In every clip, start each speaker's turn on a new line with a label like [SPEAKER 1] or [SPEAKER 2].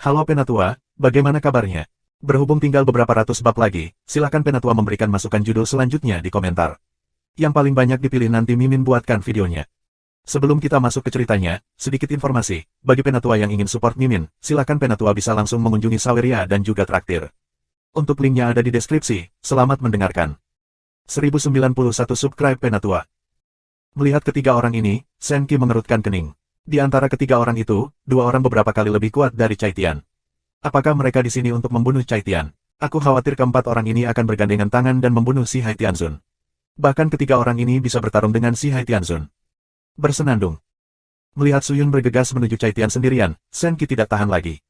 [SPEAKER 1] Halo Penatua, bagaimana kabarnya? Berhubung tinggal beberapa ratus bab lagi, silakan Penatua memberikan masukan judul selanjutnya di komentar. Yang paling banyak dipilih nanti Mimin buatkan videonya. Sebelum kita masuk ke ceritanya, sedikit informasi, bagi Penatua yang ingin support Mimin, silakan Penatua bisa langsung mengunjungi Saweria dan juga Traktir. Untuk linknya ada di deskripsi, selamat mendengarkan. 1091 subscribe Penatua. Melihat ketiga orang ini, Senki mengerutkan kening. Di antara ketiga orang itu, dua orang beberapa kali lebih kuat dari Cai Tian. Apakah mereka di sini untuk membunuh Cai Tian? Aku khawatir keempat orang ini akan bergandengan tangan dan membunuh si Hai Tianzun. Bahkan ketiga orang ini bisa bertarung dengan si Hai Tianzun. Bersenandung. Melihat Suyun bergegas menuju Cai Tian sendirian, Senki tidak tahan lagi.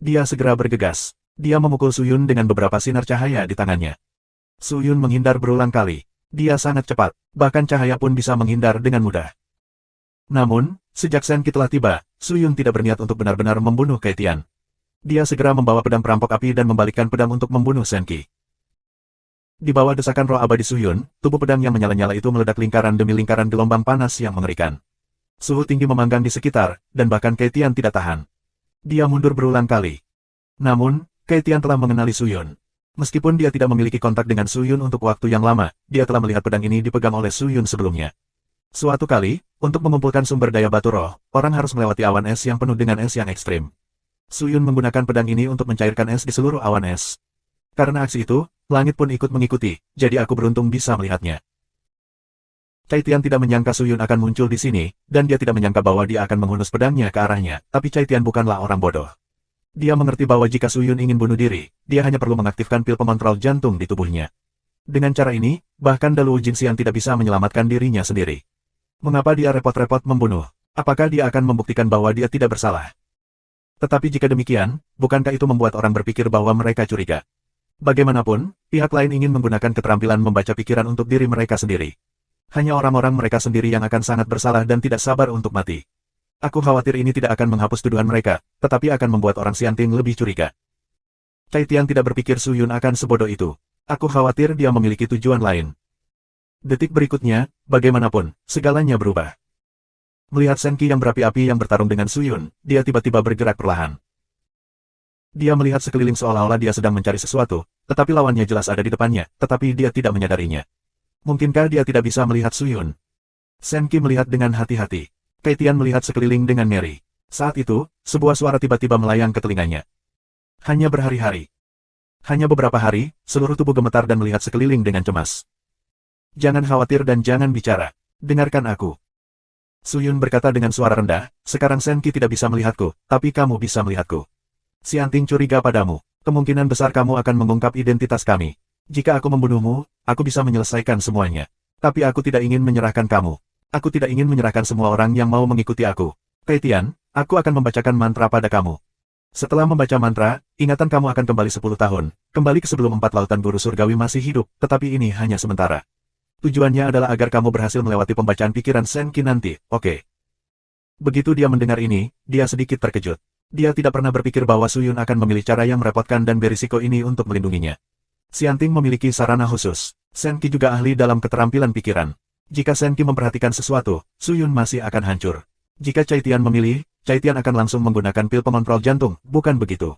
[SPEAKER 1] Dia segera bergegas. Dia memukul Suyun dengan beberapa sinar cahaya di tangannya. Suyun menghindar berulang kali. Dia sangat cepat, bahkan cahaya pun bisa menghindar dengan mudah. Namun, sejak Senki telah tiba, Suyun tidak berniat untuk benar-benar membunuh Cai Tian. Dia segera membawa pedang perampok api dan membalikkan pedang untuk membunuh Senki. Di bawah desakan roh abadi Suyun, tubuh pedang yang menyala-nyala itu meledak lingkaran demi lingkaran gelombang panas yang mengerikan. Suhu tinggi memanggang di sekitar, dan bahkan Cai Tian tidak tahan. Dia mundur berulang kali. Namun, Cai Tian telah mengenali Suyun. Meskipun dia tidak memiliki kontak dengan Suyun untuk waktu yang lama, dia telah melihat pedang ini dipegang oleh Suyun sebelumnya. Suatu kali, untuk mengumpulkan sumber daya batu roh, orang harus melewati awan es yang penuh dengan es yang ekstrim. Suyun menggunakan pedang ini untuk mencairkan es di seluruh awan es. Karena aksi itu, langit pun ikut mengikuti, jadi aku beruntung bisa melihatnya. Cai Tian tidak menyangka Suyun akan muncul di sini, dan dia tidak menyangka bahwa dia akan menghunus pedangnya ke arahnya, tapi Cai Tian bukanlah orang bodoh. Dia mengerti bahwa jika Suyun ingin bunuh diri, dia hanya perlu mengaktifkan pil pengontrol jantung di tubuhnya. Dengan cara ini, bahkan Daluo Jinxian tidak bisa menyelamatkan dirinya sendiri. Mengapa dia repot-repot membunuh? Apakah dia akan membuktikan bahwa dia tidak bersalah? Tetapi jika demikian, bukankah itu membuat orang berpikir bahwa mereka curiga? Bagaimanapun, pihak lain ingin menggunakan keterampilan membaca pikiran untuk diri mereka sendiri. Hanya orang-orang mereka sendiri yang akan sangat bersalah dan tidak sabar untuk mati. Aku khawatir ini tidak akan menghapus tuduhan mereka, tetapi akan membuat orang Xianting lebih curiga. Cai Tian tidak berpikir Suyun akan sebodoh itu. Aku khawatir dia memiliki tujuan lain. Detik berikutnya, bagaimanapun, segalanya berubah. Melihat Senki yang berapi-api yang bertarung dengan Suyun, dia tiba-tiba bergerak perlahan. Dia melihat sekeliling seolah-olah dia sedang mencari sesuatu, tetapi lawannya jelas ada di depannya, tetapi dia tidak menyadarinya. Mungkinkah dia tidak bisa melihat Suyun? Senki melihat dengan hati-hati. Cai Tian melihat sekeliling dengan ngeri. Saat itu, sebuah suara tiba-tiba melayang ke telinganya. Hanya berhari-hari. Hanya beberapa hari, seluruh tubuh gemetar dan melihat sekeliling dengan cemas. Jangan khawatir dan jangan bicara. Dengarkan aku. Suyun berkata dengan suara rendah, sekarang Senki tidak bisa melihatku, tapi kamu bisa melihatku. Xianting curiga padamu. Kemungkinan besar kamu akan mengungkap identitas kami. Jika aku membunuhmu, aku bisa menyelesaikan semuanya. Tapi aku tidak ingin menyerahkan kamu. Aku tidak ingin menyerahkan semua orang yang mau mengikuti aku. Cai Tian, aku akan membacakan mantra pada kamu. Setelah membaca mantra, ingatan kamu akan kembali 10 tahun, kembali ke sebelum 4 lautan guru surgawi masih hidup, tetapi ini hanya sementara. Tujuannya adalah agar kamu berhasil melewati pembacaan pikiran Senki nanti, oke? Begitu dia mendengar ini, dia sedikit terkejut. Dia tidak pernah berpikir bahwa Suyun akan memilih cara yang merepotkan dan berisiko ini untuk melindunginya. Xianting memiliki sarana khusus. Senki juga ahli dalam keterampilan pikiran. Jika Senki memperhatikan sesuatu, Suyun masih akan hancur. Jika Cai Tian memilih, Cai Tian akan langsung menggunakan pil pengontrol jantung, bukan begitu?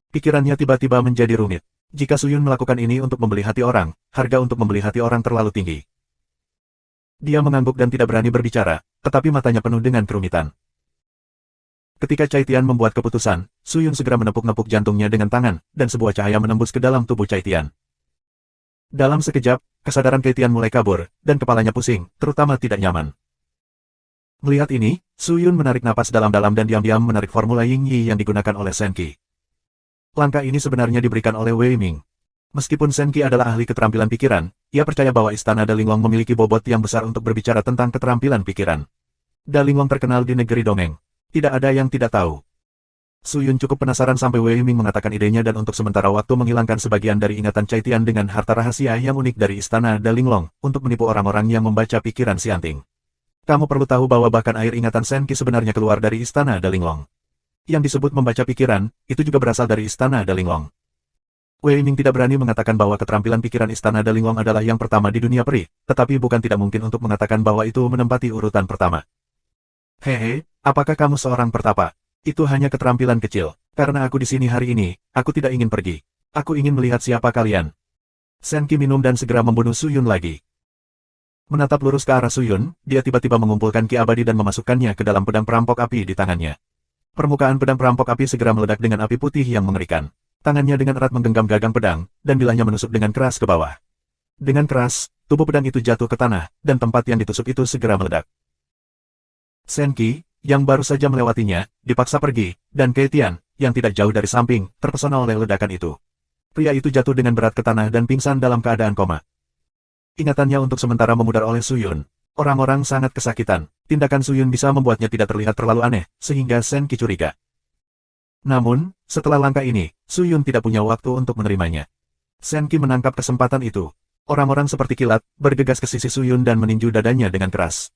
[SPEAKER 1] Pikirannya tiba-tiba menjadi rumit. Jika Suyun melakukan ini untuk membeli hati orang, harga untuk membeli hati orang terlalu tinggi. Dia mengangguk dan tidak berani berbicara, tetapi matanya penuh dengan kerumitan. Ketika Cai Tian membuat keputusan, Suyun segera menepuk-nepuk jantungnya dengan tangan, dan sebuah cahaya menembus ke dalam tubuh Cai Tian. Dalam sekejap, kesadaran Cai Tian mulai kabur, dan kepalanya pusing, terutama tidak nyaman. Melihat ini, Suyun menarik napas dalam-dalam dan diam-diam menarik formula Ying Yi yang digunakan oleh Senki. Langkah ini sebenarnya diberikan oleh Wei Ming. Meskipun Senki adalah ahli keterampilan pikiran, ia percaya bahwa Istana Dalinglong memiliki bobot yang besar untuk berbicara tentang keterampilan pikiran. Dalinglong terkenal di negeri dongeng. Tidak ada yang tidak tahu. Suyun cukup penasaran sampai Wei Ming mengatakan idenya dan untuk sementara waktu menghilangkan sebagian dari ingatan Cai Tian dengan harta rahasia yang unik dari Istana Dalinglong, untuk menipu orang-orang yang membaca pikiran Xianting. Kamu perlu tahu bahwa bahkan air ingatan Senki sebenarnya keluar dari Istana Dalinglong. Yang disebut membaca pikiran, itu juga berasal dari Istana Dalinglong. Wei Ming tidak berani mengatakan bahwa keterampilan pikiran Istana Dalinglong adalah yang pertama di dunia peri, tetapi bukan tidak mungkin untuk mengatakan bahwa itu menempati urutan pertama. Hehe, apakah kamu seorang pertapa? Itu hanya keterampilan kecil. Karena aku di sini hari ini, aku tidak ingin pergi. Aku ingin melihat siapa kalian. Senki minum dan segera membunuh Suyun lagi. Menatap lurus ke arah Suyun, dia tiba-tiba mengumpulkan ki abadi dan memasukkannya ke dalam pedang perampok api di tangannya. Permukaan pedang perampok api segera meledak dengan api putih yang mengerikan. Tangannya dengan erat menggenggam gagang pedang, dan bilahnya menusuk dengan keras ke bawah. Dengan keras, tubuh pedang itu jatuh ke tanah, dan tempat yang ditusuk itu segera meledak. Senki, yang baru saja melewatinya, dipaksa pergi, dan Keitian, yang tidak jauh dari samping, terpesona oleh ledakan itu. Pria itu jatuh dengan berat ke tanah dan pingsan dalam keadaan koma. Ingatannya untuk sementara memudar oleh Suyun. Orang-orang sangat kesakitan. Tindakan Suyun bisa membuatnya tidak terlihat terlalu aneh, sehingga Senki curiga. Namun, setelah langkah ini, Suyun tidak punya waktu untuk menerimanya. Senki menangkap kesempatan itu. Orang-orang seperti kilat, bergegas ke sisi Suyun dan meninju dadanya dengan keras.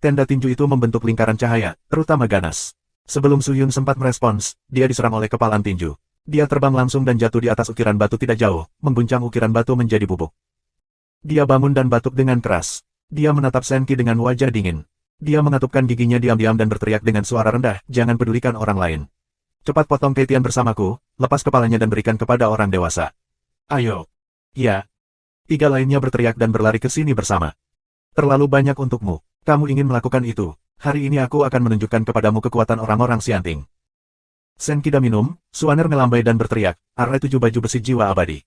[SPEAKER 1] Tenda tinju itu membentuk lingkaran cahaya, terutama ganas. Sebelum Suyun sempat merespons, dia diserang oleh kepalan tinju. Dia terbang langsung dan jatuh di atas ukiran batu tidak jauh, mengguncang ukiran batu menjadi bubuk. Dia bangun dan batuk dengan keras. Dia menatap Senki dengan wajah dingin. Dia mengatupkan giginya diam-diam dan berteriak dengan suara rendah, jangan pedulikan orang lain. Cepat potong Keitian bersamaku, lepas kepalanya dan berikan kepada orang dewasa. Ayo. Ya. 3 lainnya berteriak dan berlari ke sini bersama. Terlalu banyak untukmu. Kamu ingin melakukan itu. Hari ini aku akan menunjukkan kepadamu kekuatan orang-orang Xianting. Senki minum, Suaner melambai dan berteriak, arah 7 baju besi jiwa abadi.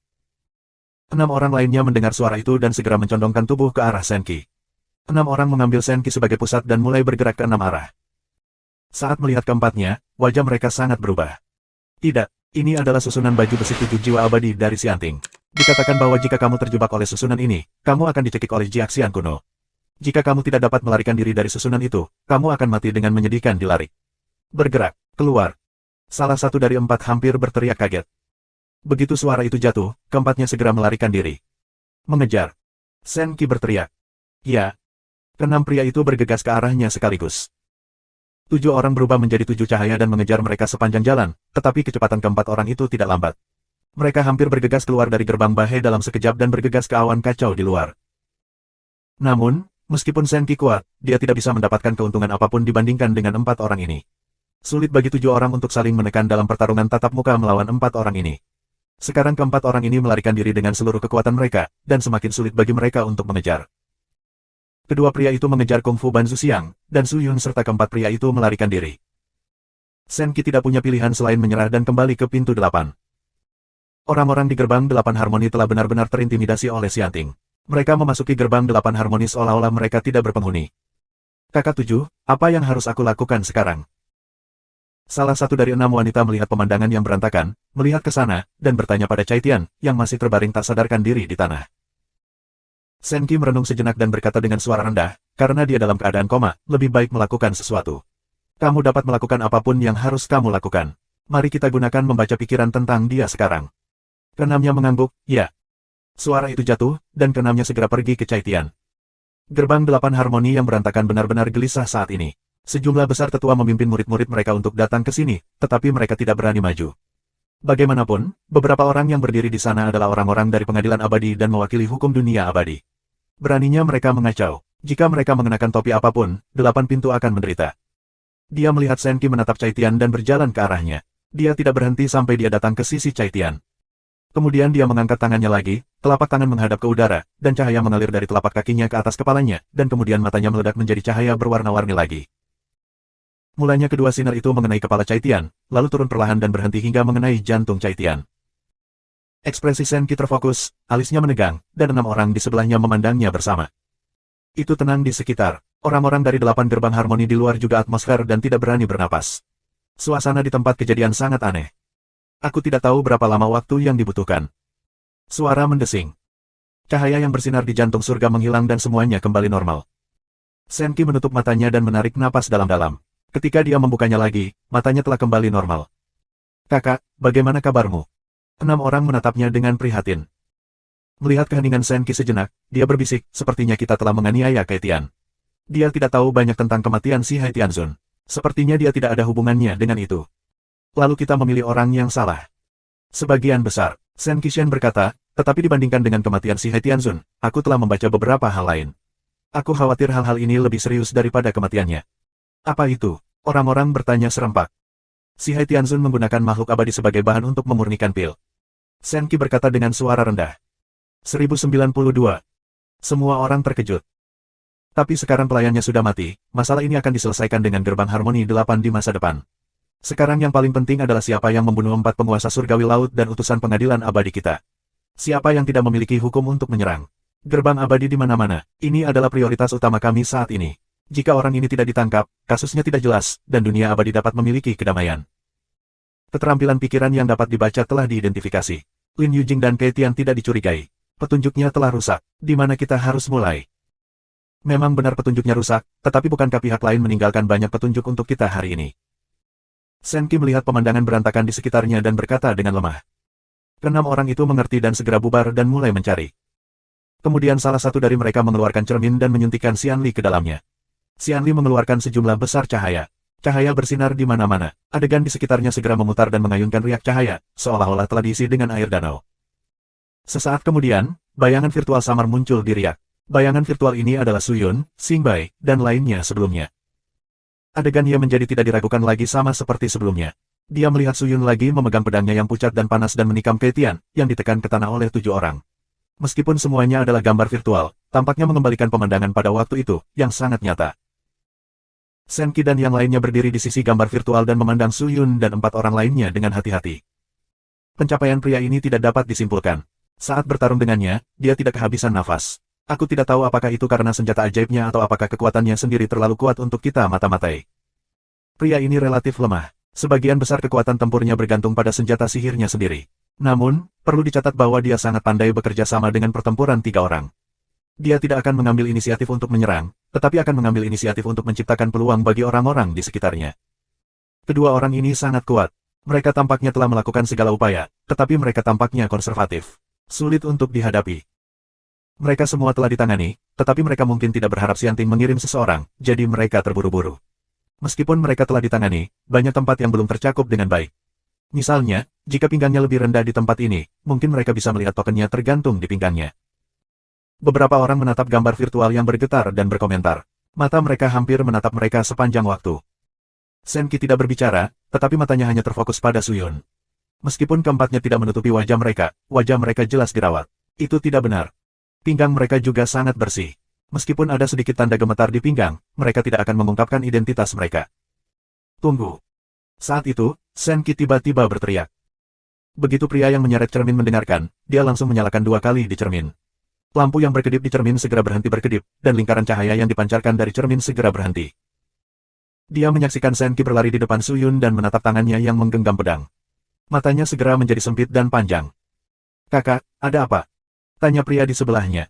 [SPEAKER 1] 6 orang lainnya mendengar suara itu dan segera mencondongkan tubuh ke arah Senki. 6 orang mengambil Senki sebagai pusat dan mulai bergerak ke 6 arah. Saat melihat keempatnya, wajah mereka sangat berubah. Tidak, ini adalah susunan baju besi 7 jiwa abadi dari Xianting. Dikatakan bahwa jika kamu terjebak oleh susunan ini, kamu akan dicekik oleh Jiaxian kuno. Jika kamu tidak dapat melarikan diri dari susunan itu, kamu akan mati dengan menyedihkan dilarik. Bergerak, keluar. Salah satu dari 4 hampir berteriak kaget. Begitu suara itu jatuh, keempatnya segera melarikan diri. Mengejar. Senki berteriak. Ya. 6 pria itu bergegas ke arahnya sekaligus. 7 orang berubah menjadi 7 cahaya dan mengejar mereka sepanjang jalan, tetapi kecepatan keempat orang itu tidak lambat. Mereka hampir bergegas keluar dari gerbang bahaya dalam sekejap dan bergegas ke awan kacau di luar. Namun, meskipun Senki kuat, dia tidak bisa mendapatkan keuntungan apapun dibandingkan dengan 4 orang ini. Sulit bagi 7 orang untuk saling menekan dalam pertarungan tatap muka melawan 4 orang ini. Sekarang keempat orang ini melarikan diri dengan seluruh kekuatan mereka, dan semakin sulit bagi mereka untuk mengejar. Kedua pria itu mengejar Kungfu Banzu Siang, dan Suyun serta keempat pria itu melarikan diri. Senki tidak punya pilihan selain menyerah dan kembali ke pintu 8. Orang-orang di gerbang 8 harmoni telah benar-benar terintimidasi oleh Xianting. Mereka memasuki gerbang 8 harmoni seolah-olah mereka tidak berpenghuni. Kakak 7, apa yang harus aku lakukan sekarang? Salah satu dari 6 wanita melihat pemandangan yang berantakan, melihat ke sana, dan bertanya pada Caitian, yang masih terbaring tak sadarkan diri di tanah. Senki merenung sejenak dan berkata dengan suara rendah, karena dia dalam keadaan koma, lebih baik melakukan sesuatu. Kamu dapat melakukan apapun yang harus kamu lakukan. Mari kita gunakan membaca pikiran tentang dia sekarang. Keenamnya mengangguk, ya. Suara itu jatuh, dan keenamnya segera pergi ke Caitian. Gerbang 8 harmoni yang berantakan benar-benar gelisah saat ini. Sejumlah besar tetua memimpin murid-murid mereka untuk datang ke sini, tetapi mereka tidak berani maju. Bagaimanapun, beberapa orang yang berdiri di sana adalah orang-orang dari pengadilan abadi dan mewakili hukum dunia abadi. Beraninya mereka mengacau. Jika mereka mengenakan topi apapun, 8 pintu akan menderita. Dia melihat Senki menatap Caitian dan berjalan ke arahnya. Dia tidak berhenti sampai dia datang ke sisi Caitian. Kemudian dia mengangkat tangannya lagi, telapak tangan menghadap ke udara, dan cahaya mengalir dari telapak kakinya ke atas kepalanya, dan kemudian matanya meledak menjadi cahaya berwarna-warni lagi. Mulanya kedua sinar itu mengenai kepala Caitian, lalu turun perlahan dan berhenti hingga mengenai jantung Caitian. Ekspresi Senki terfokus, alisnya menegang, dan 6 orang di sebelahnya memandangnya bersama. Itu tenang di sekitar. Orang-orang dari 8 gerbang harmoni di luar juga atmosfer dan tidak berani bernapas. Suasana di tempat kejadian sangat aneh. Aku tidak tahu berapa lama waktu yang dibutuhkan. Suara mendesing. Cahaya yang bersinar di jantung surga menghilang dan semuanya kembali normal. Senki menutup matanya dan menarik napas dalam-dalam. Ketika dia membukanya lagi, matanya telah kembali normal. Kakak, bagaimana kabarmu? 6 orang menatapnya dengan prihatin. Melihat keheningan Senki sejenak, dia berbisik, sepertinya kita telah menganiaya Keitian. Dia tidak tahu banyak tentang kematian si Hai Tianzun. Sepertinya dia tidak ada hubungannya dengan itu. Lalu kita memilih orang yang salah. Sebagian besar, Senki Shen berkata, tetapi dibandingkan dengan kematian si Hai Tianzun, aku telah membaca beberapa hal lain. Aku khawatir hal-hal ini lebih serius daripada kematiannya. Apa itu? Orang-orang bertanya serempak. Si Hai Tianzun menggunakan makhluk abadi sebagai bahan untuk memurnikan pil. Shen Qi berkata dengan suara rendah. 1092. Semua orang terkejut. Tapi sekarang pelayannya sudah mati, masalah ini akan diselesaikan dengan gerbang harmoni 8 di masa depan. Sekarang yang paling penting adalah siapa yang membunuh 4 penguasa surgawi laut dan utusan pengadilan abadi kita. Siapa yang tidak memiliki hukum untuk menyerang. Gerbang abadi di mana-mana, ini adalah prioritas utama kami saat ini. Jika orang ini tidak ditangkap, kasusnya tidak jelas, dan dunia abadi dapat memiliki kedamaian. Keterampilan pikiran yang dapat dibaca telah diidentifikasi. Lin Yujing dan Kei Tian tidak dicurigai. Petunjuknya telah rusak. Di mana kita harus mulai? Memang benar petunjuknya rusak, tetapi bukankah pihak lain meninggalkan banyak petunjuk untuk kita hari ini? Shen Qi melihat pemandangan berantakan di sekitarnya dan berkata dengan lemah. Keenam orang itu mengerti dan segera bubar dan mulai mencari. Kemudian salah satu dari mereka mengeluarkan cermin dan menyuntikkan Xianli ke dalamnya. Xianli mengeluarkan sejumlah besar cahaya. Cahaya bersinar di mana-mana. Adegan di sekitarnya segera memutar dan mengayunkan riak cahaya, seolah-olah telah diisi dengan air danau. Sesaat kemudian, bayangan virtual samar muncul di riak. Bayangan virtual ini adalah Suyun, Xingbai, dan lainnya sebelumnya. Adegan ia menjadi tidak diragukan lagi sama seperti sebelumnya. Dia melihat Suyun lagi memegang pedangnya yang pucat dan panas dan menikam Kei Tian, yang ditekan ke tanah oleh 7 orang. Meskipun semuanya adalah gambar virtual, tampaknya mengembalikan pemandangan pada waktu itu, yang sangat nyata. Shen Qi dan yang lainnya berdiri di sisi gambar virtual dan memandang Suyun dan 4 orang lainnya dengan hati-hati. Pencapaian pria ini tidak dapat disimpulkan. Saat bertarung dengannya, dia tidak kehabisan nafas. Aku tidak tahu apakah itu karena senjata ajaibnya atau apakah kekuatannya sendiri terlalu kuat untuk kita mata-matai. Pria ini relatif lemah. Sebagian besar kekuatan tempurnya bergantung pada senjata sihirnya sendiri. Namun, perlu dicatat bahwa dia sangat pandai bekerja sama dengan pertempuran 3 orang. Dia tidak akan mengambil inisiatif untuk menyerang, tetapi akan mengambil inisiatif untuk menciptakan peluang bagi orang-orang di sekitarnya. Kedua orang ini sangat kuat. Mereka tampaknya telah melakukan segala upaya, tetapi mereka tampaknya konservatif. Sulit untuk dihadapi. Mereka semua telah ditangani, tetapi mereka mungkin tidak berharap Xianting mengirim seseorang, jadi mereka terburu-buru. Meskipun mereka telah ditangani, banyak tempat yang belum tercakup dengan baik. Misalnya, jika pinggangnya lebih rendah di tempat ini, mungkin mereka bisa melihat tokennya tergantung di pinggangnya. Beberapa orang menatap gambar virtual yang bergetar dan berkomentar. Mata mereka hampir menatap mereka sepanjang waktu. Shen Qi tidak berbicara, tetapi matanya hanya terfokus pada Suyun. Meskipun keempatnya tidak menutupi wajah mereka jelas dirawat. Itu tidak benar. Pinggang mereka juga sangat bersih. Meskipun ada sedikit tanda gemetar di pinggang, mereka tidak akan mengungkapkan identitas mereka. Tunggu. Saat itu, Shen Qi tiba-tiba berteriak. Begitu pria yang menyeret cermin mendengarkan, dia langsung menyalakan 2 kali di cermin. Lampu yang berkedip di cermin segera berhenti berkedip, dan lingkaran cahaya yang dipancarkan dari cermin segera berhenti. Dia menyaksikan Shen Qi berlari di depan Suyun dan menatap tangannya yang menggenggam pedang. Matanya segera menjadi sempit dan panjang. Kakak, ada apa? Tanya pria di sebelahnya.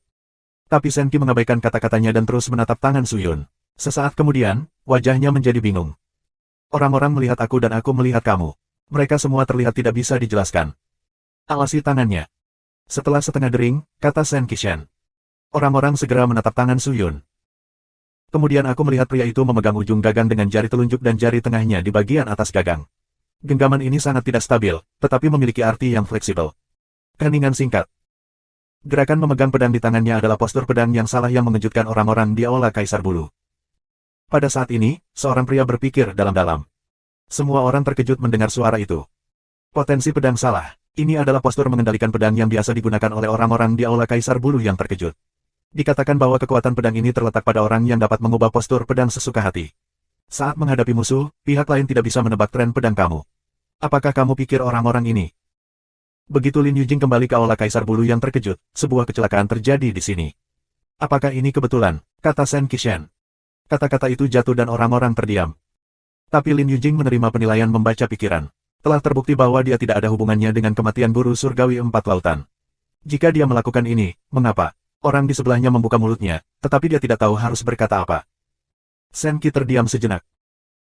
[SPEAKER 1] Tapi Shen Qi mengabaikan kata-katanya dan terus menatap tangan Suyun. Sesaat kemudian, wajahnya menjadi bingung. Orang-orang melihat aku dan aku melihat kamu. Mereka semua terlihat tidak bisa dijelaskan. Alasi tangannya. Setelah setengah dering, kata Shen Qishan. Orang-orang segera menatap tangan Suyun. Kemudian aku melihat pria itu memegang ujung gagang dengan jari telunjuk dan jari tengahnya di bagian atas gagang. Genggaman ini sangat tidak stabil, tetapi memiliki arti yang fleksibel. Keheningan singkat. Gerakan memegang pedang di tangannya adalah postur pedang yang salah yang mengejutkan orang-orang di Aula Kaisar Bulu. Pada saat ini, seorang pria berpikir dalam-dalam. Semua orang terkejut mendengar suara itu. Potensi pedang salah. Ini adalah postur mengendalikan pedang yang biasa digunakan oleh orang-orang di Aula Kaisar Bulu yang terkejut. Dikatakan bahwa kekuatan pedang ini terletak pada orang yang dapat mengubah postur pedang sesuka hati. Saat menghadapi musuh, pihak lain tidak bisa menebak tren pedang kamu. Apakah kamu pikir orang-orang ini? Begitu Lin Yujing kembali ke Aula Kaisar Bulu yang terkejut, sebuah kecelakaan terjadi di sini. Apakah ini kebetulan? Kata Shen Qishan. Kata-kata itu jatuh dan orang-orang terdiam. Tapi Lin Yujing menerima penilaian membaca pikiran. Telah terbukti bahwa dia tidak ada hubungannya dengan kematian guru surgawi 4 lautan. Jika dia melakukan ini, mengapa? Orang di sebelahnya membuka mulutnya, tetapi dia tidak tahu harus berkata apa. Shen Qi terdiam sejenak.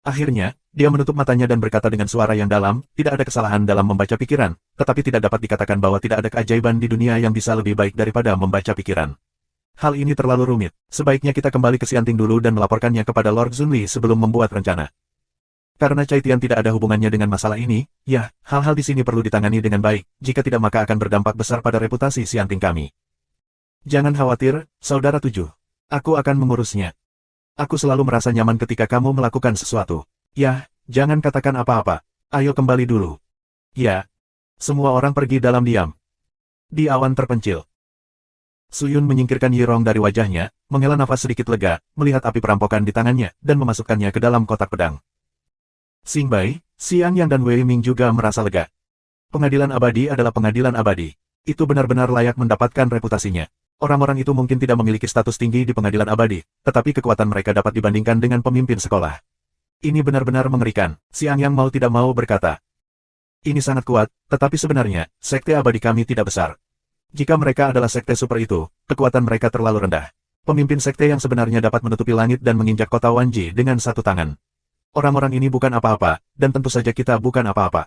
[SPEAKER 1] Akhirnya, dia menutup matanya dan berkata dengan suara yang dalam, tidak ada kesalahan dalam membaca pikiran, tetapi tidak dapat dikatakan bahwa tidak ada keajaiban di dunia yang bisa lebih baik daripada membaca pikiran. Hal ini terlalu rumit, sebaiknya kita kembali ke Xianting dulu dan melaporkannya kepada Lord Zunli sebelum membuat rencana. Karena Cai Tian tidak ada hubungannya dengan masalah ini, ya, hal-hal di sini perlu ditangani dengan baik, jika tidak maka akan berdampak besar pada reputasi Xianting kami. Jangan khawatir, Saudara 7. Aku akan mengurusnya. Aku selalu merasa nyaman ketika kamu melakukan sesuatu. Ya, jangan katakan apa-apa. Ayo kembali dulu. Ya. Semua orang pergi dalam diam. Di awan terpencil. Suyun menyingkirkan Yirong dari wajahnya, menghela nafas sedikit lega, melihat api perampokan di tangannya, dan memasukkannya ke dalam kotak pedang. Xingbai, Xiang Yang dan Wei Ming juga merasa lega. Pengadilan abadi adalah pengadilan abadi. Itu benar-benar layak mendapatkan reputasinya. Orang-orang itu mungkin tidak memiliki status tinggi di pengadilan abadi, tetapi kekuatan mereka dapat dibandingkan dengan pemimpin sekolah. Ini benar-benar mengerikan, Xiang Yang mau tidak mau berkata. Ini sangat kuat, tetapi sebenarnya, sekte abadi kami tidak besar. Jika mereka adalah sekte super itu, kekuatan mereka terlalu rendah. Pemimpin sekte yang sebenarnya dapat menutupi langit dan menginjak kota Wanji dengan satu tangan. Orang-orang ini bukan apa-apa, dan tentu saja kita bukan apa-apa.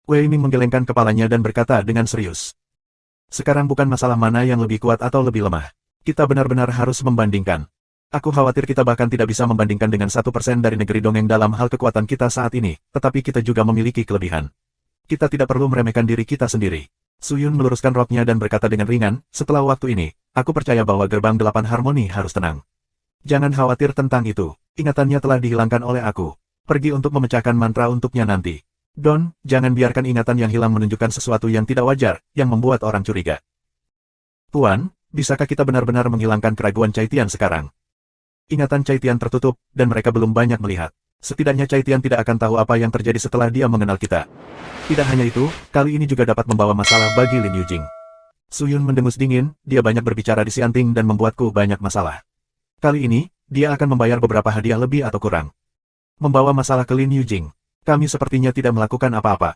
[SPEAKER 1] Wei Ming menggelengkan kepalanya dan berkata dengan serius. Sekarang bukan masalah mana yang lebih kuat atau lebih lemah. Kita benar-benar harus membandingkan. Aku khawatir kita bahkan tidak bisa membandingkan dengan 1% dari negeri dongeng dalam hal kekuatan kita saat ini, tetapi kita juga memiliki kelebihan. Kita tidak perlu meremehkan diri kita sendiri. Suyun meluruskan roknya dan berkata dengan ringan, setelah waktu ini, aku percaya bahwa gerbang 8 harmoni harus tenang. Jangan khawatir tentang itu. Ingatannya telah dihilangkan oleh aku. Pergi untuk memecahkan mantra untuknya nanti. Don, jangan biarkan ingatan yang hilang menunjukkan sesuatu yang tidak wajar, yang membuat orang curiga. Tuan, bisakah kita benar-benar menghilangkan keraguan Cai Tian sekarang? Ingatan Cai Tian tertutup, dan mereka belum banyak melihat. Setidaknya Cai Tian tidak akan tahu apa yang terjadi setelah dia mengenal kita. Tidak hanya itu, kali ini juga dapat membawa masalah bagi Lin Yujing. Suyun mendengus dingin, dia banyak berbicara di Xianting dan membuatku banyak masalah. Kali ini, dia akan membayar beberapa hadiah lebih atau kurang. Membawa masalah ke Lin Yujing. Kami sepertinya tidak melakukan apa-apa.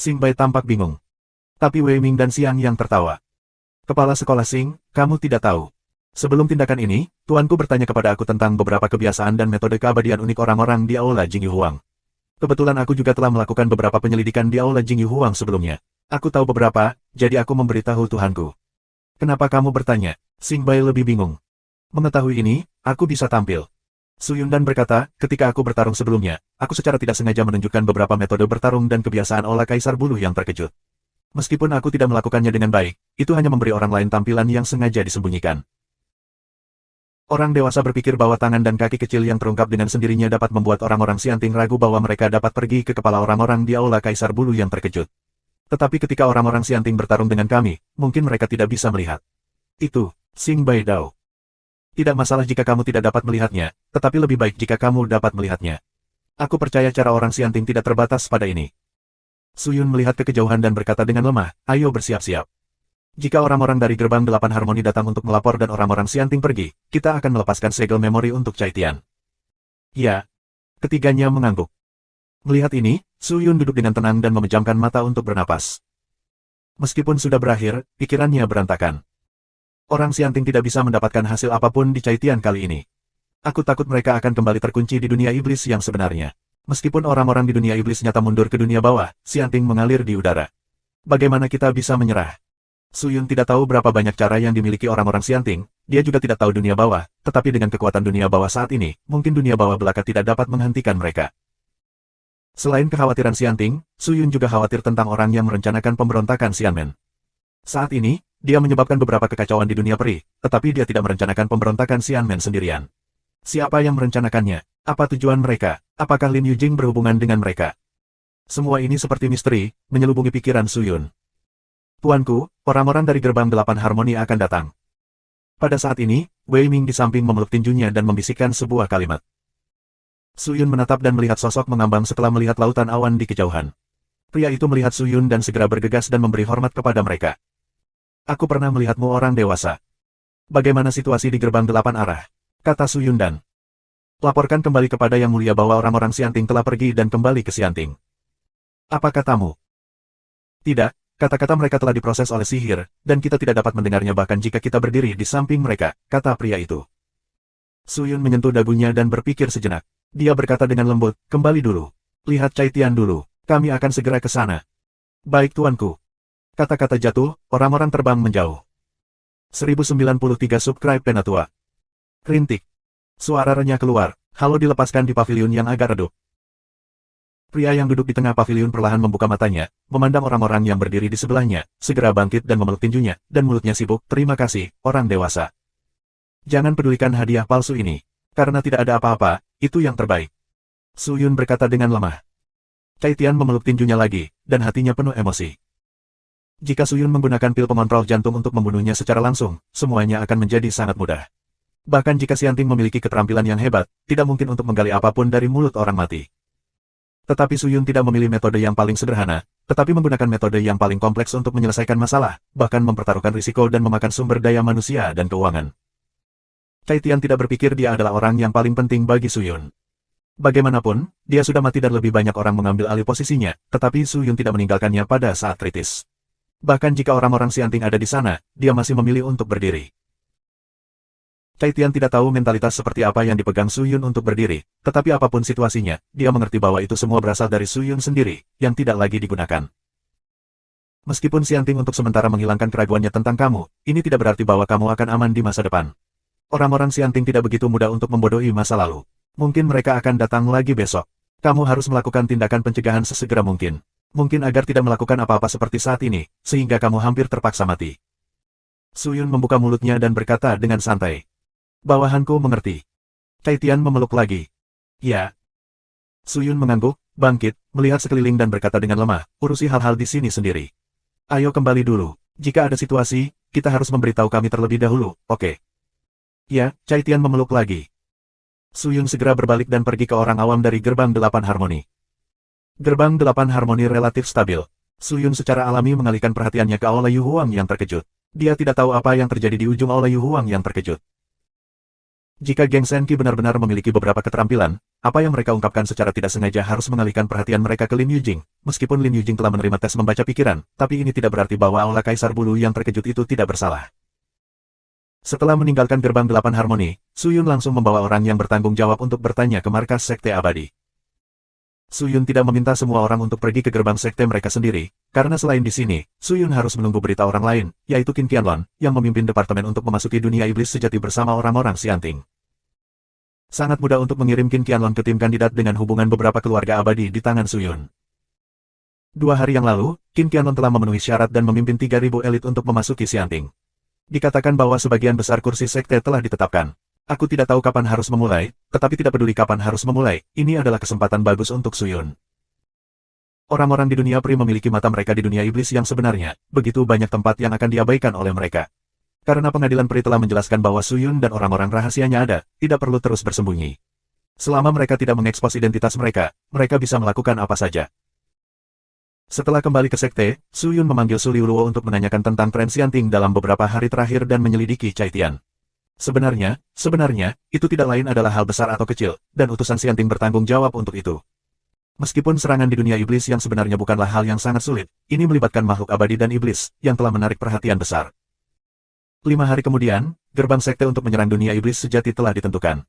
[SPEAKER 1] Xingbai tampak bingung. Tapi Wei Ming dan Xiang yang tertawa. Kepala sekolah Xing, kamu tidak tahu. Sebelum tindakan ini, tuanku bertanya kepada aku tentang beberapa kebiasaan dan metode keabadian unik orang-orang di Aula Jingyu Huang. Kebetulan aku juga telah melakukan beberapa penyelidikan di Aula Jingyu Huang sebelumnya. Aku tahu beberapa, jadi aku memberitahu tuhanku. Kenapa kamu bertanya? Xingbai lebih bingung. Mengetahui ini, aku bisa tampil. Suyun dan berkata, ketika aku bertarung sebelumnya, aku secara tidak sengaja menunjukkan beberapa metode bertarung dan kebiasaan Aula Kaisar Buluh yang terkejut. Meskipun aku tidak melakukannya dengan baik, itu hanya memberi orang lain tampilan yang sengaja disembunyikan. Orang dewasa berpikir bahwa tangan dan kaki kecil yang terungkap dengan sendirinya dapat membuat orang-orang Xianting ragu bahwa mereka dapat pergi ke kepala orang-orang di Aula Kaisar Bulu yang terkejut. Tetapi ketika orang-orang Xianting bertarung dengan kami, mungkin mereka tidak bisa melihat. Itu, Xingbai Dao. Tidak masalah jika kamu tidak dapat melihatnya, tetapi lebih baik jika kamu dapat melihatnya. Aku percaya cara orang Xianting tidak terbatas pada ini. Suyun melihat ke kejauhan dan berkata dengan lemah, ayo bersiap-siap. Jika orang-orang dari gerbang 8 harmoni datang untuk melapor dan orang-orang Xianting pergi, kita akan melepaskan segel memori untuk Cai Tian. Ya. Ketiganya mengangguk. Melihat ini, Suyun duduk dengan tenang dan memejamkan mata untuk bernapas. Meskipun sudah berakhir, pikirannya berantakan. Orang Xianting tidak bisa mendapatkan hasil apapun di Cai Tian kali ini. Aku takut mereka akan kembali terkunci di dunia iblis yang sebenarnya. Meskipun orang-orang di dunia iblis nyata mundur ke dunia bawah, Xianting mengalir di udara. Bagaimana kita bisa menyerah? Suyun tidak tahu berapa banyak cara yang dimiliki orang-orang Xianting, dia juga tidak tahu dunia bawah, tetapi dengan kekuatan dunia bawah saat ini, mungkin dunia bawah belaka tidak dapat menghentikan mereka. Selain kekhawatiran Xianting, Suyun juga khawatir tentang orang yang merencanakan pemberontakan Xianmen. Saat ini, dia menyebabkan beberapa kekacauan di dunia peri, tetapi dia tidak merencanakan pemberontakan Xianmen sendirian. Siapa yang merencanakannya? Apa tujuan mereka? Apakah Lin Yujing berhubungan dengan mereka? Semua ini seperti misteri, menyelubungi pikiran Suyun. Tuanku, orang-orang dari gerbang 8 harmoni akan datang. Pada saat ini, Wei Ming di samping memeluk tinjunya dan membisikkan sebuah kalimat. Suyun menatap dan melihat sosok mengambang setelah melihat lautan awan di kejauhan. Pria itu melihat Suyun dan segera bergegas dan memberi hormat kepada mereka. Aku pernah melihatmu orang dewasa. Bagaimana situasi di gerbang 8 arah? Kata Suyun dan laporkan kembali kepada Yang Mulia bahwa orang-orang Xianting telah pergi dan kembali ke Xianting. Apa katamu? Tidak. Kata-kata mereka telah diproses oleh sihir, dan kita tidak dapat mendengarnya bahkan jika kita berdiri di samping mereka, kata pria itu. Suyun menyentuh dagunya dan berpikir sejenak. Dia berkata dengan lembut, kembali dulu. Lihat Cai Tian dulu, kami akan segera ke sana. Baik tuanku. Kata-kata jatuh, orang-orang terbang menjauh. 1093 subscribe Penatua. Rintik. Suara renyah keluar, halo dilepaskan di pavilion yang agak redup. Pria yang duduk di tengah pavilion perlahan membuka matanya, memandang orang-orang yang berdiri di sebelahnya, segera bangkit dan memeluk tinjunya, dan mulutnya sibuk, terima kasih, orang dewasa. Jangan pedulikan hadiah palsu ini. Karena tidak ada apa-apa, itu yang terbaik. Suyun berkata dengan lemah. Cai Tian memeluk tinjunya lagi, dan hatinya penuh emosi. Jika Suyun menggunakan pil pengontrol jantung untuk membunuhnya secara langsung, semuanya akan menjadi sangat mudah. Bahkan jika Xianting memiliki keterampilan yang hebat, tidak mungkin untuk menggali apapun dari mulut orang mati. Tetapi Suyun tidak memilih metode yang paling sederhana, tetapi menggunakan metode yang paling kompleks untuk menyelesaikan masalah, bahkan mempertaruhkan risiko dan memakan sumber daya manusia dan keuangan. Cai Tian tidak berpikir dia adalah orang yang paling penting bagi Suyun. Bagaimanapun, dia sudah mati dan lebih banyak orang mengambil alih posisinya, tetapi Suyun tidak meninggalkannya pada saat kritis. Bahkan jika orang-orang Xianting ada di sana, dia masih memilih untuk berdiri. Cai Tian tidak tahu mentalitas seperti apa yang dipegang Suyun untuk berdiri, tetapi apapun situasinya, dia mengerti bahwa itu semua berasal dari Suyun sendiri, yang tidak lagi digunakan. Meskipun Xianting untuk sementara menghilangkan keraguannya tentang kamu, ini tidak berarti bahwa kamu akan aman di masa depan. Orang-orang Xianting tidak begitu mudah untuk membodohi masa lalu. Mungkin mereka akan datang lagi besok. Kamu harus melakukan tindakan pencegahan sesegera mungkin. Mungkin agar tidak melakukan apa-apa seperti saat ini, sehingga kamu hampir terpaksa mati. Suyun membuka mulutnya dan berkata dengan santai. Bawahanku mengerti. Cai Tian memeluk lagi. Ya. Suyun mengangguk, bangkit, melihat sekeliling dan berkata dengan lemah, urusi hal-hal di sini sendiri. Ayo kembali dulu. Jika ada situasi, kita harus memberitahu kami terlebih dahulu, oke? Ya, Cai Tian memeluk lagi. Suyun segera berbalik dan pergi ke orang awam dari Gerbang 8 Harmoni. Gerbang 8 Harmoni relatif stabil. Suyun secara alami mengalihkan perhatiannya ke Aula Yu Huang yang terkejut. Dia tidak tahu apa yang terjadi di ujung Aula Yu Huang yang terkejut. Jika Geng Shenqi benar-benar memiliki beberapa keterampilan, apa yang mereka ungkapkan secara tidak sengaja harus mengalihkan perhatian mereka ke Lin Yujing. Meskipun Lin Yujing telah menerima tes membaca pikiran, tapi ini tidak berarti bahwa Aula Kaisar Bulu yang terkejut itu tidak bersalah. Setelah meninggalkan Gerbang 8 Harmoni, Suyun langsung membawa orang yang bertanggung jawab untuk bertanya ke markas Sekte Abadi. Suyun tidak meminta semua orang untuk pergi ke gerbang sekte mereka sendiri, karena selain di sini, Suyun harus menunggu berita orang lain, yaitu Qin Qianlong, yang memimpin departemen untuk memasuki dunia iblis sejati bersama orang-orang Xianting. Sangat mudah untuk mengirim Qin Qianlong ke tim kandidat dengan hubungan beberapa keluarga abadi di tangan Suyun. 2 hari yang lalu, Qin Qianlong telah memenuhi syarat dan memimpin 3.000 elit untuk memasuki Xianting. Dikatakan bahwa sebagian besar kursi sekte telah ditetapkan. Aku tidak tahu kapan harus memulai, tetapi tidak peduli kapan harus memulai, ini adalah kesempatan bagus untuk Suyun. Orang-orang di dunia pri memiliki mata mereka di dunia iblis yang sebenarnya, begitu banyak tempat yang akan diabaikan oleh mereka. Karena pengadilan pri telah menjelaskan bahwa Suyun dan orang-orang rahasianya ada, tidak perlu terus bersembunyi. Selama mereka tidak mengekspos identitas mereka, mereka bisa melakukan apa saja. Setelah kembali ke sekte, Suyun memanggil Su Liuluo untuk menanyakan tentang tren Xianting dalam beberapa hari terakhir dan menyelidiki Cai Tian. Sebenarnya, itu tidak lain adalah hal besar atau kecil, dan utusan Xianting bertanggung jawab untuk itu. Meskipun serangan di dunia iblis yang sebenarnya bukanlah hal yang sangat sulit, ini melibatkan makhluk abadi dan iblis, yang telah menarik perhatian besar. 5 hari kemudian, gerbang sekte untuk menyerang dunia iblis sejati telah ditentukan.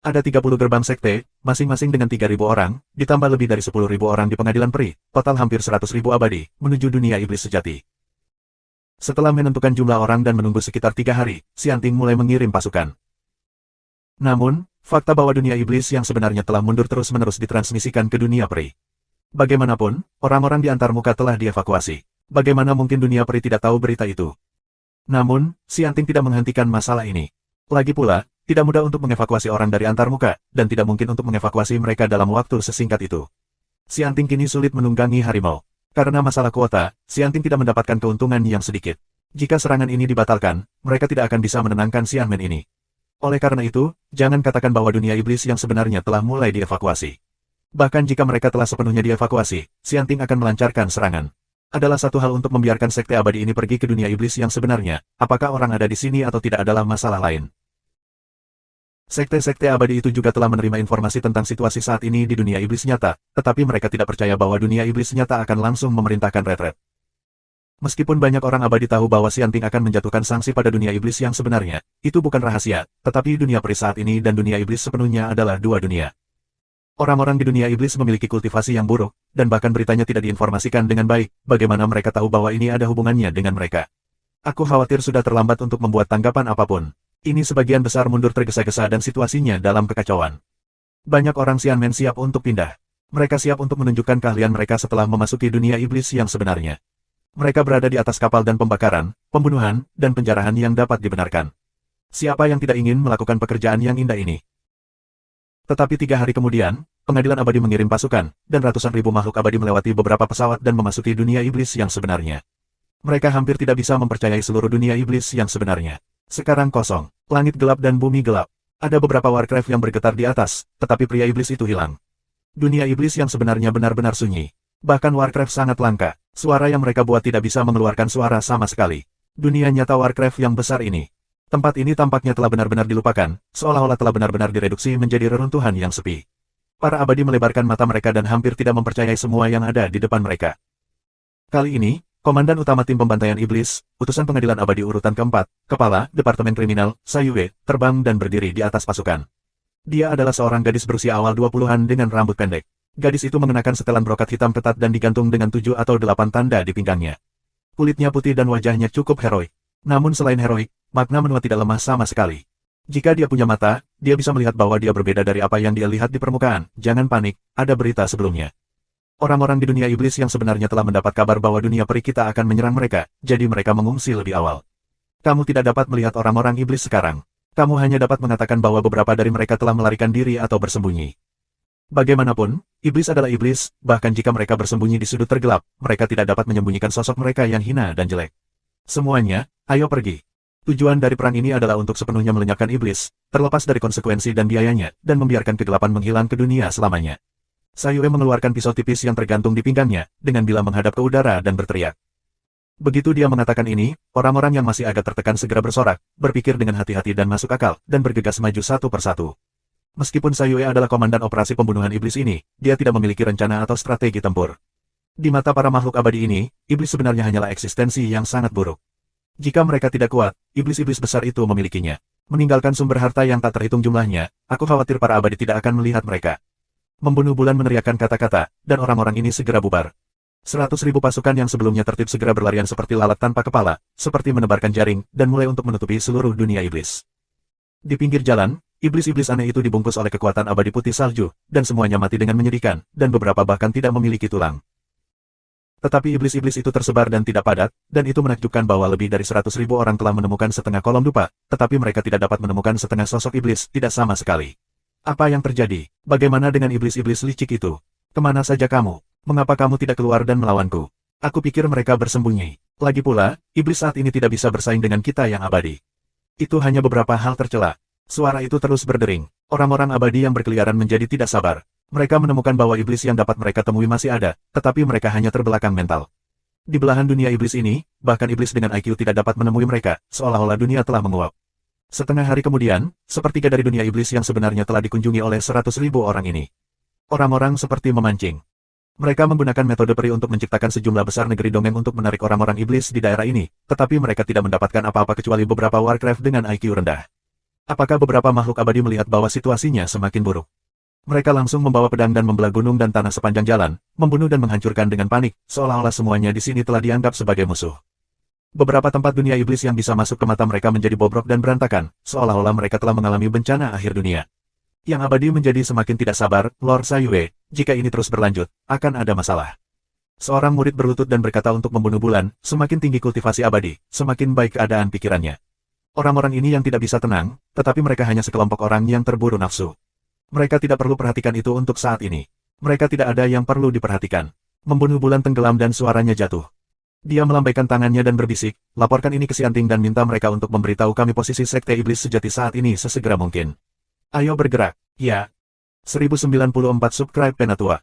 [SPEAKER 1] Ada 30 gerbang sekte, masing-masing dengan 3.000 orang, ditambah lebih dari 10.000 orang di pengadilan pri, total hampir 100.000 abadi, menuju dunia iblis sejati. Setelah menentukan jumlah orang dan menunggu sekitar 3 hari, Xianting mulai mengirim pasukan. Namun, fakta bahwa dunia iblis yang sebenarnya telah mundur terus-menerus ditransmisikan ke dunia peri. Bagaimanapun, orang-orang di antarmuka telah dievakuasi. Bagaimana mungkin dunia peri tidak tahu berita itu? Namun, Xianting tidak menghentikan masalah ini. Lagi pula, tidak mudah untuk mengevakuasi orang dari antarmuka, dan tidak mungkin untuk mengevakuasi mereka dalam waktu sesingkat itu. Xianting kini sulit menunggangi harimau. Karena masalah kuota, Xianting tidak mendapatkan keuntungan yang sedikit. Jika serangan ini dibatalkan, mereka tidak akan bisa menenangkan Xianmen ini. Oleh karena itu, jangan katakan bahwa dunia iblis yang sebenarnya telah mulai dievakuasi. Bahkan jika mereka telah sepenuhnya dievakuasi, Xianting akan melancarkan serangan. Adalah satu hal untuk membiarkan sekte abadi ini pergi ke dunia iblis yang sebenarnya, apakah orang ada di sini atau tidak adalah masalah lain. Sekte-sekte abadi itu juga telah menerima informasi tentang situasi saat ini di dunia iblis nyata, tetapi mereka tidak percaya bahwa dunia iblis nyata akan langsung memerintahkan retret. Meskipun banyak orang abadi tahu bahwa Xianting akan menjatuhkan sanksi pada dunia iblis yang sebenarnya, itu bukan rahasia, tetapi dunia peri saat ini dan dunia iblis sepenuhnya adalah dua dunia. Orang-orang di dunia iblis memiliki kultivasi yang buruk, dan bahkan beritanya tidak diinformasikan dengan baik, bagaimana mereka tahu bahwa ini ada hubungannya dengan mereka. Aku khawatir sudah terlambat untuk membuat tanggapan apapun. Ini sebagian besar mundur tergesa-gesa dan situasinya dalam kekacauan. Banyak orang Xianmen siap untuk pindah. Mereka siap untuk menunjukkan keahlian mereka setelah memasuki dunia iblis yang sebenarnya. Mereka berada di atas kapal dan pembakaran, pembunuhan, dan penjarahan yang dapat dibenarkan. Siapa yang tidak ingin melakukan pekerjaan yang indah ini? Tetapi 3 hari kemudian, pengadilan abadi mengirim pasukan, dan ratusan ribu makhluk abadi melewati beberapa pesawat dan memasuki dunia iblis yang sebenarnya. Mereka hampir tidak bisa mempercayai seluruh dunia iblis yang sebenarnya. Sekarang kosong, langit gelap dan bumi gelap. Ada beberapa Warcraft yang bergetar di atas, tetapi pria iblis itu hilang. Dunia iblis yang sebenarnya benar-benar sunyi. Bahkan Warcraft sangat langka, suara yang mereka buat tidak bisa mengeluarkan suara sama sekali. Dunia nyata Warcraft yang besar ini. Tempat ini tampaknya telah benar-benar dilupakan, seolah-olah telah benar-benar direduksi menjadi reruntuhan yang sepi. Para abadi melebarkan mata mereka dan hampir tidak mempercayai semua yang ada di depan mereka. Kali ini, Komandan Utama Tim Pembantaian Iblis, utusan pengadilan abadi urutan keempat, Kepala Departemen Kriminal, Sayue, terbang dan berdiri di atas pasukan. Dia adalah seorang gadis berusia awal 20-an dengan rambut pendek. Gadis itu mengenakan setelan brokat hitam ketat dan digantung dengan 7 atau 8 tanda di pinggangnya. Kulitnya putih dan wajahnya cukup heroik. Namun selain heroik, makna menua tidak lemah sama sekali. Jika dia punya mata, dia bisa melihat bahwa dia berbeda dari apa yang dia lihat di permukaan. Jangan panik, ada berita sebelumnya. Orang-orang di dunia iblis yang sebenarnya telah mendapat kabar bahwa dunia peri kita akan menyerang mereka, jadi mereka mengungsi lebih awal. Kamu tidak dapat melihat orang-orang iblis sekarang. Kamu hanya dapat mengatakan bahwa beberapa dari mereka telah melarikan diri atau bersembunyi. Bagaimanapun, iblis adalah iblis, bahkan jika mereka bersembunyi di sudut tergelap, mereka tidak dapat menyembunyikan sosok mereka yang hina dan jelek. Semuanya, ayo pergi. Tujuan dari perang ini adalah untuk sepenuhnya melenyapkan iblis, terlepas dari konsekuensi dan biayanya, dan membiarkan kegelapan menghilang ke dunia selamanya. Sayue mengeluarkan pisau tipis yang tergantung di pinggangnya, dengan bilah menghadap ke udara dan berteriak. Begitu dia mengatakan ini, orang-orang yang masih agak tertekan segera bersorak, berpikir dengan hati-hati dan masuk akal, dan bergegas maju satu persatu. Meskipun Sayue adalah komandan operasi pembunuhan iblis ini, dia tidak memiliki rencana atau strategi tempur. Di mata para makhluk abadi ini, iblis sebenarnya hanyalah eksistensi yang sangat buruk. Jika mereka tidak kuat, iblis-iblis besar itu memilikinya. Meninggalkan sumber harta yang tak terhitung jumlahnya, aku khawatir para abadi tidak akan melihat mereka. Membunuh bulan meneriakkan kata-kata, dan orang-orang ini segera bubar. 100.000 pasukan yang sebelumnya tertib segera berlarian seperti lalat tanpa kepala, seperti menebarkan jaring, dan mulai untuk menutupi seluruh dunia iblis. Di pinggir jalan, iblis-iblis aneh itu dibungkus oleh kekuatan abadi putih salju, dan semuanya mati dengan menyedihkan, dan beberapa bahkan tidak memiliki tulang. Tetapi iblis-iblis itu tersebar dan tidak padat, dan itu menakjubkan bahwa lebih dari 100.000 orang telah menemukan setengah kolom dupa, tetapi mereka tidak dapat menemukan setengah sosok iblis, tidak sama sekali. Apa yang terjadi? Bagaimana dengan iblis-iblis licik itu? Kemana saja kamu? Mengapa kamu tidak keluar dan melawanku? Aku pikir mereka bersembunyi. Lagi pula, iblis saat ini tidak bisa bersaing dengan kita yang abadi. Itu hanya beberapa hal tercela. Suara itu terus berdering. Orang-orang abadi yang berkeliaran menjadi tidak sabar. Mereka menemukan bahwa iblis yang dapat mereka temui masih ada, tetapi mereka hanya terbelakang mental. Di belahan dunia iblis ini, bahkan iblis dengan IQ tidak dapat menemui mereka, seolah-olah dunia telah menguap. Setengah hari kemudian, sepertiga dari dunia iblis yang sebenarnya telah dikunjungi oleh 100.000 orang ini. Orang-orang seperti memancing. Mereka menggunakan metode peri untuk menciptakan sejumlah besar negeri dongeng untuk menarik orang-orang iblis di daerah ini, tetapi mereka tidak mendapatkan apa-apa kecuali beberapa Warcraft dengan IQ rendah. Apakah beberapa makhluk abadi melihat bahwa situasinya semakin buruk? Mereka langsung membawa pedang dan membelah gunung dan tanah sepanjang jalan, membunuh dan menghancurkan dengan panik, seolah-olah semuanya di sini telah dianggap sebagai musuh. Beberapa tempat dunia iblis yang bisa masuk ke mata mereka menjadi bobrok dan berantakan, seolah-olah mereka telah mengalami bencana akhir dunia. Yang abadi menjadi semakin tidak sabar, Lord Sayue, jika ini terus berlanjut, akan ada masalah. Seorang murid berlutut dan berkata untuk membunuh bulan, semakin tinggi kultivasi abadi, semakin baik keadaan pikirannya. Orang-orang ini yang tidak bisa tenang, tetapi mereka hanya sekelompok orang yang terburu nafsu. Mereka tidak perlu perhatikan itu untuk saat ini. Mereka tidak ada yang perlu diperhatikan. Membunuh bulan tenggelam dan suaranya jatuh. Dia melambaikan tangannya dan berbisik, laporkan ini ke Xianting dan minta mereka untuk memberitahu kami posisi sekte iblis sejati saat ini sesegera mungkin. Ayo bergerak, ya. 1094 subscribe Penatua.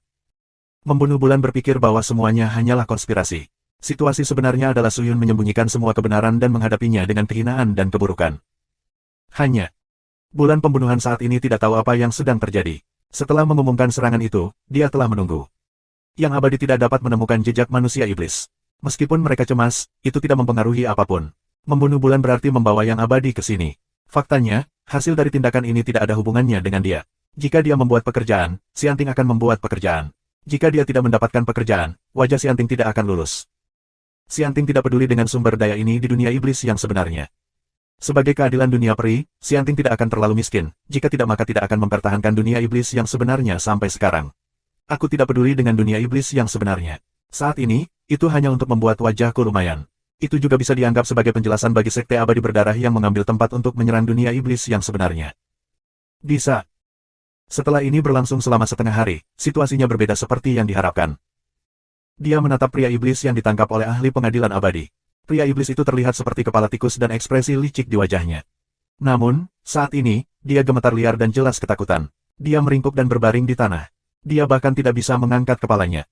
[SPEAKER 1] Membunuh bulan berpikir bahwa semuanya hanyalah konspirasi. Situasi sebenarnya adalah Suyun menyembunyikan semua kebenaran dan menghadapinya dengan kehinaan dan keburukan. Hanya bulan pembunuhan saat ini tidak tahu apa yang sedang terjadi. Setelah mengumumkan serangan itu, dia telah menunggu. Yang abadi tidak dapat menemukan jejak manusia iblis. Meskipun mereka cemas, itu tidak mempengaruhi apapun. Membunuh bulan berarti membawa yang abadi ke sini. Faktanya, hasil dari tindakan ini tidak ada hubungannya dengan dia. Jika dia membuat pekerjaan, Xianting akan membuat pekerjaan. Jika dia tidak mendapatkan pekerjaan, wajah Xianting tidak akan lulus. Xianting tidak peduli dengan sumber daya ini di dunia iblis yang sebenarnya. Sebagai keadilan dunia peri, Xianting tidak akan terlalu miskin, jika tidak maka tidak akan mempertahankan dunia iblis yang sebenarnya sampai sekarang. Aku tidak peduli dengan dunia iblis yang sebenarnya. Saat ini, itu hanya untuk membuat wajahku lumayan. Itu juga bisa dianggap sebagai penjelasan bagi sekte abadi berdarah yang mengambil tempat untuk menyerang dunia iblis yang sebenarnya. Bisa. Setelah ini berlangsung selama setengah hari, situasinya berbeda seperti yang diharapkan. Dia menatap pria iblis yang ditangkap oleh ahli pengadilan abadi. Pria iblis itu terlihat seperti kepala tikus dan ekspresi licik di wajahnya. Namun, saat ini, dia gemetar liar dan jelas ketakutan. Dia meringkuk dan berbaring di tanah. Dia bahkan tidak bisa mengangkat kepalanya.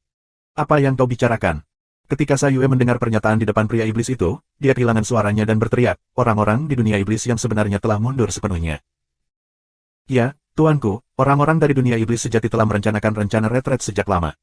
[SPEAKER 1] Apa yang kau bicarakan? Ketika Sayue mendengar pernyataan di depan pria iblis itu, dia kehilangan suaranya dan berteriak, orang-orang di dunia iblis yang sebenarnya telah mundur sepenuhnya. Ya, tuanku, orang-orang dari dunia iblis sejati telah merencanakan rencana retret sejak lama.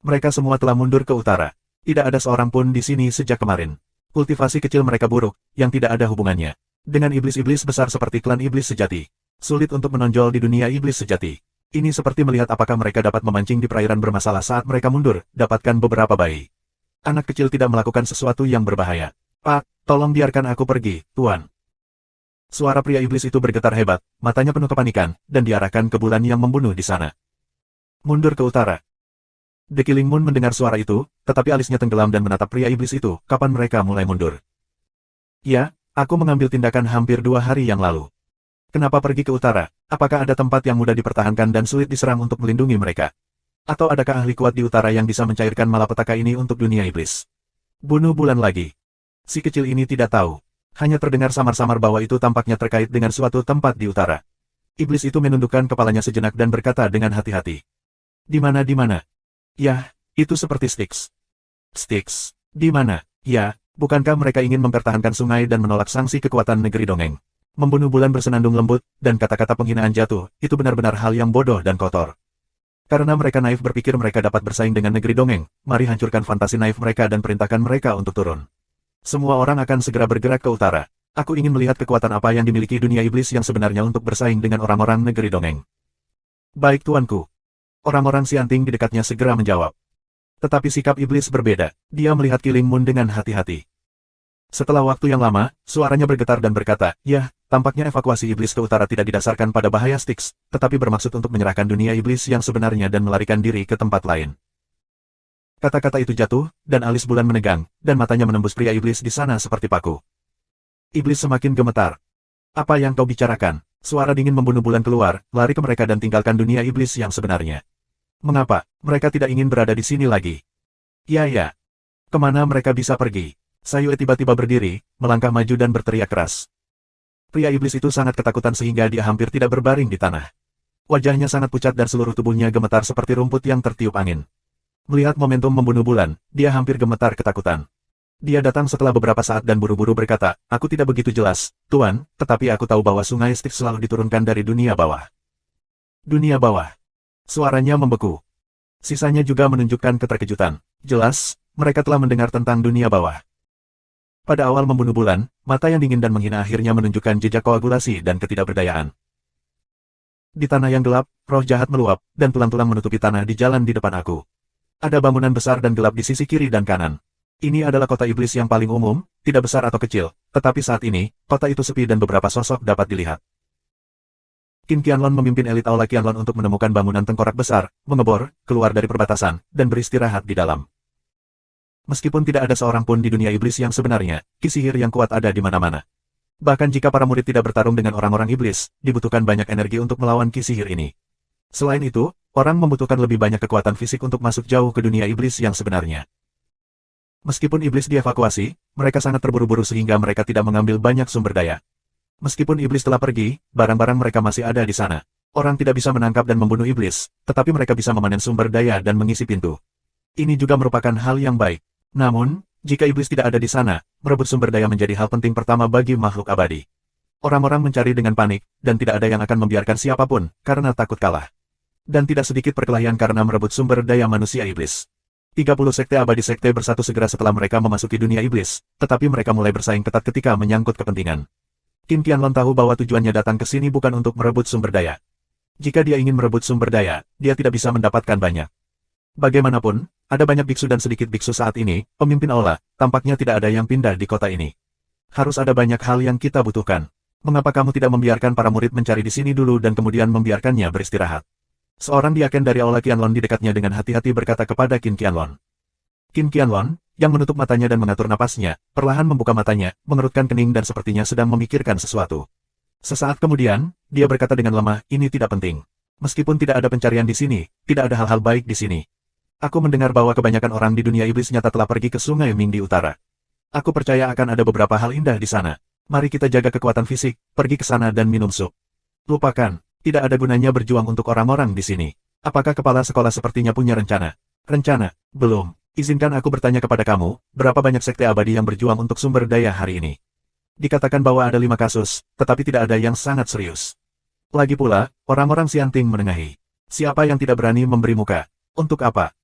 [SPEAKER 1] Mereka semua telah mundur ke utara. Tidak ada seorang pun di sini sejak kemarin. Kultivasi kecil mereka buruk, yang tidak ada hubungannya dengan iblis-iblis besar seperti klan iblis sejati. Sulit untuk menonjol di dunia iblis sejati. Ini seperti melihat apakah mereka dapat memancing di perairan bermasalah saat mereka mundur, dapatkan beberapa bayi. Anak kecil tidak melakukan sesuatu yang berbahaya. Pak, tolong biarkan aku pergi, Tuan. Suara pria iblis itu bergetar hebat, matanya penuh kepanikan, dan diarahkan ke bulan yang membunuh di sana. Mundur ke utara. The Killing Moon mendengar suara itu, tetapi alisnya tenggelam dan menatap pria iblis itu, kapan mereka mulai mundur. Ya, aku mengambil tindakan hampir 2 hari yang lalu. Kenapa pergi ke utara? Apakah ada tempat yang mudah dipertahankan dan sulit diserang untuk melindungi mereka? Atau adakah ahli kuat di utara yang bisa mencairkan malapetaka ini untuk dunia iblis? Bunuh bulan lagi. Si kecil ini tidak tahu. Hanya terdengar samar-samar bahwa itu tampaknya terkait dengan suatu tempat di utara. Iblis itu menundukkan kepalanya sejenak dan berkata dengan hati-hati. Di mana? Ya, itu seperti Styx. Styx, di mana? Ya, bukankah mereka ingin mempertahankan sungai dan menolak sanksi kekuatan negeri dongeng? Membunuh bulan bersenandung lembut, dan kata-kata penghinaan jatuh, itu benar-benar hal yang bodoh dan kotor. Karena mereka naif berpikir mereka dapat bersaing dengan negeri dongeng, mari hancurkan fantasi naif mereka dan perintahkan mereka untuk turun. Semua orang akan segera bergerak ke utara. Aku ingin melihat kekuatan apa yang dimiliki dunia iblis yang sebenarnya untuk bersaing dengan orang-orang negeri dongeng. Baik tuanku. Orang-orang Sianting di dekatnya segera menjawab. Tetapi sikap iblis berbeda. Dia melihat Killing Moon dengan hati-hati. Setelah waktu yang lama, suaranya bergetar dan berkata, ya, tampaknya evakuasi iblis ke utara tidak didasarkan pada bahaya Styx, tetapi bermaksud untuk menyerahkan dunia iblis yang sebenarnya dan melarikan diri ke tempat lain. Kata-kata itu jatuh, dan alis bulan menegang, dan matanya menembus pria iblis di sana seperti paku. Iblis semakin gemetar. Apa yang kau bicarakan? Suara dingin membunuh bulan keluar, lari ke mereka dan tinggalkan dunia iblis yang sebenarnya. Mengapa? Mereka tidak ingin berada di sini lagi. Ya. Kemana mereka bisa pergi? Sayue tiba-tiba berdiri, melangkah maju dan berteriak keras. Pria iblis itu sangat ketakutan sehingga dia hampir tidak berbaring di tanah. Wajahnya sangat pucat dan seluruh tubuhnya gemetar seperti rumput yang tertiup angin. Melihat momentum membunuh bulan, dia hampir gemetar ketakutan. Dia datang setelah beberapa saat dan buru-buru berkata, aku tidak begitu jelas, Tuan, tetapi aku tahu bahwa sungai Styx selalu diturunkan dari dunia bawah. Dunia bawah. Suaranya membeku. Sisanya juga menunjukkan keterkejutan. Jelas, mereka telah mendengar tentang dunia bawah. Pada awal membunuh bulan, mata yang dingin dan menghina akhirnya menunjukkan jejak koagulasi dan ketidakberdayaan. Di tanah yang gelap, roh jahat meluap, dan tulang-tulang menutupi tanah di jalan di depan aku. Ada bangunan besar dan gelap di sisi kiri dan kanan. Ini adalah kota iblis yang paling umum, tidak besar atau kecil, tetapi saat ini, kota itu sepi dan beberapa sosok dapat dilihat. Qin Qianlong memimpin elit Aula Qianlong untuk menemukan bangunan tengkorak besar, mengebor, keluar dari perbatasan, dan beristirahat di dalam. Meskipun tidak ada seorang pun di dunia iblis yang sebenarnya, ki sihir yang kuat ada di mana-mana. Bahkan jika para murid tidak bertarung dengan orang-orang iblis, dibutuhkan banyak energi untuk melawan ki sihir ini. Selain itu, orang membutuhkan lebih banyak kekuatan fisik untuk masuk jauh ke dunia iblis yang sebenarnya. Meskipun iblis dievakuasi, mereka sangat terburu-buru sehingga mereka tidak mengambil banyak sumber daya. Meskipun iblis telah pergi, barang-barang mereka masih ada di sana. Orang tidak bisa menangkap dan membunuh iblis, tetapi mereka bisa memanen sumber daya dan mengisi pintu. Ini juga merupakan hal yang baik. Namun, jika iblis tidak ada di sana, merebut sumber daya menjadi hal penting pertama bagi makhluk abadi. Orang-orang mencari dengan panik, dan tidak ada yang akan membiarkan siapapun, karena takut kalah. Dan tidak sedikit perkelahian karena merebut sumber daya manusia iblis. 30 sekte abadi sekte bersatu segera setelah mereka memasuki dunia iblis, tetapi mereka mulai bersaing ketat ketika menyangkut kepentingan. Qin Qianlong tahu bahwa tujuannya datang ke sini bukan untuk merebut sumber daya. Jika dia ingin merebut sumber daya, dia tidak bisa mendapatkan banyak. Bagaimanapun, ada banyak biksu dan sedikit biksu saat ini, pemimpin aula, tampaknya tidak ada yang pindah di kota ini. Harus ada banyak hal yang kita butuhkan. Mengapa kamu tidak membiarkan para murid mencari di sini dulu dan kemudian membiarkannya beristirahat? Seorang diaken dari aula Qianlong di dekatnya dengan hati-hati berkata kepada Qin Qianlong. Qin Qianlong, yang menutup matanya dan mengatur napasnya, perlahan membuka matanya, mengerutkan kening dan sepertinya sedang memikirkan sesuatu. Sesaat kemudian, dia berkata dengan lemah, ini tidak penting. Meskipun tidak ada pencarian di sini, tidak ada hal-hal baik di sini. Aku mendengar bahwa kebanyakan orang di dunia iblis nyata telah pergi ke Sungai Ming di utara. Aku percaya akan ada beberapa hal indah di sana. Mari kita jaga kekuatan fisik, pergi ke sana dan minum sup. Lupakan, tidak ada gunanya berjuang untuk orang-orang di sini. Apakah kepala sekolah sepertinya punya rencana? Rencana? Belum. Izinkan aku bertanya kepada kamu, berapa banyak sekte abadi yang berjuang untuk sumber daya hari ini? Dikatakan bahwa ada 5 kasus, tetapi tidak ada yang sangat serius. Lagi pula, orang-orang Xianting menengahi. Siapa yang tidak berani memberi muka? Untuk apa?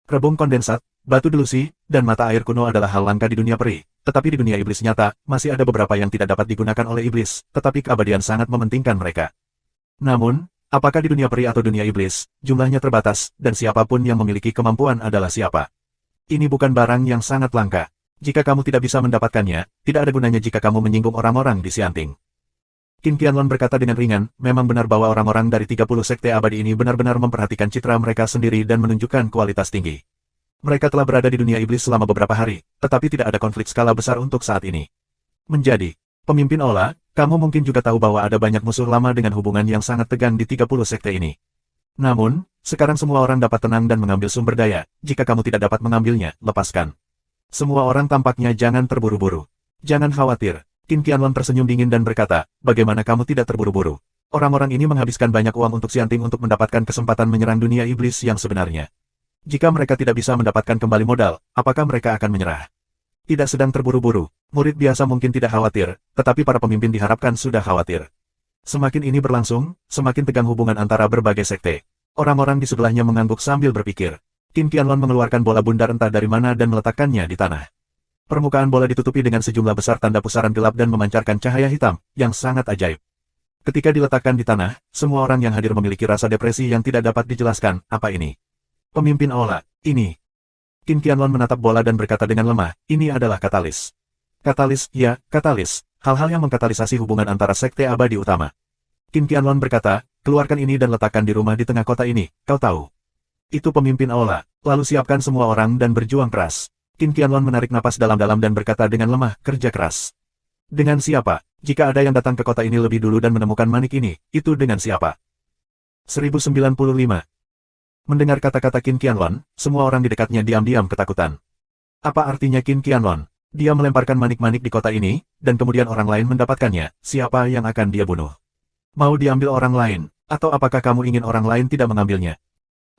[SPEAKER 1] Rebung kondensat, batu delusi, dan mata air kuno adalah hal langka di dunia peri, tetapi di dunia iblis nyata, masih ada beberapa yang tidak dapat digunakan oleh iblis, tetapi keabadian sangat mementingkan mereka. Namun, apakah di dunia peri atau dunia iblis, jumlahnya terbatas, dan siapapun yang memiliki kemampuan adalah siapa. Ini bukan barang yang sangat langka. Jika kamu tidak bisa mendapatkannya, tidak ada gunanya jika kamu menyinggung orang-orang di Xianting. Qin Qianlong berkata dengan ringan, memang benar bahwa orang-orang dari 30 sekte abadi ini benar-benar memperhatikan citra mereka sendiri dan menunjukkan kualitas tinggi. Mereka telah berada di dunia iblis selama beberapa hari, tetapi tidak ada konflik skala besar untuk saat ini. Menjadi pemimpin Ola, kamu mungkin juga tahu bahwa ada banyak musuh lama dengan hubungan yang sangat tegang di 30 sekte ini. Namun, sekarang semua orang dapat tenang dan mengambil sumber daya, jika kamu tidak dapat mengambilnya, lepaskan. Semua orang tampaknya jangan terburu-buru. Jangan khawatir. Qin Qianlong tersenyum dingin dan berkata, bagaimana kamu tidak terburu-buru? Orang-orang ini menghabiskan banyak uang untuk Xianting untuk mendapatkan kesempatan menyerang dunia iblis yang sebenarnya. Jika mereka tidak bisa mendapatkan kembali modal, apakah mereka akan menyerah? Tidak sedang terburu-buru. Murid biasa mungkin tidak khawatir, tetapi para pemimpin diharapkan sudah khawatir. Semakin ini berlangsung, semakin tegang hubungan antara berbagai sekte. Orang-orang di sebelahnya mengangguk sambil berpikir. Qin Qianlong mengeluarkan bola bundar entah dari mana dan meletakkannya di tanah. Permukaan bola ditutupi dengan sejumlah besar tanda pusaran gelap dan memancarkan cahaya hitam, yang sangat ajaib. Ketika diletakkan di tanah, semua orang yang hadir memiliki rasa depresi yang tidak dapat dijelaskan, apa ini? Pemimpin Ola, ini. Qin Qianlong menatap bola dan berkata dengan lemah, ini adalah katalis. Katalis, ya, katalis, hal-hal yang mengkatalisasi hubungan antara sekte abadi utama. Qin Qianlong berkata, keluarkan ini dan letakkan di rumah di tengah kota ini, kau tahu. Itu pemimpin Ola, lalu siapkan semua orang dan berjuang keras. Qin Qianlong menarik napas dalam-dalam dan berkata dengan lemah, kerja keras. Dengan siapa? Jika ada yang datang ke kota ini lebih dulu dan menemukan manik ini, itu dengan siapa? 1095. Mendengar kata-kata Qin Qianlong, semua orang di dekatnya diam-diam ketakutan. Apa artinya Qin Qianlong? Dia melemparkan manik-manik di kota ini, dan kemudian orang lain mendapatkannya, siapa yang akan dia bunuh? Mau diambil orang lain, atau apakah kamu ingin orang lain tidak mengambilnya?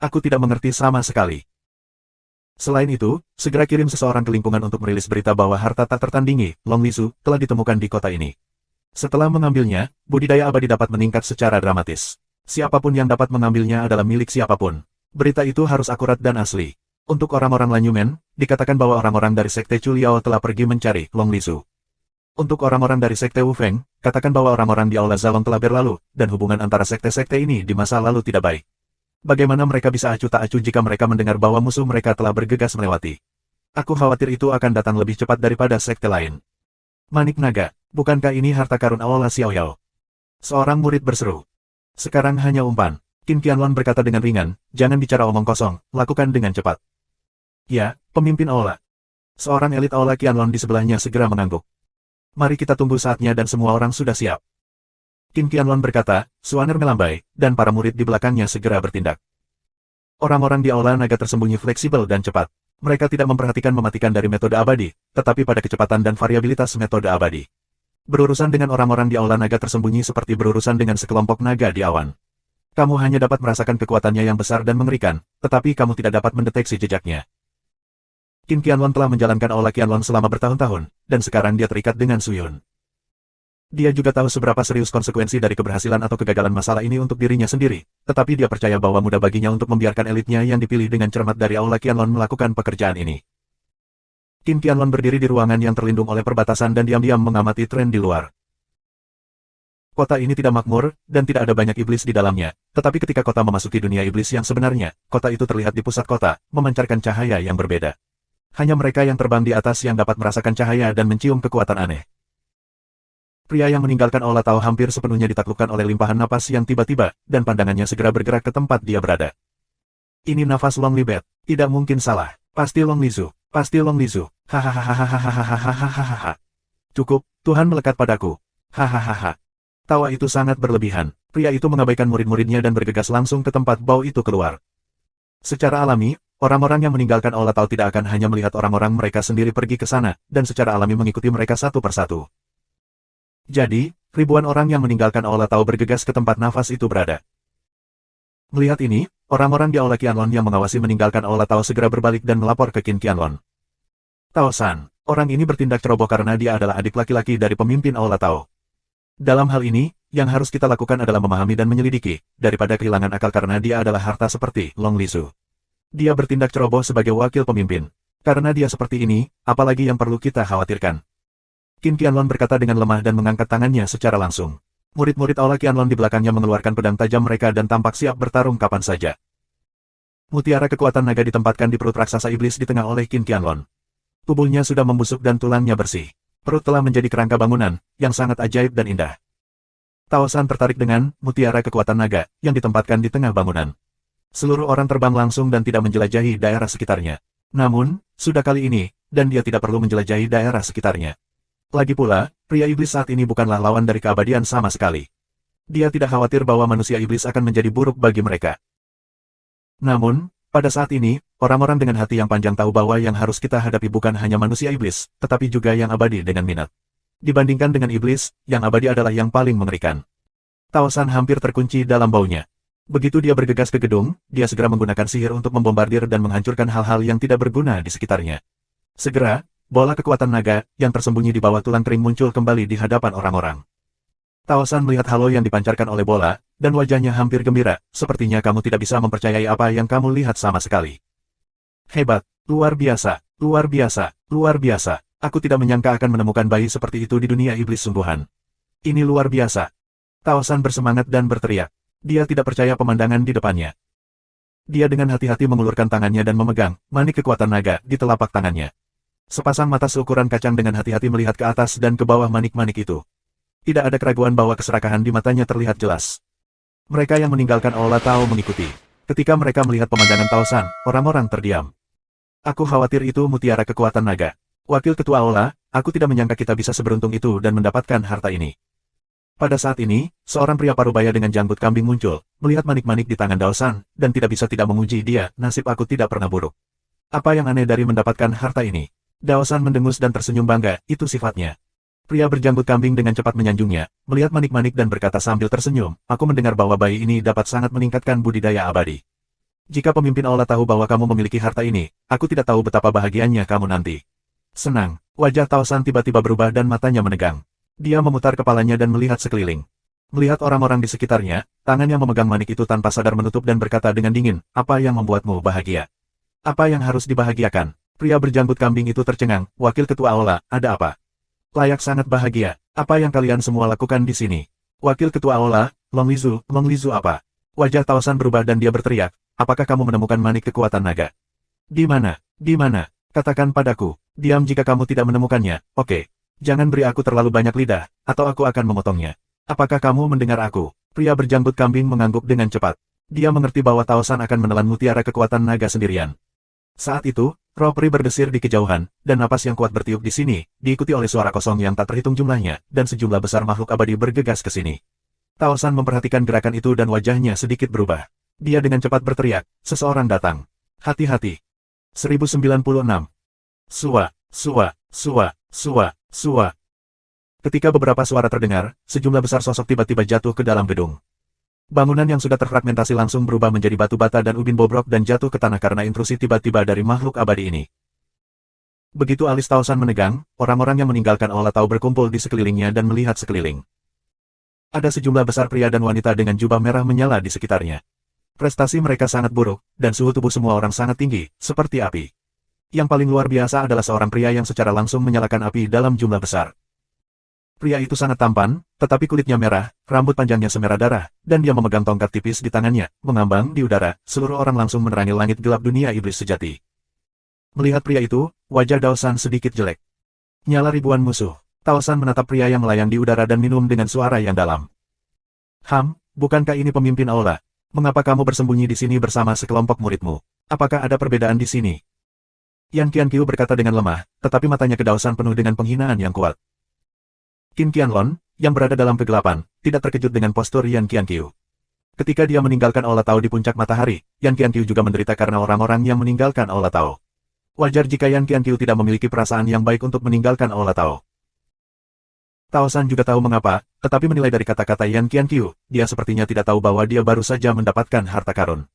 [SPEAKER 1] Aku tidak mengerti sama sekali. Selain itu, segera kirim seseorang ke lingkungan untuk merilis berita bahwa harta tak tertandingi, Long Lisu, telah ditemukan di kota ini. Setelah mengambilnya, budidaya abadi dapat meningkat secara dramatis. Siapapun yang dapat mengambilnya adalah milik siapapun. Berita itu harus akurat dan asli. Untuk orang-orang Lanyumen, dikatakan bahwa orang-orang dari Sekte Chuliao telah pergi mencari Long Lisu. Untuk orang-orang dari Sekte Wu Feng, katakan bahwa orang-orang di Aula Zalong telah berlalu, dan hubungan antara sekte-sekte ini di masa lalu tidak baik. Bagaimana mereka bisa acuh tak acuh jika mereka mendengar bahwa musuh mereka telah bergegas melewati? Aku khawatir itu akan datang lebih cepat daripada sekte lain. Manik naga, bukankah ini harta karun Aula Xiaoyao? Seorang murid berseru. Sekarang hanya umpan. Qin Qianlong berkata dengan ringan, jangan bicara omong kosong, lakukan dengan cepat. Ya, pemimpin Aula. Seorang elit Aula Qianlong di sebelahnya segera mengangguk. Mari kita tunggu saatnya dan semua orang sudah siap. Qin Qianlong berkata, Suaner melambai, dan para murid di belakangnya segera bertindak. Orang-orang di Aula Naga tersembunyi fleksibel dan cepat. Mereka tidak memperhatikan mematikan dari metode abadi, tetapi pada kecepatan dan variabilitas metode abadi. Berurusan dengan orang-orang di Aula Naga tersembunyi seperti berurusan dengan sekelompok naga di awan. Kamu hanya dapat merasakan kekuatannya yang besar dan mengerikan, tetapi kamu tidak dapat mendeteksi jejaknya. Qin Qianlong telah menjalankan Aula Qianlong selama bertahun-tahun, dan sekarang dia terikat dengan Suyun. Dia juga tahu seberapa serius konsekuensi dari keberhasilan atau kegagalan masalah ini untuk dirinya sendiri, tetapi dia percaya bahwa mudah baginya untuk membiarkan elitnya yang dipilih dengan cermat dari Aula Qianlong melakukan pekerjaan ini. Qin Qianlong berdiri di ruangan yang terlindung oleh perbatasan dan diam-diam mengamati tren di luar. Kota ini tidak makmur, dan tidak ada banyak iblis di dalamnya, tetapi ketika kota memasuki dunia iblis yang sebenarnya, kota itu terlihat di pusat kota, memancarkan cahaya yang berbeda. Hanya mereka yang terbang di atas yang dapat merasakan cahaya dan mencium kekuatan aneh. Pria yang meninggalkan Aula Tao hampir sepenuhnya ditaklukkan oleh limpahan napas yang tiba-tiba, dan pandangannya segera bergerak ke tempat dia berada. Ini nafas Long Libet, tidak mungkin salah. Pasti Long Lisu, pasti Long Lisu. Hahaha. Cukup, Tuhan melekat padaku. Hahaha. Tawa itu sangat berlebihan. Pria itu mengabaikan murid-muridnya dan bergegas langsung ke tempat bau itu keluar. Secara alami, orang-orang yang meninggalkan Aula Tao tidak akan hanya melihat orang-orang mereka sendiri pergi ke sana, dan secara alami mengikuti mereka satu persatu. Jadi, ribuan orang yang meninggalkan Aula Tao bergegas ke tempat nafas itu berada. Melihat ini, orang-orang di Aula Qianlong yang mengawasi meninggalkan Aula Tao segera berbalik dan melapor ke Qin Qianlong. Tao-san, orang ini bertindak ceroboh karena dia adalah adik laki-laki dari pemimpin Aula Tao. Dalam hal ini, yang harus kita lakukan adalah memahami dan menyelidiki, daripada kehilangan akal karena dia adalah harta seperti Long Lisu. Dia bertindak ceroboh sebagai wakil pemimpin. Karena dia seperti ini, apalagi yang perlu kita khawatirkan. Qin Qianlong berkata dengan lemah dan mengangkat tangannya secara langsung. Murid-murid Aula Qianlong di belakangnya mengeluarkan pedang tajam mereka dan tampak siap bertarung kapan saja. Mutiara kekuatan naga ditempatkan di perut raksasa iblis di tengah oleh Qin Qianlong. Tubuhnya sudah membusuk dan tulangnya bersih. Perut telah menjadi kerangka bangunan, yang sangat ajaib dan indah. Tao-san tertarik dengan mutiara kekuatan naga, yang ditempatkan di tengah bangunan. Seluruh orang terbang langsung dan tidak menjelajahi daerah sekitarnya. Namun, sudah kali ini, dan dia tidak perlu menjelajahi daerah sekitarnya. Lagi pula, pria iblis saat ini bukanlah lawan dari keabadian sama sekali. Dia tidak khawatir bahwa manusia iblis akan menjadi buruk bagi mereka. Namun, pada saat ini, orang-orang dengan hati yang panjang tahu bahwa yang harus kita hadapi bukan hanya manusia iblis, tetapi juga yang abadi dengan minat. Dibandingkan dengan iblis, yang abadi adalah yang paling mengerikan. Tao-san hampir terkunci dalam baunya. Begitu dia bergegas ke gedung, dia segera menggunakan sihir untuk membombardir dan menghancurkan hal-hal yang tidak berguna di sekitarnya. Segera, bola kekuatan naga, yang tersembunyi di bawah tulang kering muncul kembali di hadapan orang-orang. Tao-san melihat halo yang dipancarkan oleh bola, dan wajahnya hampir gembira, sepertinya kamu tidak bisa mempercayai apa yang kamu lihat sama sekali. Hebat, luar biasa, luar biasa, luar biasa, aku tidak menyangka akan menemukan bayi seperti itu di dunia iblis sungguhan. Ini luar biasa. Tao-san bersemangat dan berteriak. Dia tidak percaya pemandangan di depannya. Dia dengan hati-hati mengulurkan tangannya dan memegang manik kekuatan naga di telapak tangannya. Sepasang mata seukuran kacang dengan hati-hati melihat ke atas dan ke bawah manik-manik itu. Tidak ada keraguan bahwa keserakahan di matanya terlihat jelas. Mereka yang meninggalkan Aula Tao mengikuti. Ketika mereka melihat pemandangan Tao-san, orang-orang terdiam. Aku khawatir itu mutiara kekuatan naga. Wakil Ketua Aula, aku tidak menyangka kita bisa seberuntung itu dan mendapatkan harta ini. Pada saat ini, seorang pria parubaya dengan janggut kambing muncul, melihat manik-manik di tangan Tao-san, dan tidak bisa tidak memuji dia, nasib aku tidak pernah buruk. Apa yang aneh dari mendapatkan harta ini? Tao-san mendengus dan tersenyum bangga, itu sifatnya. Pria berjanggut kambing dengan cepat menyanjungnya, melihat manik-manik dan berkata sambil tersenyum, aku mendengar bahwa bayi ini dapat sangat meningkatkan budidaya abadi. Jika pemimpin Aula tahu bahwa kamu memiliki harta ini, aku tidak tahu betapa bahagianya kamu nanti. Senang, wajah Tao-san tiba-tiba berubah dan matanya menegang. Dia memutar kepalanya dan melihat sekeliling. Melihat orang-orang di sekitarnya, tangannya memegang manik itu tanpa sadar menutup dan berkata dengan dingin, apa yang membuatmu bahagia? Apa yang harus dibahagiakan? Pria berjanggut kambing itu tercengang, wakil ketua Aula, ada apa? Layak sangat bahagia, apa yang kalian semua lakukan di sini? Wakil ketua Aula, Long Lizu apa? Wajah Tao-san berubah dan dia berteriak, apakah kamu menemukan manik kekuatan naga? Di mana? Di mana? Katakan padaku, diam jika kamu tidak menemukannya, oke. Jangan beri aku terlalu banyak lidah, atau aku akan memotongnya. Apakah kamu mendengar aku? Pria berjanggut kambing mengangguk dengan cepat. Dia mengerti bahwa Tao-san akan menelan mutiara kekuatan naga sendirian. Saat itu, roh peri berdesir di kejauhan, dan napas yang kuat bertiup di sini, diikuti oleh suara kosong yang tak terhitung jumlahnya, dan sejumlah besar makhluk abadi bergegas ke sini. Tao-san memperhatikan gerakan itu dan wajahnya sedikit berubah. Dia dengan cepat berteriak, seseorang datang. Hati-hati. 1096. Sua, sua, sua, sua. Sua. Ketika beberapa suara terdengar, sejumlah besar sosok tiba-tiba jatuh ke dalam gedung. Bangunan yang sudah terfragmentasi langsung berubah menjadi batu bata dan ubin bobrok dan jatuh ke tanah karena intrusi tiba-tiba dari makhluk abadi ini. Begitu alis Tao-san menegang, orang-orang yang meninggalkan Aula Tao berkumpul di sekelilingnya dan melihat sekeliling. Ada sejumlah besar pria dan wanita dengan jubah merah menyala di sekitarnya. Prestasi mereka sangat buruk, dan suhu tubuh semua orang sangat tinggi, seperti api. Yang paling luar biasa adalah seorang pria yang secara langsung menyalakan api dalam jumlah besar. Pria itu sangat tampan, tetapi kulitnya merah, rambut panjangnya semerah darah, dan dia memegang tongkat tipis di tangannya, mengambang di udara, seluruh orang langsung menerangi langit gelap dunia iblis sejati. Melihat pria itu, wajah Tao-san sedikit jelek. Nyala ribuan musuh. Tao-san menatap pria yang melayang di udara dan minum dengan suara yang dalam. Bukankah ini pemimpin Aula? Mengapa kamu bersembunyi di sini bersama sekelompok muridmu? Apakah ada perbedaan di sini? Yan Qianqiu berkata dengan lemah, tetapi matanya ke Tao-san penuh dengan penghinaan yang kuat. Qin Qianlong, yang berada dalam kegelapan, tidak terkejut dengan postur Yan Qianqiu. Ketika dia meninggalkan Aula Tao di puncak matahari, Yan Qianqiu juga menderita karena orang-orang yang meninggalkan Aula Tao. Wajar jika Yan Qianqiu tidak memiliki perasaan yang baik untuk meninggalkan Aula Tao. Tao San juga tahu mengapa, tetapi menilai dari kata-kata Yan Qianqiu, dia sepertinya tidak tahu bahwa dia baru saja mendapatkan harta karun.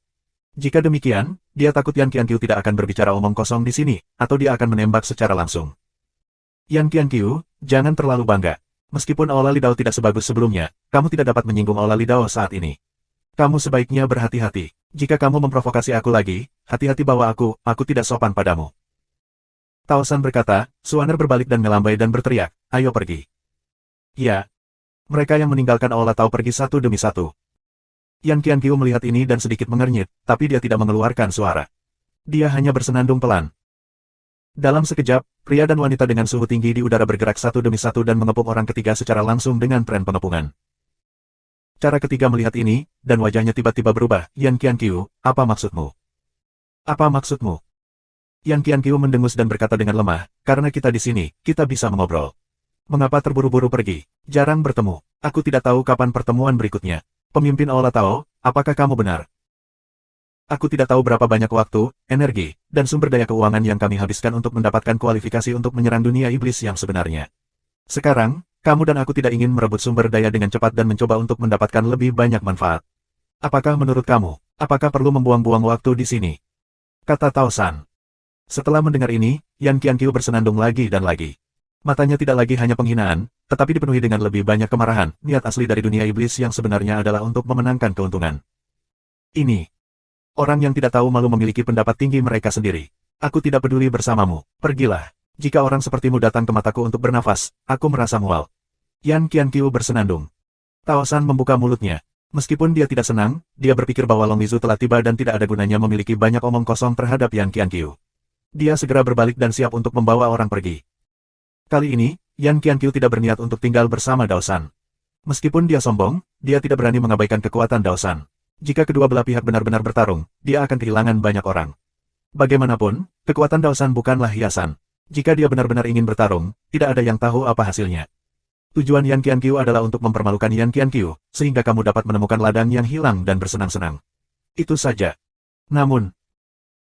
[SPEAKER 1] Jika demikian, dia takut Yan Qianqiu tidak akan berbicara omong kosong di sini, atau dia akan menembak secara langsung. Yan Qianqiu, jangan terlalu bangga. Meskipun Aula Lidao tidak sebagus sebelumnya, kamu tidak dapat menyinggung Aula Lidao saat ini. Kamu sebaiknya berhati-hati. Jika kamu memprovokasi aku lagi, hati-hati bahwa aku tidak sopan padamu. Tao San berkata, Suaner berbalik dan melambai dan berteriak, ayo pergi. Ya. Mereka yang meninggalkan Aula Tao pergi satu demi satu. Yan Qianqiu melihat ini dan sedikit mengernyit, tapi dia tidak mengeluarkan suara. Dia hanya bersenandung pelan. Dalam sekejap, pria dan wanita dengan suhu tinggi di udara bergerak satu demi satu dan mengepung orang ketiga secara langsung dengan tren pengepungan. Cara ketiga melihat ini, dan wajahnya tiba-tiba berubah. Yan Qianqiu, apa maksudmu? Apa maksudmu? Yan Qianqiu mendengus dan berkata dengan lemah, karena kita di sini, kita bisa mengobrol. Mengapa terburu-buru pergi? Jarang bertemu. Aku tidak tahu kapan pertemuan berikutnya. Pemimpin Aula Tao, apakah kamu benar? Aku tidak tahu berapa banyak waktu, energi, dan sumber daya keuangan yang kami habiskan untuk mendapatkan kualifikasi untuk menyerang dunia iblis yang sebenarnya. Sekarang, kamu dan aku tidak ingin merebut sumber daya dengan cepat dan mencoba untuk mendapatkan lebih banyak manfaat. Apakah menurut kamu, apakah perlu membuang-buang waktu di sini? Kata Tao San. Setelah mendengar ini, Yan Qianqiu bersenandung lagi dan lagi. Matanya tidak lagi hanya penghinaan, tetapi dipenuhi dengan lebih banyak kemarahan. Niat asli dari dunia iblis yang sebenarnya adalah untuk memenangkan keuntungan. Ini. Orang yang tidak tahu malu memiliki pendapat tinggi mereka sendiri. Aku tidak peduli bersamamu. Pergilah. Jika orang sepertimu datang ke mataku untuk bernafas, aku merasa mual. Yan Qianqiu bersenandung. Tao San membuka mulutnya. Meskipun dia tidak senang, dia berpikir bahwa Long Lizu telah tiba dan tidak ada gunanya memiliki banyak omong kosong terhadap Yan Qianqiu. Dia segera berbalik dan siap untuk membawa orang pergi. Kali ini, Yan Qianqiu tidak berniat untuk tinggal bersama Dao San. Meskipun dia sombong, dia tidak berani mengabaikan kekuatan Dao San. Jika kedua belah pihak benar-benar bertarung, dia akan kehilangan banyak orang. Bagaimanapun, kekuatan Dao San bukanlah hiasan. Jika dia benar-benar ingin bertarung, tidak ada yang tahu apa hasilnya. Tujuan Yan Qianqiu adalah untuk mempermalukan Yan Qianqiu, sehingga kamu dapat menemukan ladang yang hilang dan bersenang-senang. Itu saja. Namun,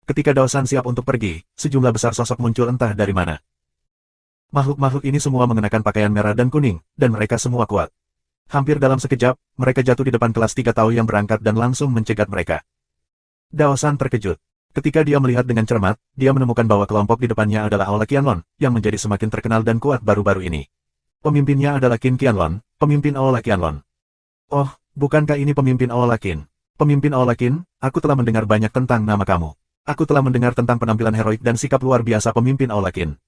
[SPEAKER 1] ketika Dao San siap untuk pergi, sejumlah besar sosok muncul entah dari mana. Makhluk-makhluk ini semua mengenakan pakaian merah dan kuning, dan mereka semua kuat. Hampir dalam sekejap, mereka jatuh di depan kelas 3 Tao yang berangkat dan langsung mencegat mereka. Dao San terkejut. Ketika dia melihat dengan cermat, dia menemukan bahwa kelompok di depannya adalah Aula Qianlong, yang menjadi semakin terkenal dan kuat baru-baru ini. Pemimpinnya adalah Qin Qianlong, pemimpin Aula Qianlong. Oh, bukankah ini pemimpin Aula Qin? Pemimpin Aula Qin, aku telah mendengar banyak tentang nama kamu. Aku telah mendengar tentang penampilan heroik dan sikap luar biasa pemimpin Aula Qin.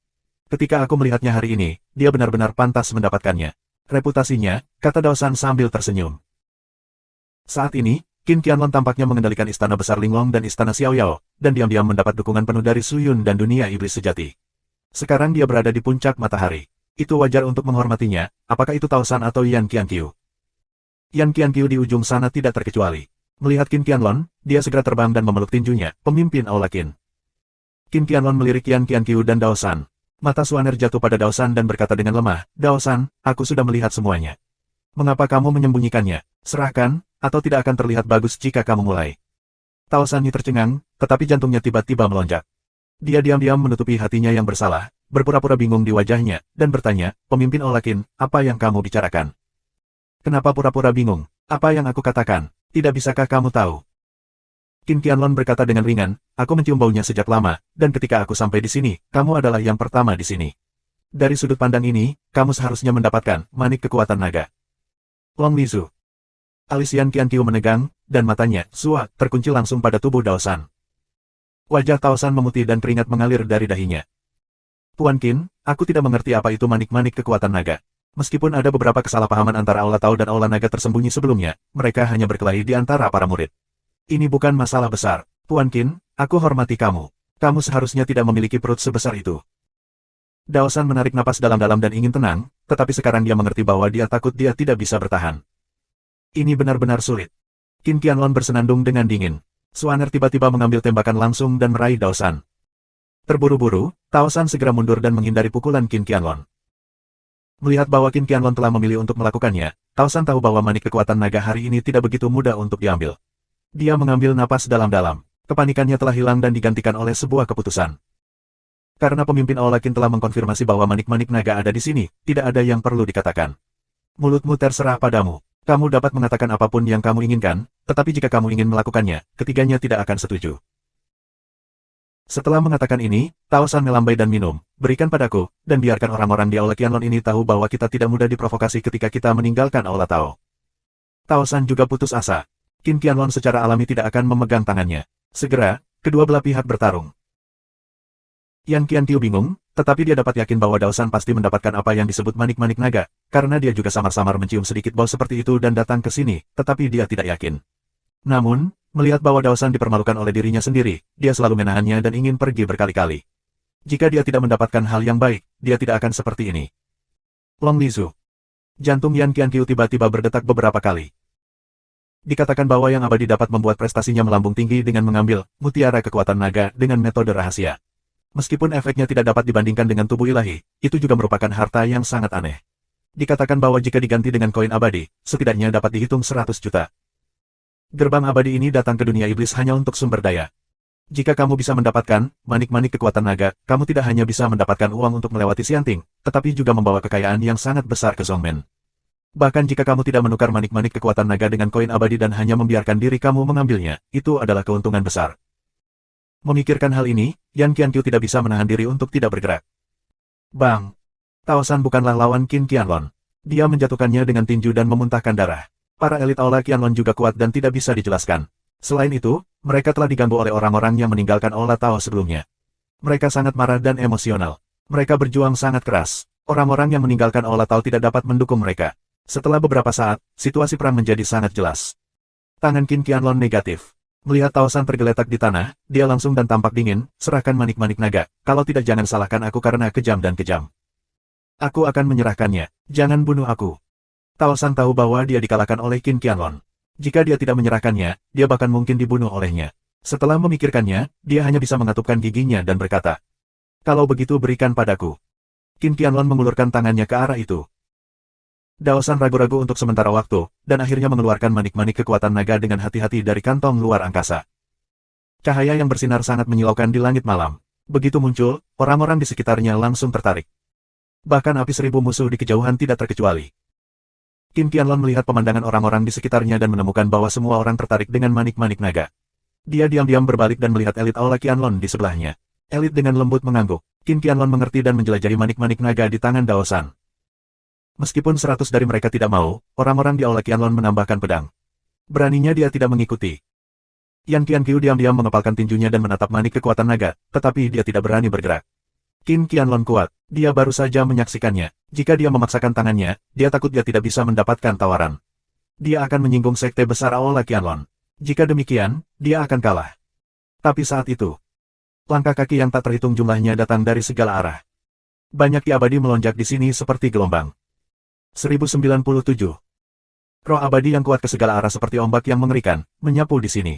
[SPEAKER 1] Ketika aku melihatnya hari ini, dia benar-benar pantas mendapatkannya. Reputasinya, kata Dao San sambil tersenyum. Saat ini, Qin Qianlong tampaknya mengendalikan istana besar Linglong dan istana Xiaoyao, dan diam-diam mendapat dukungan penuh dari Su Yun dan dunia iblis sejati. Sekarang dia berada di puncak matahari. Itu wajar untuk menghormatinya, apakah itu Tao San atau Yan Qianqiu. Yan Qianqiu di ujung sana tidak terkecuali. Melihat Qin Qianlong, dia segera terbang dan memeluk tinjunya, pemimpin Aula Qin. Qin Qianlong melirik Yan Qianqiu dan Dao San. Mata Suaner jatuh pada Dao San dan berkata dengan lemah, Dao San, aku sudah melihat semuanya. Mengapa kamu menyembunyikannya? Serahkan, atau tidak akan terlihat bagus jika kamu mulai. Tao San tercengang, tetapi jantungnya tiba-tiba melonjak. Dia diam-diam menutupi hatinya yang bersalah, berpura-pura bingung di wajahnya, dan bertanya, pemimpin Aula Qin, apa yang kamu bicarakan? Kenapa pura-pura bingung? Apa yang aku katakan? Tidak bisakah kamu tahu? Qin Qianlong berkata dengan ringan, aku mencium baunya sejak lama, dan ketika aku sampai di sini, kamu adalah yang pertama di sini. Dari sudut pandang ini, kamu seharusnya mendapatkan manik kekuatan naga. Long Lizu. Alis Yan Qianqiu menegang, dan matanya, terkunci langsung pada tubuh Dao San. Wajah Tao San memutih dan keringat mengalir dari dahinya. Tuan Qin, aku tidak mengerti apa itu manik-manik kekuatan naga. Meskipun ada beberapa kesalahpahaman antara Aula Tao dan Aula Naga tersembunyi sebelumnya, mereka hanya berkelahi di antara para murid. Ini bukan masalah besar. Tuan Qin, aku hormati kamu. Kamu seharusnya tidak memiliki perut sebesar itu. Dao San menarik napas dalam-dalam dan ingin tenang, tetapi sekarang dia mengerti bahwa dia takut dia tidak bisa bertahan. Ini benar-benar sulit. Qin Qianlong bersenandung dengan dingin. Suaner tiba-tiba mengambil tembakan langsung dan meraih Dao San. Terburu-buru, Tao San segera mundur dan menghindari pukulan Qin Qianlong. Melihat bahwa Qin Qianlong telah memilih untuk melakukannya, Tao San tahu bahwa manik kekuatan naga hari ini tidak begitu mudah untuk diambil. Dia mengambil napas dalam-dalam. Kepanikannya telah hilang dan digantikan oleh sebuah keputusan. Karena pemimpin Aula Qin telah mengkonfirmasi bahwa manik-manik naga ada di sini, tidak ada yang perlu dikatakan. Mulutmu terserah padamu. Kamu dapat mengatakan apapun yang kamu inginkan, tetapi jika kamu ingin melakukannya, ketiganya tidak akan setuju. Setelah mengatakan ini, Tao San melambai dan minum. Berikan padaku, dan biarkan orang-orang di Aula Qianlong ini tahu bahwa kita tidak mudah diprovokasi ketika kita meninggalkan Aula Tao. Tao San juga putus asa. Qin Qianlong secara alami tidak akan memegang tangannya. Segera, kedua belah pihak bertarung. Yan Qianqiu bingung, tetapi dia dapat yakin bahwa Dao San pasti mendapatkan apa yang disebut manik-manik naga, karena dia juga samar-samar mencium sedikit bau seperti itu dan datang ke sini, tetapi dia tidak yakin. Namun, melihat bahwa Dao San dipermalukan oleh dirinya sendiri, dia selalu menahannya dan ingin pergi berkali-kali. Jika dia tidak mendapatkan hal yang baik, dia tidak akan seperti ini. Long Lizu. Jantung Yan Qianqiu tiba-tiba berdetak beberapa kali. Dikatakan bahwa yang abadi dapat membuat prestasinya melambung tinggi dengan mengambil mutiara kekuatan naga dengan metode rahasia. Meskipun efeknya tidak dapat dibandingkan dengan tubuh ilahi, itu juga merupakan harta yang sangat aneh. Dikatakan bahwa jika diganti dengan koin abadi, setidaknya dapat dihitung 100 juta. Gerbang abadi ini datang ke dunia iblis hanya untuk sumber daya. Jika kamu bisa mendapatkan manik-manik kekuatan naga, kamu tidak hanya bisa mendapatkan uang untuk melewati Xianting, tetapi juga membawa kekayaan yang sangat besar ke Zhongmen. Bahkan jika kamu tidak menukar manik-manik kekuatan naga dengan koin abadi dan hanya membiarkan diri kamu mengambilnya, itu adalah keuntungan besar. Memikirkan hal ini, Yan Qianqiu tidak bisa menahan diri untuk tidak bergerak. Bang! Tao San bukanlah lawan Qin Qianlong. Dia menjatuhkannya dengan tinju dan memuntahkan darah. Para elit Aula Qianlong juga kuat dan tidak bisa dijelaskan. Selain itu, mereka telah diganggu oleh orang-orang yang meninggalkan Aula Tao sebelumnya. Mereka sangat marah dan emosional. Mereka berjuang sangat keras. Orang-orang yang meninggalkan Aula Tao tidak dapat mendukung mereka. Setelah beberapa saat, situasi perang menjadi sangat jelas. Tangan Qin Qianlong negatif. Melihat Tao San tergeletak di tanah, dia langsung dan tampak dingin, serahkan manik-manik naga, kalau tidak jangan salahkan aku karena kejam dan kejam. Aku akan menyerahkannya, jangan bunuh aku. Tao San tahu bahwa dia dikalahkan oleh Qin Qianlong. Jika dia tidak menyerahkannya, dia bahkan mungkin dibunuh olehnya. Setelah memikirkannya, dia hanya bisa mengatupkan giginya dan berkata, "Kalau begitu berikan padaku." Qin Qianlong mengulurkan tangannya ke arah itu. Dao San ragu-ragu untuk sementara waktu, dan akhirnya mengeluarkan manik-manik kekuatan naga dengan hati-hati dari kantong luar angkasa. Cahaya yang bersinar sangat menyilaukan di langit malam. Begitu muncul, orang-orang di sekitarnya langsung tertarik. Bahkan api 1000 musuh di kejauhan tidak terkecuali. Qin Qianlong melihat pemandangan orang-orang di sekitarnya dan menemukan bahwa semua orang tertarik dengan manik-manik naga. Dia diam-diam berbalik dan melihat elit Aula Qianlong di sebelahnya. Elit dengan lembut mengangguk. Qin Qianlong mengerti dan menjelajahi manik-manik naga di tangan Dao San. Meskipun 100 dari mereka tidak mau, orang-orang di Aula Qianlong menambahkan pedang. Beraninya dia tidak mengikuti. Yan Qianqiu diam-diam mengepalkan tinjunya dan menatap manik kekuatan naga, tetapi dia tidak berani bergerak. Qin Qianlong kuat, dia baru saja menyaksikannya. Jika dia memaksakan tangannya, dia takut dia tidak bisa mendapatkan tawaran. Dia akan menyinggung sekte besar Aula Qianlong. Jika demikian, dia akan kalah. Tapi saat itu, langkah kaki yang tak terhitung jumlahnya datang dari segala arah. Banyak ki abadi melonjak di sini seperti gelombang. 1097. Roh abadi yang kuat ke segala arah seperti ombak yang mengerikan, menyapu di sini.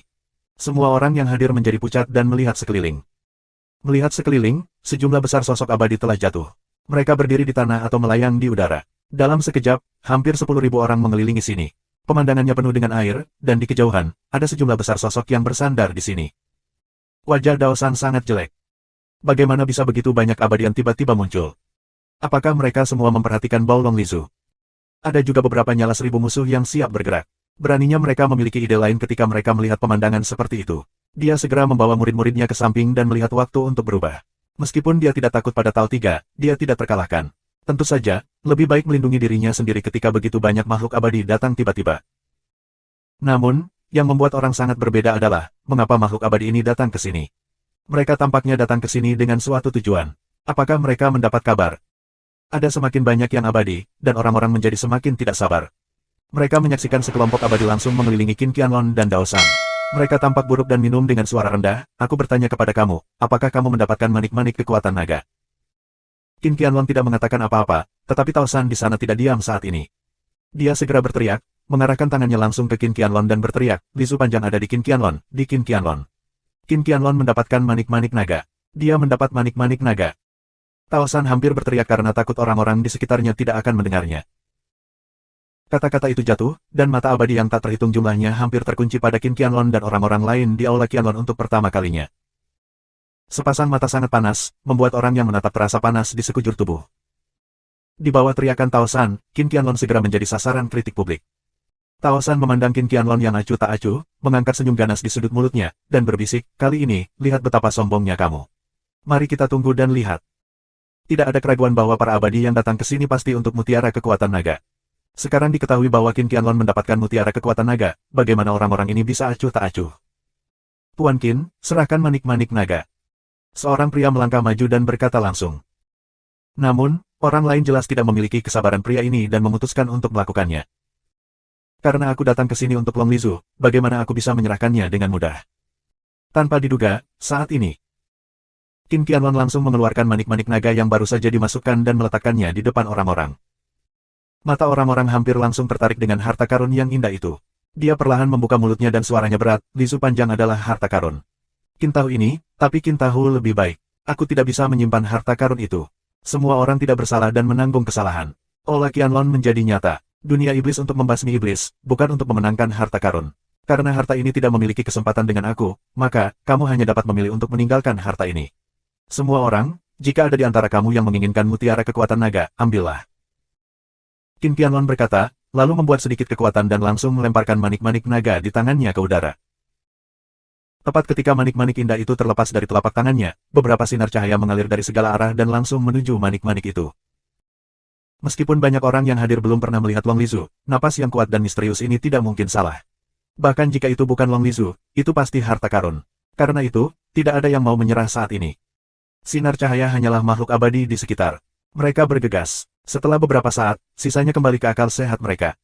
[SPEAKER 1] Semua orang yang hadir menjadi pucat dan melihat sekeliling. Melihat sekeliling, sejumlah besar sosok abadi telah jatuh. Mereka berdiri di tanah atau melayang di udara. Dalam sekejap, hampir 10.000 orang mengelilingi sini. Pemandangannya penuh dengan air, dan di kejauhan, ada sejumlah besar sosok yang bersandar di sini. Wajah Dao San sangat jelek. Bagaimana bisa begitu banyak abadi yang tiba-tiba muncul? Apakah mereka semua memperhatikan Bao Long Lizu? Ada juga beberapa nyala 1000 musuh yang siap bergerak. Beraninya mereka memiliki ide lain ketika mereka melihat pemandangan seperti itu. Dia segera membawa murid-muridnya ke samping dan melihat waktu untuk berubah. Meskipun dia tidak takut pada Tao Tiga, dia tidak terkalahkan. Tentu saja, lebih baik melindungi dirinya sendiri ketika begitu banyak makhluk abadi datang tiba-tiba. Namun, yang membuat orang sangat berbeda adalah, mengapa makhluk abadi ini datang ke sini. Mereka tampaknya datang ke sini dengan suatu tujuan. Apakah mereka mendapat kabar? Ada semakin banyak yang abadi, dan orang-orang menjadi semakin tidak sabar. Mereka menyaksikan sekelompok abadi langsung mengelilingi Qin Qianlong dan Dao San. Mereka tampak buruk dan minum dengan suara rendah. Aku bertanya kepada kamu, apakah kamu mendapatkan manik-manik kekuatan naga? Qin Qianlong tidak mengatakan apa-apa, tetapi Tao San di sana tidak diam saat ini. Dia segera berteriak, mengarahkan tangannya langsung ke Qin Qianlong dan berteriak, Lizu panjang ada di Qin Qianlong, di Qin Qianlong. Qin Qianlong mendapatkan manik-manik naga. Dia mendapat manik-manik naga. Tao San hampir berteriak karena takut orang-orang di sekitarnya tidak akan mendengarnya. Kata-kata itu jatuh, dan mata abadi yang tak terhitung jumlahnya hampir terkunci pada Qin Qianlong dan orang-orang lain di aula Qianlong untuk pertama kalinya. Sepasang mata sangat panas, membuat orang yang menatap terasa panas di sekujur tubuh. Di bawah teriakan Tao San, Qin Qianlong segera menjadi sasaran kritik publik. Tao San memandang Qin Qianlong yang acuh tak acuh, mengangkat senyum ganas di sudut mulutnya, dan berbisik, kali ini, lihat betapa sombongnya kamu. Mari kita tunggu dan lihat. Tidak ada keraguan bahwa para abadi yang datang ke sini pasti untuk mutiara kekuatan naga. Sekarang diketahui bahwa Qin Qianlong mendapatkan mutiara kekuatan naga, bagaimana orang-orang ini bisa acuh tak acuh. Tuan Qin, serahkan manik-manik naga. Seorang pria melangkah maju dan berkata langsung. Namun, orang lain jelas tidak memiliki kesabaran pria ini dan memutuskan untuk melakukannya. Karena aku datang ke sini untuk Long Lizu, bagaimana aku bisa menyerahkannya dengan mudah? Tanpa diduga, saat ini, Qin Qianlong langsung mengeluarkan manik-manik naga yang baru saja dimasukkan dan meletakkannya di depan orang-orang. Mata orang-orang hampir langsung tertarik dengan harta karun yang indah itu. Dia perlahan membuka mulutnya dan suaranya berat, Lizu panjang adalah harta karun. Qin tahu ini, tapi Qin tahu lebih baik. Aku tidak bisa menyimpan harta karun itu. Semua orang tidak bersalah dan menanggung kesalahan. Aula Qianlong menjadi nyata. Dunia iblis untuk membasmi iblis, bukan untuk memenangkan harta karun. Karena harta ini tidak memiliki kesempatan dengan aku, maka, kamu hanya dapat memilih untuk meninggalkan harta ini. Semua orang, jika ada di antara kamu yang menginginkan mutiara kekuatan naga, ambillah. Qin Qianlong berkata, lalu membuat sedikit kekuatan dan langsung melemparkan manik-manik naga di tangannya ke udara. Tepat ketika manik-manik indah itu terlepas dari telapak tangannya, beberapa sinar cahaya mengalir dari segala arah dan langsung menuju manik-manik itu. Meskipun banyak orang yang hadir belum pernah melihat Long Lizu, napas yang kuat dan misterius ini tidak mungkin salah. Bahkan jika itu bukan Long Lizu, itu pasti harta karun. Karena itu, tidak ada yang mau menyerah saat ini. Sinar cahaya hanyalah makhluk abadi di sekitar. Mereka bergegas. Setelah beberapa saat, sisanya kembali ke akal sehat mereka.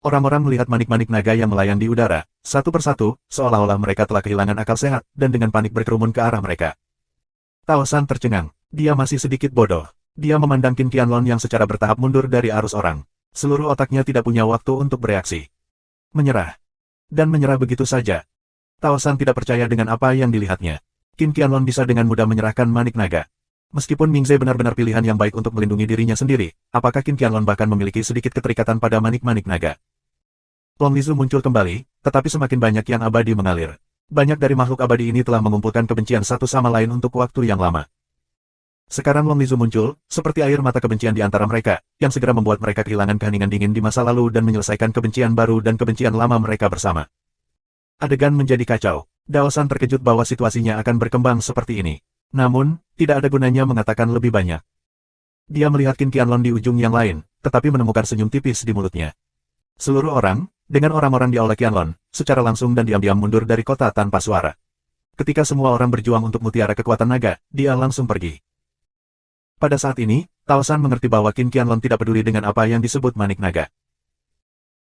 [SPEAKER 1] Orang-orang melihat manik-manik naga yang melayang di udara, satu persatu, seolah-olah mereka telah kehilangan akal sehat, dan dengan panik berkerumun ke arah mereka. Tao San tercengang. Dia masih sedikit bodoh. Dia memandang Qin Qianlong yang secara bertahap mundur dari arus orang. Seluruh otaknya tidak punya waktu untuk bereaksi. Menyerah. Dan menyerah begitu saja. Tao San tidak percaya dengan apa yang dilihatnya. Qin Qianlong bisa dengan mudah menyerahkan manik naga. Meskipun Mingze benar-benar pilihan yang baik untuk melindungi dirinya sendiri, apakah Qin Qianlong bahkan memiliki sedikit keterikatan pada manik-manik naga? Long Lizu muncul kembali, tetapi semakin banyak yang abadi mengalir. Banyak dari makhluk abadi ini telah mengumpulkan kebencian satu sama lain untuk waktu yang lama. Sekarang Long Lizu muncul, seperti air mata kebencian di antara mereka, yang segera membuat mereka kehilangan keheningan dingin di masa lalu dan menyelesaikan kebencian baru dan kebencian lama mereka bersama. Adegan menjadi kacau. Dao San terkejut bahwa situasinya akan berkembang seperti ini. Namun, tidak ada gunanya mengatakan lebih banyak. Dia melihat Qin Qianlong di ujung yang lain, tetapi menemukan senyum tipis di mulutnya. Seluruh orang, dengan orang-orang di aula Qianlong, secara langsung dan diam-diam mundur dari kota tanpa suara. Ketika semua orang berjuang untuk mutiara kekuatan naga, dia langsung pergi. Pada saat ini, Tao San mengerti bahwa Qin Qianlong tidak peduli dengan apa yang disebut manik naga.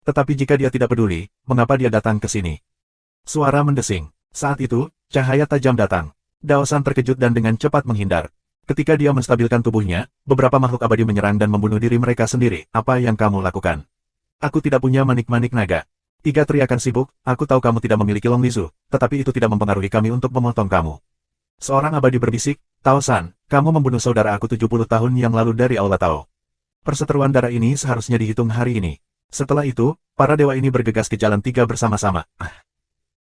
[SPEAKER 1] Tetapi jika dia tidak peduli, mengapa dia datang ke sini? Suara mendesing. Saat itu, cahaya tajam datang. Dao San terkejut dan dengan cepat menghindar. Ketika dia menstabilkan tubuhnya, beberapa makhluk abadi menyerang dan membunuh diri mereka sendiri. Apa yang kamu lakukan? Aku tidak punya manik-manik naga. Tiga teriakan sibuk, aku tahu kamu tidak memiliki Long Lizu, tetapi itu tidak mempengaruhi kami untuk memotong kamu. Seorang abadi berbisik, Tao San, kamu membunuh saudara aku 70 tahun yang lalu dari Aula Tao. Perseteruan darah ini seharusnya dihitung hari ini. Setelah itu, para dewa ini bergegas ke jalan tiga bersama-sama.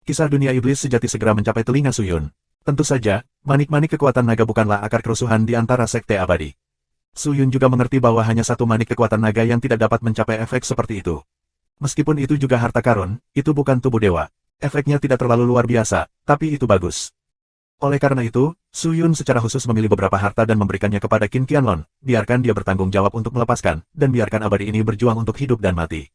[SPEAKER 1] Kisah dunia iblis sejati segera mencapai telinga Suyun. Tentu saja, manik-manik kekuatan naga bukanlah akar kerusuhan di antara sekte abadi. Suyun juga mengerti bahwa hanya satu manik kekuatan naga yang tidak dapat mencapai efek seperti itu. Meskipun itu juga harta karun, itu bukan tubuh dewa. Efeknya tidak terlalu luar biasa, tapi itu bagus. Oleh karena itu, Suyun secara khusus memilih beberapa harta dan memberikannya kepada Qin Qianlong, biarkan dia bertanggung jawab untuk melepaskan, dan biarkan abadi ini berjuang untuk hidup dan mati.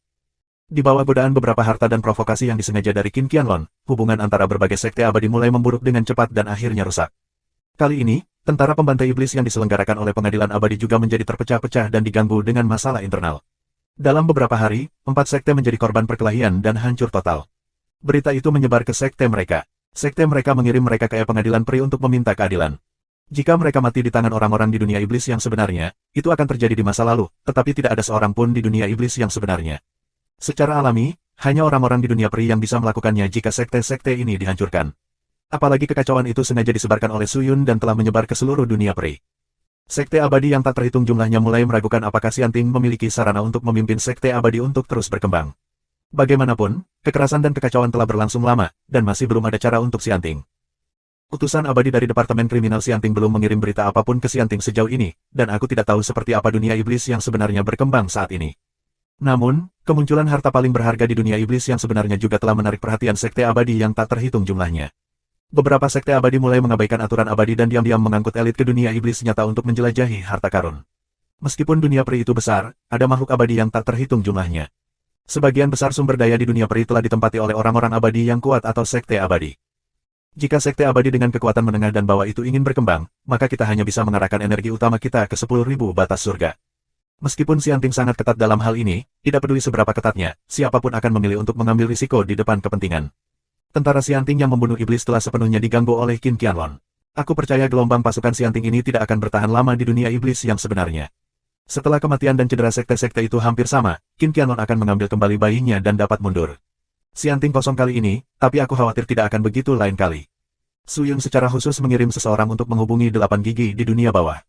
[SPEAKER 1] Di bawah godaan beberapa harta dan provokasi yang disengaja dari Qin Qianlong, hubungan antara berbagai sekte abadi mulai memburuk dengan cepat dan akhirnya rusak. Kali ini, tentara pembantai iblis yang diselenggarakan oleh pengadilan abadi juga menjadi terpecah-pecah dan diganggu dengan masalah internal. Dalam beberapa hari, 4 sekte menjadi korban perkelahian dan hancur total. Berita itu menyebar ke sekte mereka. Sekte mereka mengirim mereka ke pengadilan peri untuk meminta keadilan. Jika mereka mati di tangan orang-orang di dunia iblis yang sebenarnya, itu akan terjadi di masa lalu, tetapi tidak ada seorang pun di dunia iblis yang sebenarnya. Secara alami, hanya orang-orang di dunia peri yang bisa melakukannya jika sekte-sekte ini dihancurkan. Apalagi kekacauan itu sengaja disebarkan oleh Suyun dan telah menyebar ke seluruh dunia peri. Sekte abadi yang tak terhitung jumlahnya mulai meragukan apakah Xianting memiliki sarana untuk memimpin sekte abadi untuk terus berkembang. Bagaimanapun, kekerasan dan kekacauan telah berlangsung lama, dan masih belum ada cara untuk Xianting. Utusan abadi dari Departemen Kriminal Xianting belum mengirim berita apapun ke Xianting sejauh ini, dan aku tidak tahu seperti apa dunia iblis yang sebenarnya berkembang saat ini. Namun, kemunculan harta paling berharga di dunia iblis yang sebenarnya juga telah menarik perhatian sekte abadi yang tak terhitung jumlahnya. Beberapa sekte abadi mulai mengabaikan aturan abadi dan diam-diam mengangkut elit ke dunia iblis nyata untuk menjelajahi harta karun. Meskipun dunia peri itu besar, ada makhluk abadi yang tak terhitung jumlahnya. Sebagian besar sumber daya di dunia peri telah ditempati oleh orang-orang abadi yang kuat atau sekte abadi. Jika sekte abadi dengan kekuatan menengah dan bawah itu ingin berkembang, maka kita hanya bisa mengarahkan energi utama kita ke 10.000 batas surga. Meskipun Xianting sangat ketat dalam hal ini, tidak peduli seberapa ketatnya, siapapun akan memilih untuk mengambil risiko di depan kepentingan. Tentara Xianting yang membunuh iblis telah sepenuhnya diganggu oleh Qin Qianlong. Aku percaya gelombang pasukan Xianting ini tidak akan bertahan lama di dunia iblis yang sebenarnya. Setelah kematian dan cedera sekte-sekte itu hampir sama, Qin Qianlong akan mengambil kembali bayinya dan dapat mundur. Xianting kosong kali ini, tapi aku khawatir tidak akan begitu lain kali. Su Yun secara khusus mengirim seseorang untuk menghubungi 8 gigi di dunia bawah.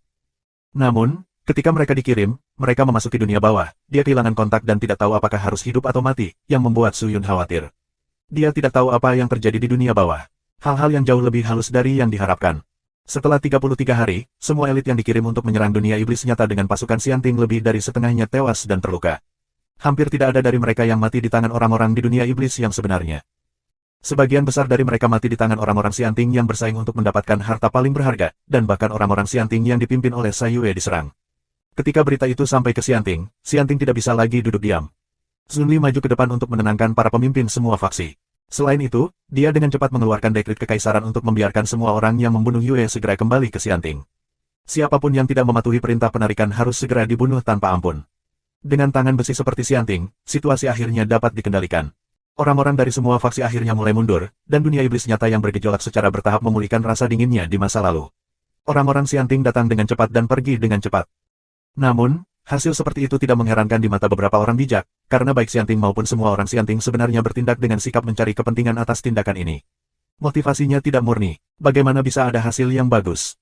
[SPEAKER 1] Namun, ketika mereka dikirim, mereka memasuki dunia bawah, dia kehilangan kontak dan tidak tahu apakah harus hidup atau mati, yang membuat Su Yun khawatir. Dia tidak tahu apa yang terjadi di dunia bawah. Hal-hal yang jauh lebih halus dari yang diharapkan. Setelah 33 hari, semua elit yang dikirim untuk menyerang dunia iblis nyata dengan pasukan Xianting lebih dari setengahnya tewas dan terluka. Hampir tidak ada dari mereka yang mati di tangan orang-orang di dunia iblis yang sebenarnya. Sebagian besar dari mereka mati di tangan orang-orang Xianting yang bersaing untuk mendapatkan harta paling berharga, dan bahkan orang-orang Xianting yang dipimpin oleh Sai Yue diserang. Ketika berita itu sampai ke Xianting, Xianting tidak bisa lagi duduk diam. Sun Li maju ke depan untuk menenangkan para pemimpin semua faksi. Selain itu, dia dengan cepat mengeluarkan dekret kekaisaran untuk membiarkan semua orang yang membunuh Yue segera kembali ke Xianting. Siapapun yang tidak mematuhi perintah penarikan harus segera dibunuh tanpa ampun. Dengan tangan besi seperti Xianting, situasi akhirnya dapat dikendalikan. Orang-orang dari semua faksi akhirnya mulai mundur, dan dunia iblis nyata yang bergejolak secara bertahap memulihkan rasa dinginnya di masa lalu. Orang-orang Xianting datang dengan cepat dan pergi dengan cepat. Namun, hasil seperti itu tidak mengherankan di mata beberapa orang bijak, karena baik Xianting maupun semua orang Xianting sebenarnya bertindak dengan sikap mencari kepentingan atas tindakan ini. Motivasinya tidak murni, bagaimana bisa ada hasil yang bagus?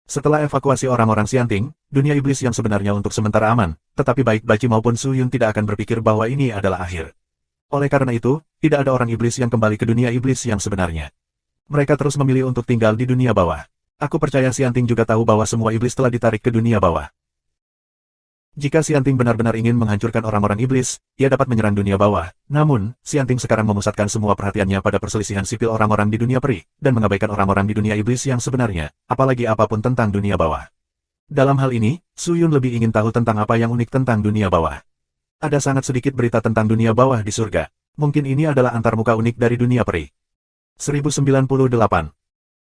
[SPEAKER 1] Setelah evakuasi orang-orang Xianting, dunia iblis yang sebenarnya untuk sementara aman, tetapi baik Baci maupun Su Yun tidak akan berpikir bahwa ini adalah akhir. Oleh karena itu, tidak ada orang iblis yang kembali ke dunia iblis yang sebenarnya. Mereka terus memilih untuk tinggal di dunia bawah. Aku percaya Xianting juga tahu bahwa semua iblis telah ditarik ke dunia bawah. Jika Xianting benar-benar ingin menghancurkan orang-orang iblis, ia dapat menyerang dunia bawah. Namun, Xianting sekarang memusatkan semua perhatiannya pada perselisihan sipil orang-orang di dunia peri, dan mengabaikan orang-orang di dunia iblis yang sebenarnya, apalagi apapun tentang dunia bawah. Dalam hal ini, Su Yun lebih ingin tahu tentang apa yang unik tentang dunia bawah. Ada sangat sedikit berita tentang dunia bawah di surga. Mungkin ini adalah antarmuka unik dari dunia peri. 1098.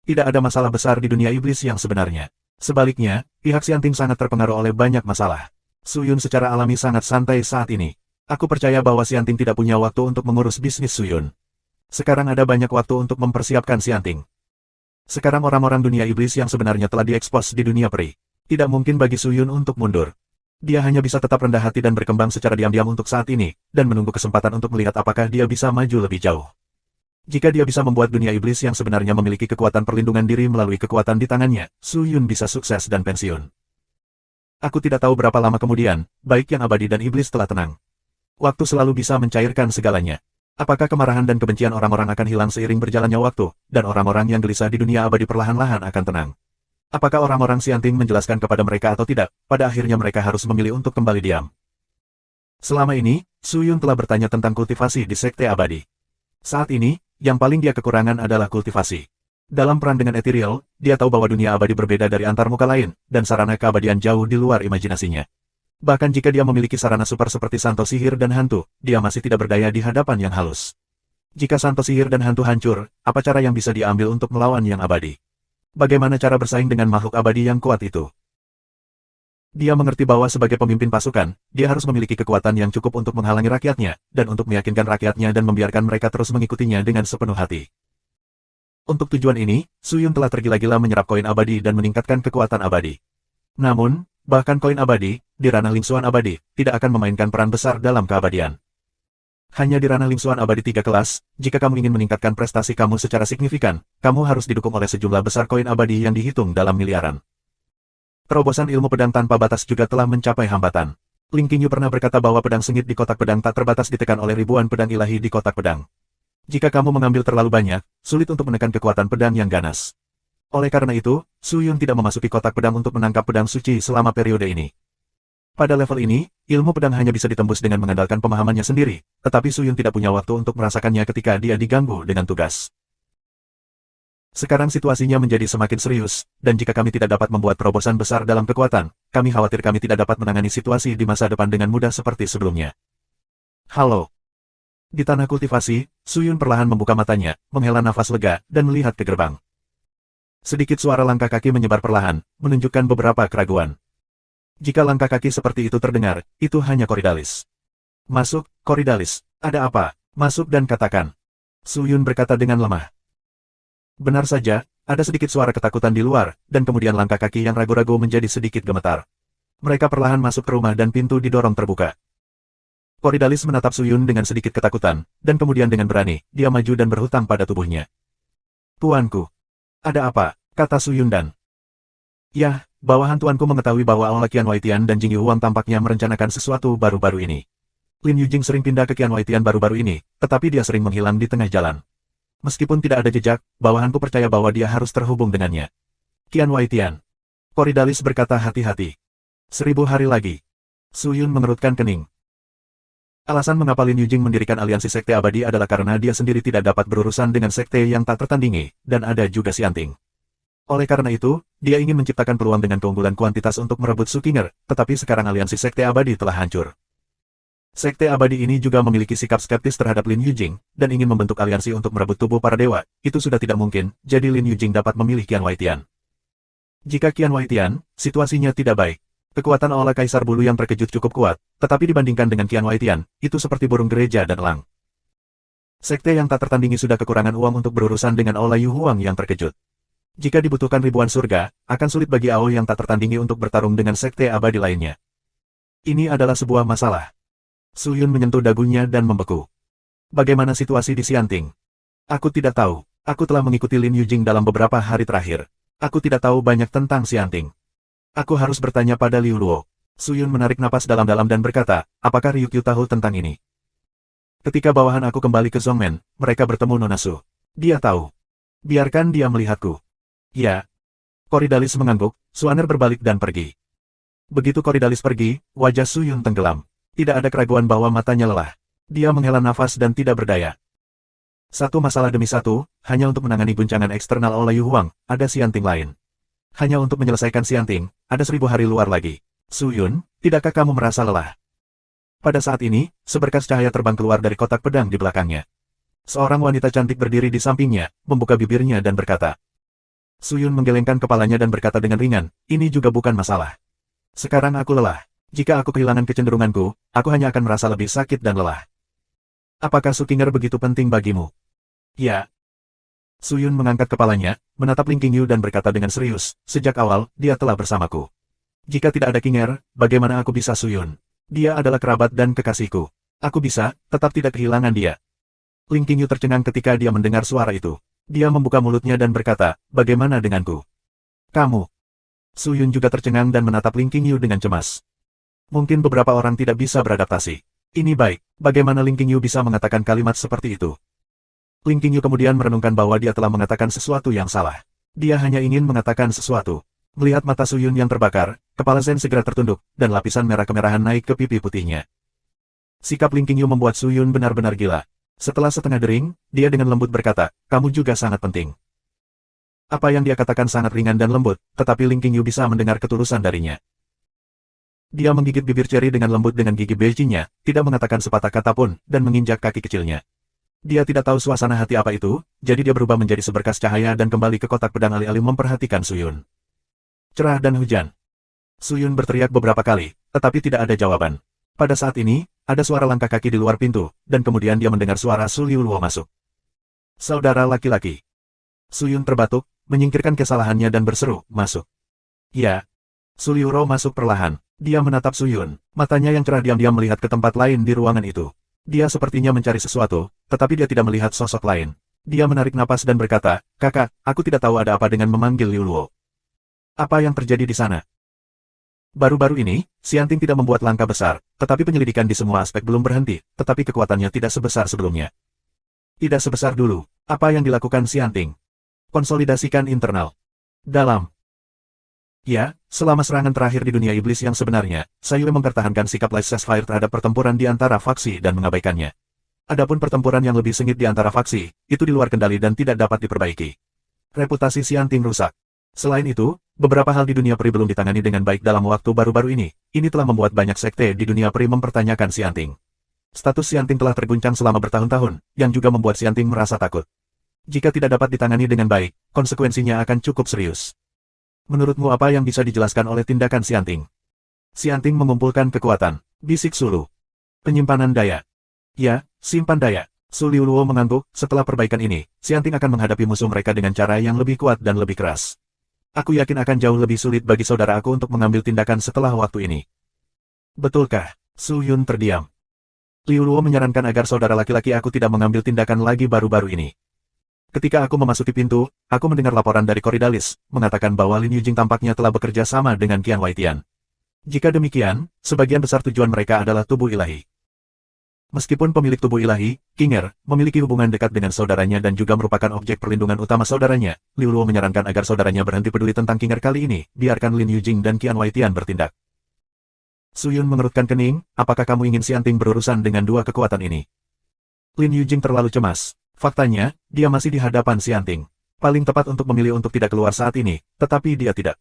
[SPEAKER 1] Tidak ada masalah besar di dunia iblis yang sebenarnya. Sebaliknya, pihak Xianting sangat terpengaruh oleh banyak masalah. Su Yun secara alami sangat santai saat ini. Aku percaya bahwa Xianting tidak punya waktu untuk mengurus bisnis Su Yun. Sekarang ada banyak waktu untuk mempersiapkan Xianting. Sekarang orang-orang dunia iblis yang sebenarnya telah diekspos di dunia peri. Tidak mungkin bagi Su Yun untuk mundur. Dia hanya bisa tetap rendah hati dan berkembang secara diam-diam untuk saat ini, dan menunggu kesempatan untuk melihat apakah dia bisa maju lebih jauh. Jika dia bisa membuat dunia iblis yang sebenarnya memiliki kekuatan perlindungan diri melalui kekuatan di tangannya, Su Yun bisa sukses dan pensiun. Aku tidak tahu berapa lama kemudian, baik yang abadi dan iblis telah tenang. Waktu selalu bisa mencairkan segalanya. Apakah kemarahan dan kebencian orang-orang akan hilang seiring berjalannya waktu, dan orang-orang yang gelisah di dunia abadi perlahan-lahan akan tenang? Apakah orang-orang Xianting menjelaskan kepada mereka atau tidak, pada akhirnya mereka harus memilih untuk kembali diam. Selama ini, Su Yun telah bertanya tentang kultivasi di Sekte Abadi. Saat ini, yang paling dia kekurangan adalah kultivasi. Dalam perang dengan Ethereal, dia tahu bahwa dunia abadi berbeda dari antarmuka lain, dan sarana keabadian jauh di luar imajinasinya. Bahkan jika dia memiliki sarana super seperti Santo Sihir dan Hantu, dia masih tidak berdaya di hadapan yang halus. Jika Santo Sihir dan Hantu hancur, apa cara yang bisa diambil untuk melawan yang abadi? Bagaimana cara bersaing dengan makhluk abadi yang kuat itu? Dia mengerti bahwa sebagai pemimpin pasukan, dia harus memiliki kekuatan yang cukup untuk menghalangi rakyatnya, dan untuk meyakinkan rakyatnya dan membiarkan mereka terus mengikutinya dengan sepenuh hati. Untuk tujuan ini, Su Yun telah tergila-gila menyerap koin abadi dan meningkatkan kekuatan abadi. Namun, bahkan koin abadi, di ranah lingsuan abadi, tidak akan memainkan peran besar dalam keabadian. Hanya di ranah lingsuan abadi 3 kelas, jika kamu ingin meningkatkan prestasi kamu secara signifikan, kamu harus didukung oleh sejumlah besar koin abadi yang dihitung dalam miliaran. Terobosan ilmu pedang tanpa batas juga telah mencapai hambatan. Ling Qingyu pernah berkata bahwa pedang sengit di kotak pedang tak terbatas ditekan oleh ribuan pedang ilahi di kotak pedang. Jika kamu mengambil terlalu banyak, sulit untuk menekan kekuatan pedang yang ganas. Oleh karena itu, Su Yun tidak memasuki kotak pedang untuk menangkap pedang suci selama periode ini. Pada level ini, ilmu pedang hanya bisa ditembus dengan mengandalkan pemahamannya sendiri, tetapi Su Yun tidak punya waktu untuk merasakannya ketika dia diganggu dengan tugas. Sekarang situasinya menjadi semakin serius, dan jika kami tidak dapat membuat terobosan besar dalam kekuatan, kami khawatir kami tidak dapat menangani situasi di masa depan dengan mudah seperti sebelumnya. Halo. Di tanah kultivasi, Su Yun perlahan membuka matanya, menghela nafas lega, dan melihat ke gerbang. Sedikit suara langkah kaki menyebar perlahan, menunjukkan beberapa keraguan. Jika langkah kaki seperti itu terdengar, itu hanya Koridalis. Masuk, Koridalis. Ada apa? Masuk dan katakan. Su Yun berkata dengan lemah. Benar saja, ada sedikit suara ketakutan di luar, dan kemudian langkah kaki yang ragu-ragu menjadi sedikit gemetar. Mereka perlahan masuk ke rumah dan pintu didorong terbuka. Koridalis menatap Su Yun dengan sedikit ketakutan, dan kemudian dengan berani, dia maju dan berhutang pada tubuhnya. Tuanku. Ada apa? Kata Su Yun dan. Yah, bawahan tuanku mengetahui bahwa Aula Qian Waitian dan Jing Yuhuang tampaknya merencanakan sesuatu baru-baru ini. Lin Yujing sering pindah ke Qian Waitian baru-baru ini, tetapi dia sering menghilang di tengah jalan. Meskipun tidak ada jejak, bawahanku percaya bahwa dia harus terhubung dengannya. Qian Waitian. Koridalis berkata hati-hati. 1000 hari lagi. Su Yun mengerutkan kening. Alasan mengapa Lin Yujing mendirikan aliansi sekte abadi adalah karena dia sendiri tidak dapat berurusan dengan sekte yang tak tertandingi, dan ada juga Xianting. Oleh karena itu, dia ingin menciptakan peluang dengan keunggulan kuantitas untuk merebut Sukinger, tetapi sekarang aliansi sekte abadi telah hancur. Sekte abadi ini juga memiliki sikap skeptis terhadap Lin Yujing, dan ingin membentuk aliansi untuk merebut tubuh para dewa. Itu sudah tidak mungkin, jadi Lin Yujing dapat memilih Qian Waitian. Jika Qian Waitian, situasinya tidak baik. Kekuatan Aula Kaisar Bulu yang terkejut cukup kuat, tetapi dibandingkan dengan Qian Waitian, itu seperti burung gereja dan elang. Sekte yang tak tertandingi sudah kekurangan uang untuk berurusan dengan Aula Yuhuang yang terkejut. Jika dibutuhkan ribuan surga, akan sulit bagi Ao yang tak tertandingi untuk bertarung dengan sekte abadi lainnya. Ini adalah sebuah masalah. Su Yun menyentuh dagunya dan membeku. Bagaimana situasi di Xianting? Aku tidak tahu. Aku telah mengikuti Lin Yujing dalam beberapa hari terakhir. Aku tidak tahu banyak tentang Xianting. Aku harus bertanya pada Liu Luo. Su Yun menarik napas dalam-dalam dan berkata, apakah Ryukyu tahu tentang ini? Ketika bawahan aku kembali ke Zhongmen, mereka bertemu Nona Su. Dia tahu. Biarkan dia melihatku. Ya. Koridalis mengangguk, Suaner berbalik dan pergi. Begitu Koridalis pergi, wajah Su Yun tenggelam. Tidak ada keraguan bahwa matanya lelah. Dia menghela nafas dan tidak berdaya. Satu masalah demi satu, hanya untuk menangani guncangan eksternal Aula Yuhuang, ada Xianting lain. Hanya untuk menyelesaikan Xianting, ada 1000 hari luar lagi. Su Yun, tidakkah kamu merasa lelah? Pada saat ini, seberkas cahaya terbang keluar dari kotak pedang di belakangnya. Seorang wanita cantik berdiri di sampingnya, membuka bibirnya dan berkata. Su Yun menggelengkan kepalanya dan berkata dengan ringan, ini juga bukan masalah. Sekarang aku lelah. Jika aku kehilangan kecenderunganku, aku hanya akan merasa lebih sakit dan lelah. Apakah Sukinger begitu penting bagimu? Ya. Su Yun mengangkat kepalanya, menatap Ling Qingyu dan berkata dengan serius, sejak awal, dia telah bersamaku. Jika tidak ada Qinger, bagaimana aku bisa Su Yun? Dia adalah kerabat dan kekasihku. Aku bisa, tetap tidak kehilangan dia. Ling Qingyu tercengang ketika dia mendengar suara itu. Dia membuka mulutnya dan berkata, bagaimana denganku? Kamu. Su Yun juga tercengang dan menatap Ling Qingyu dengan cemas. Mungkin beberapa orang tidak bisa beradaptasi. Ini baik, bagaimana Ling Qingyu bisa mengatakan kalimat seperti itu? Ling Qingyu kemudian merenungkan bahwa dia telah mengatakan sesuatu yang salah. Dia hanya ingin mengatakan sesuatu. Melihat mata Su Yun yang terbakar, kepala Zen segera tertunduk, dan lapisan merah kemerahan naik ke pipi putihnya. Sikap Ling Qingyu membuat Su Yun benar-benar gila. Setelah setengah dering, dia dengan lembut berkata, kamu juga sangat penting. Apa yang dia katakan sangat ringan dan lembut, tetapi Ling Qingyu bisa mendengar ketulusan darinya. Dia menggigit bibir Cherry dengan lembut dengan gigi bejinya, tidak mengatakan sepatah kata pun, dan menginjak kaki kecilnya. Dia tidak tahu suasana hati apa itu, jadi dia berubah menjadi seberkas cahaya dan kembali ke kotak pedang alih-alih memperhatikan Su Yun. Cerah dan hujan. Su Yun berteriak beberapa kali, tetapi tidak ada jawaban. Pada saat ini, ada suara langkah kaki di luar pintu, dan kemudian dia mendengar suara Su Liu Luo masuk. Saudara laki-laki. Su Yun terbatuk, menyingkirkan kesalahannya dan berseru, masuk. Ya. Su Liu Luo masuk perlahan. Dia menatap Su Yun, matanya yang cerah diam-diam melihat ke tempat lain di ruangan itu. Dia sepertinya mencari sesuatu, tetapi dia tidak melihat sosok lain. Dia menarik napas dan berkata, kakak, aku tidak tahu ada apa dengan memanggil Liu Luo. Apa yang terjadi di sana? Baru-baru ini, Xianting tidak membuat langkah besar, tetapi penyelidikan di semua aspek belum berhenti, tetapi kekuatannya tidak sebesar sebelumnya. Tidak sebesar dulu. Apa yang dilakukan Xianting? Konsolidasikan internal. Dalam. Ya, selama serangan terakhir di dunia iblis yang sebenarnya, Sayue mempertahankan sikap laissez-faire terhadap pertempuran di antara faksi dan mengabaikannya. Adapun pertempuran yang lebih sengit di antara faksi, itu di luar kendali dan tidak dapat diperbaiki. Reputasi Xianting rusak. Selain itu, beberapa hal di dunia peri belum ditangani dengan baik dalam waktu baru-baru ini. Ini telah membuat banyak sekte di dunia peri mempertanyakan Xianting. Status Xianting telah terguncang selama bertahun-tahun, yang juga membuat Xianting merasa takut. Jika tidak dapat ditangani dengan baik, konsekuensinya akan cukup serius. Menurutmu apa yang bisa dijelaskan oleh tindakan Xianting? Xianting mengumpulkan kekuatan. Bisik Sulu. Penyimpanan daya. Ya, simpan daya. Su Liuluo mengangguk, setelah perbaikan ini, Xianting akan menghadapi musuh mereka dengan cara yang lebih kuat dan lebih keras. Aku yakin akan jauh lebih sulit bagi saudara aku untuk mengambil tindakan setelah waktu ini. Betulkah? Su Yun terdiam. Liuluo menyarankan agar saudara laki-laki aku tidak mengambil tindakan lagi baru-baru ini. Ketika aku memasuki pintu, aku mendengar laporan dari Koridalis, mengatakan bahwa Lin Yujing tampaknya telah bekerja sama dengan Qian Waitian. Jika demikian, sebagian besar tujuan mereka adalah tubuh ilahi. Meskipun pemilik tubuh ilahi, Qinger, memiliki hubungan dekat dengan saudaranya dan juga merupakan objek perlindungan utama saudaranya, Liu Luo menyarankan agar saudaranya berhenti peduli tentang Qinger kali ini, biarkan Lin Yujing dan Qian Waitian bertindak. Su Yun mengerutkan kening, apakah kamu ingin Xianting berurusan dengan dua kekuatan ini? Lin Yujing terlalu cemas. Faktanya, dia masih di hadapan Xianting. Paling tepat untuk memilih untuk tidak keluar saat ini, tetapi dia tidak.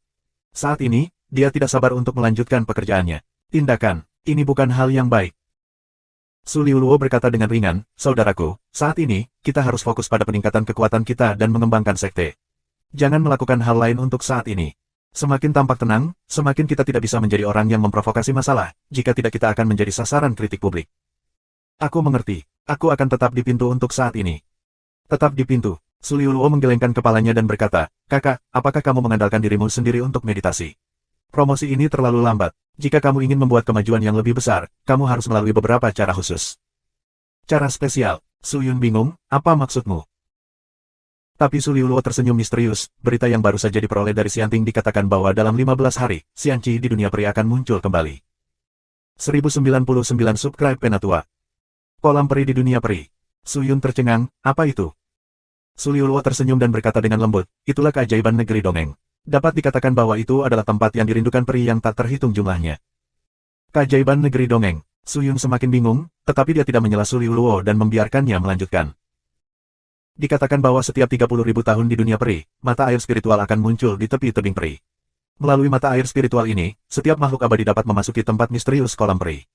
[SPEAKER 1] Saat ini, dia tidak sabar untuk melanjutkan pekerjaannya. Tindakan, ini bukan hal yang baik. Su Liuluo berkata dengan ringan, saudaraku, saat ini, kita harus fokus pada peningkatan kekuatan kita dan mengembangkan sekte. Jangan melakukan hal lain untuk saat ini. Semakin tampak tenang, semakin kita tidak bisa menjadi orang yang memprovokasi masalah, jika tidak kita akan menjadi sasaran kritik publik. Aku mengerti, aku akan tetap di pintu untuk saat ini. Tetap di pintu. Su Liuluo menggelengkan kepalanya dan berkata, kakak, apakah kamu mengandalkan dirimu sendiri untuk meditasi? Promosi ini terlalu lambat. Jika kamu ingin membuat kemajuan yang lebih besar, kamu harus melalui beberapa cara khusus. Cara spesial. Su Yun bingung, apa maksudmu? Tapi Su Liuluo tersenyum misterius, berita yang baru saja diperoleh dari Xianting dikatakan bahwa dalam 15 hari, Xianqi di dunia peri akan muncul kembali. 1099 subscribe Penatua. Kolam peri di dunia peri. Su Yun tercengang, apa itu? Su Liuluo tersenyum dan berkata dengan lembut, itulah keajaiban negeri dongeng. Dapat dikatakan bahwa itu adalah tempat yang dirindukan peri yang tak terhitung jumlahnya. Keajaiban negeri dongeng. Su Yun semakin bingung, tetapi dia tidak menyela Su Liuluo dan membiarkannya melanjutkan. Dikatakan bahwa setiap 30.000 tahun di dunia peri, mata air spiritual akan muncul di tepi tebing peri. Melalui mata air spiritual ini, setiap makhluk abadi dapat memasuki tempat misterius kolam peri.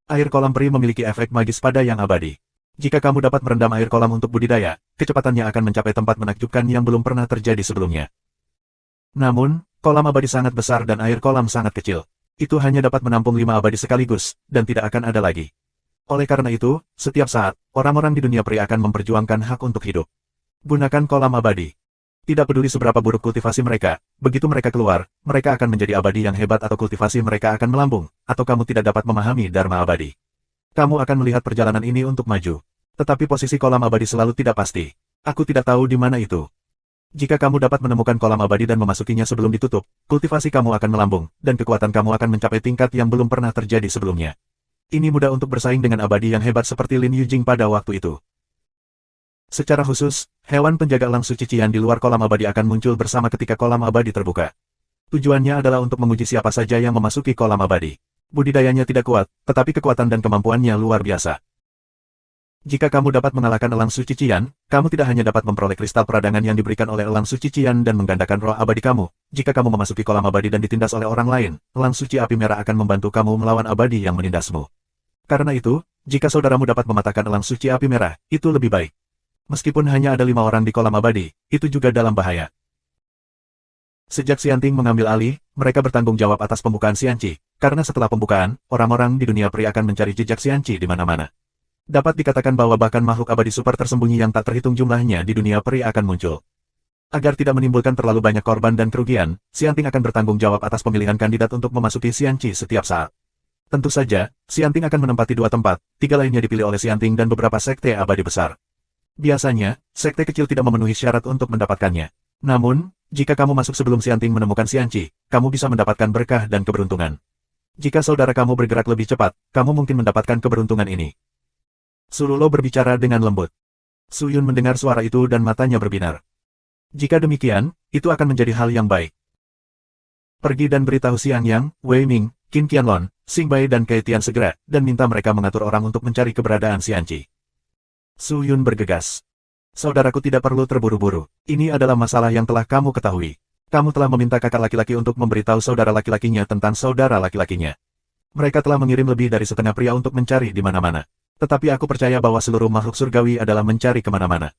[SPEAKER 1] Air kolam peri memiliki efek magis pada yang abadi. Jika kamu dapat merendam air kolam untuk budidaya, kecepatannya akan mencapai tempat menakjubkan yang belum pernah terjadi sebelumnya. Namun, kolam abadi sangat besar dan air kolam sangat kecil. Itu hanya dapat menampung 5 abadi sekaligus, dan tidak akan ada lagi. Oleh karena itu, setiap saat, orang-orang di dunia peri akan memperjuangkan hak untuk hidup. Gunakan kolam abadi. Tidak peduli seberapa buruk kultivasi mereka, begitu mereka keluar, mereka akan menjadi abadi yang hebat atau kultivasi mereka akan melambung, atau kamu tidak dapat memahami Dharma abadi. Kamu akan melihat perjalanan ini untuk maju. Tetapi posisi kolam abadi selalu tidak pasti. Aku tidak tahu di mana itu. Jika kamu dapat menemukan kolam abadi dan memasukinya sebelum ditutup, kultivasi kamu akan melambung, dan kekuatan kamu akan mencapai tingkat yang belum pernah terjadi sebelumnya. Ini mudah untuk bersaing dengan abadi yang hebat seperti Lin Yujing pada waktu itu. Secara khusus, hewan penjaga elang suci Qian di luar kolam abadi akan muncul bersama ketika kolam abadi terbuka. Tujuannya adalah untuk menguji siapa saja yang memasuki kolam abadi. Budidayanya tidak kuat, tetapi kekuatan dan kemampuannya luar biasa. Jika kamu dapat mengalahkan elang suci Qian, kamu tidak hanya dapat memperoleh kristal peradangan yang diberikan oleh elang suci Qian dan menggandakan roh abadi kamu. Jika kamu memasuki kolam abadi dan ditindas oleh orang lain, elang suci api merah akan membantu kamu melawan abadi yang menindasmu. Karena itu, jika saudaramu dapat mematahkan elang suci api merah, itu lebih baik. Meskipun hanya ada 5 orang di kolam abadi, itu juga dalam bahaya. Sejak Xianting mengambil alih, mereka bertanggung jawab atas pembukaan Xianqi, karena setelah pembukaan, orang-orang di dunia peri akan mencari jejak Xianqi di mana-mana. Dapat dikatakan bahwa bahkan makhluk abadi super tersembunyi yang tak terhitung jumlahnya di dunia peri akan muncul. Agar tidak menimbulkan terlalu banyak korban dan kerugian, Xianting akan bertanggung jawab atas pemilihan kandidat untuk memasuki Xianqi setiap saat. Tentu saja, Xianting akan menempati 2 tempat, 3 lainnya dipilih oleh Xianting dan beberapa sekte abadi besar. Biasanya, sekte kecil tidak memenuhi syarat untuk mendapatkannya. Namun, jika kamu masuk sebelum Xianting menemukan Xianqi, kamu bisa mendapatkan berkah dan keberuntungan. Jika saudara kamu bergerak lebih cepat, kamu mungkin mendapatkan keberuntungan ini. Sululo berbicara dengan lembut. Su Yun mendengar suara itu dan matanya berbinar. Jika demikian, itu akan menjadi hal yang baik. Pergi dan beritahu Xiang Yang, Wei Ming, Qin Qianlong, Xing Bai dan Kai Tian segera, dan minta mereka mengatur orang untuk mencari keberadaan Xianqi. Su Yun bergegas. Saudaraku tidak perlu terburu-buru. Ini adalah masalah yang telah kamu ketahui. Kamu telah meminta kakak laki-laki untuk memberitahu saudara laki-lakinya tentang saudara laki-lakinya. Mereka telah mengirim lebih dari setengah pria untuk mencari di mana-mana. Tetapi aku percaya bahwa seluruh makhluk surgawi adalah mencari kemana-mana.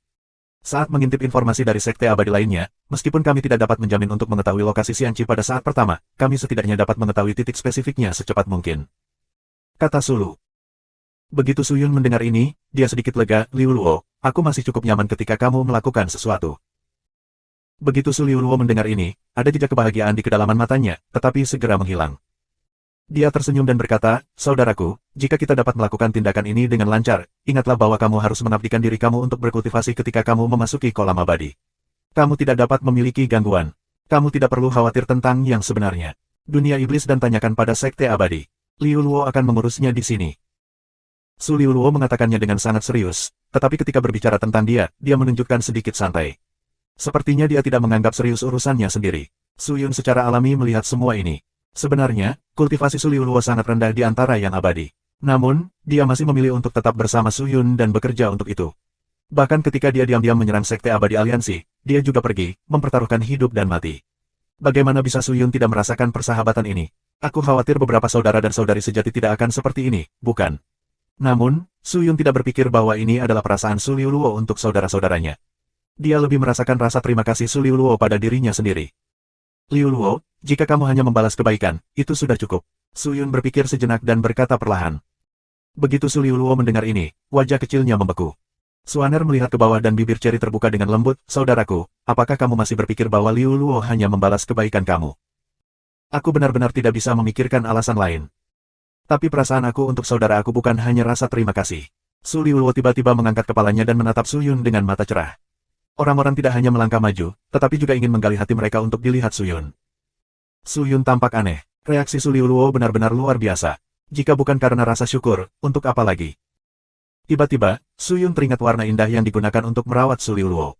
[SPEAKER 1] Saat mengintip informasi dari sekte abadi lainnya, meskipun kami tidak dapat menjamin untuk mengetahui lokasi Xianqi pada saat pertama, kami setidaknya dapat mengetahui titik spesifiknya secepat mungkin. Kata Sulu. Begitu Su Yun mendengar ini, dia sedikit lega. Liu Luo, aku masih cukup nyaman ketika kamu melakukan sesuatu. Begitu Su Liu Luo mendengar ini, ada jejak kebahagiaan di kedalaman matanya, tetapi segera menghilang. Dia tersenyum dan berkata, saudaraku, jika kita dapat melakukan tindakan ini dengan lancar, ingatlah bahwa kamu harus mengabdikan diri kamu untuk berkultivasi ketika kamu memasuki kolam abadi. Kamu tidak dapat memiliki gangguan. Kamu tidak perlu khawatir tentang yang sebenarnya. Dunia iblis dan tanyakan pada sekte abadi. Liu Luo akan mengurusnya di sini. Su Liu Luo mengatakannya dengan sangat serius, tetapi ketika berbicara tentang dia menunjukkan sedikit santai. Sepertinya dia tidak menganggap serius urusannya sendiri. Su Yun secara alami melihat semua ini. Sebenarnya, kultivasi Su Liu Luo sangat rendah di antara yang abadi. Namun, dia masih memilih untuk tetap bersama Su Yun dan bekerja untuk itu. Bahkan ketika dia diam-diam menyerang sekte abadi aliansi, dia juga pergi, mempertaruhkan hidup dan mati. Bagaimana bisa Su Yun tidak merasakan persahabatan ini? Aku khawatir beberapa saudara dan saudari sejati tidak akan seperti ini, bukan? Namun, Su Yun tidak berpikir bahwa ini adalah perasaan Su Liu Luo untuk saudara-saudaranya. Dia lebih merasakan rasa terima kasih Su Liu Luo pada dirinya sendiri. Liu Luo, jika kamu hanya membalas kebaikan, itu sudah cukup. Su Yun berpikir sejenak dan berkata perlahan. Begitu Su Liu Luo mendengar ini, wajah kecilnya membeku. Suaner melihat ke bawah dan bibir Cherry terbuka dengan lembut. Saudaraku, apakah kamu masih berpikir bahwa Liu Luo hanya membalas kebaikan kamu? Aku benar-benar tidak bisa memikirkan alasan lain. Tapi perasaan aku untuk saudara aku bukan hanya rasa terima kasih. Su Liu Luo tiba-tiba mengangkat kepalanya dan menatap Su Yun dengan mata cerah. Orang-orang tidak hanya melangkah maju, tetapi juga ingin menggali hati mereka untuk dilihat Su Yun. Su Yun tampak aneh. Reaksi Su Liu Luo benar-benar luar biasa. Jika bukan karena rasa syukur, untuk apa lagi? Tiba-tiba, Su Yun teringat warna indah yang digunakan untuk merawat Su Liu Luo.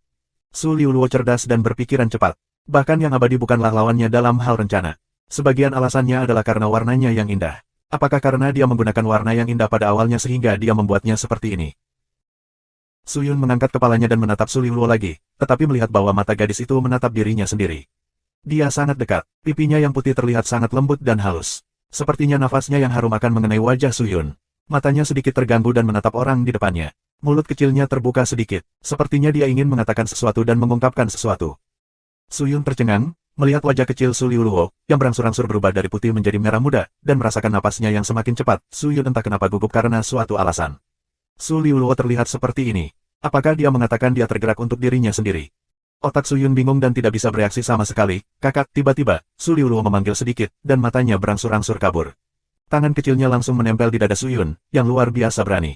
[SPEAKER 1] Su Liu Luo cerdas dan berpikiran cepat. Bahkan yang abadi bukanlah lawannya dalam hal rencana. Sebagian alasannya adalah karena warnanya yang indah. Apakah karena dia menggunakan warna yang indah pada awalnya sehingga dia membuatnya seperti ini? Su Yun mengangkat kepalanya dan menatap Su Liu Luo lagi, tetapi melihat bahwa mata gadis itu menatap dirinya sendiri. Dia sangat dekat, pipinya yang putih terlihat sangat lembut dan halus. Sepertinya nafasnya yang harum akan mengenai wajah Su Yun. Matanya sedikit terganggu dan menatap orang di depannya. Mulut kecilnya terbuka sedikit, sepertinya dia ingin mengatakan sesuatu dan mengungkapkan sesuatu. Su Yun tercengang, melihat wajah kecil Su Liu Luo, yang berangsur-angsur berubah dari putih menjadi merah muda, dan merasakan napasnya yang semakin cepat. Su Yun entah kenapa gugup karena suatu alasan. Su Liu Luo terlihat seperti ini. Apakah dia mengatakan dia tergerak untuk dirinya sendiri? Otak Su Yun bingung dan tidak bisa bereaksi sama sekali. Kakak, tiba-tiba, Su Liu Luo memanggil sedikit, dan matanya berangsur-angsur kabur. Tangan kecilnya langsung menempel di dada Su Yun, yang luar biasa berani.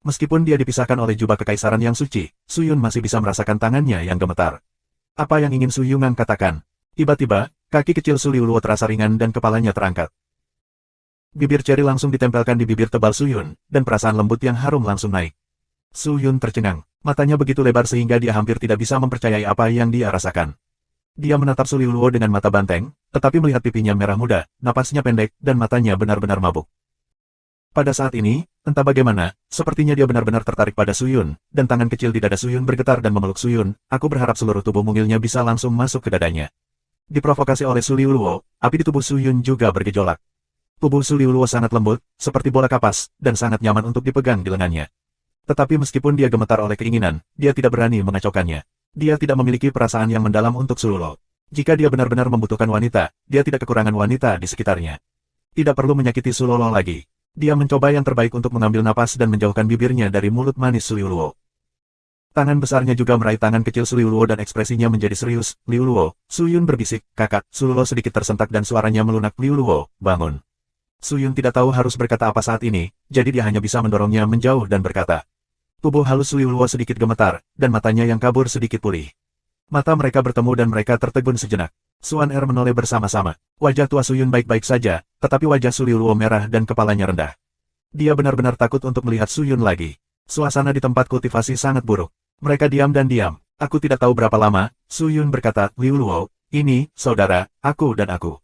[SPEAKER 1] Meskipun dia dipisahkan oleh jubah kekaisaran yang suci, Su Yun masih bisa merasakan tangannya yang gemetar. Apa yang ingin Su Yungang katakan? Tiba-tiba, kaki kecil Su Liu Luo terasa ringan dan kepalanya terangkat. Bibir Cherry langsung ditempelkan di bibir tebal Su Yun, dan perasaan lembut yang harum langsung naik. Su Yun tercengang. Matanya begitu lebar sehingga dia hampir tidak bisa mempercayai apa yang dia rasakan. Dia menatap Su Liu Luo dengan mata banteng, tetapi melihat pipinya merah muda, napasnya pendek, dan matanya benar-benar mabuk. Pada saat ini, entah bagaimana, sepertinya dia benar-benar tertarik pada Su Yun, dan tangan kecil di dada Su Yun bergetar dan memeluk Su Yun. Aku berharap seluruh tubuh mungilnya bisa langsung masuk ke dadanya. Diprovokasi oleh Su Liu Luo, api di tubuh Su Yun juga bergejolak. Tubuh Su Liu Luo sangat lembut, seperti bola kapas, dan sangat nyaman untuk dipegang di lengannya. Tetapi meskipun dia gemetar oleh keinginan, dia tidak berani mengacaukannya. Dia tidak memiliki perasaan yang mendalam untuk Su Luo. Jika dia benar-benar membutuhkan wanita, dia tidak kekurangan wanita di sekitarnya. Tidak perlu menyakiti Su Luo lagi. Dia mencoba yang terbaik untuk mengambil napas dan menjauhkan bibirnya dari mulut manis Su Liu Luo. Tangan besarnya juga meraih tangan kecil Su Liu Luo dan ekspresinya menjadi serius. Liu Luo, Su Yun berbisik, kakak. Su Luo sedikit tersentak dan suaranya melunak. Liu Luo, bangun. Su Yun tidak tahu harus berkata apa saat ini, jadi dia hanya bisa mendorongnya menjauh dan berkata. Tubuh halus Liu Luo sedikit gemetar, dan matanya yang kabur sedikit pulih. Mata mereka bertemu dan mereka tertegun sejenak. Suan Er menoleh bersama-sama. Wajah tua Suyun baik-baik saja, tetapi wajah Su Liuluo merah dan kepalanya rendah. Dia benar-benar takut untuk melihat Suyun lagi. Suasana di tempat kultivasi sangat buruk. Mereka diam dan diam. Aku tidak tahu berapa lama, Suyun berkata, Liuluo, ini, saudara, aku dan aku.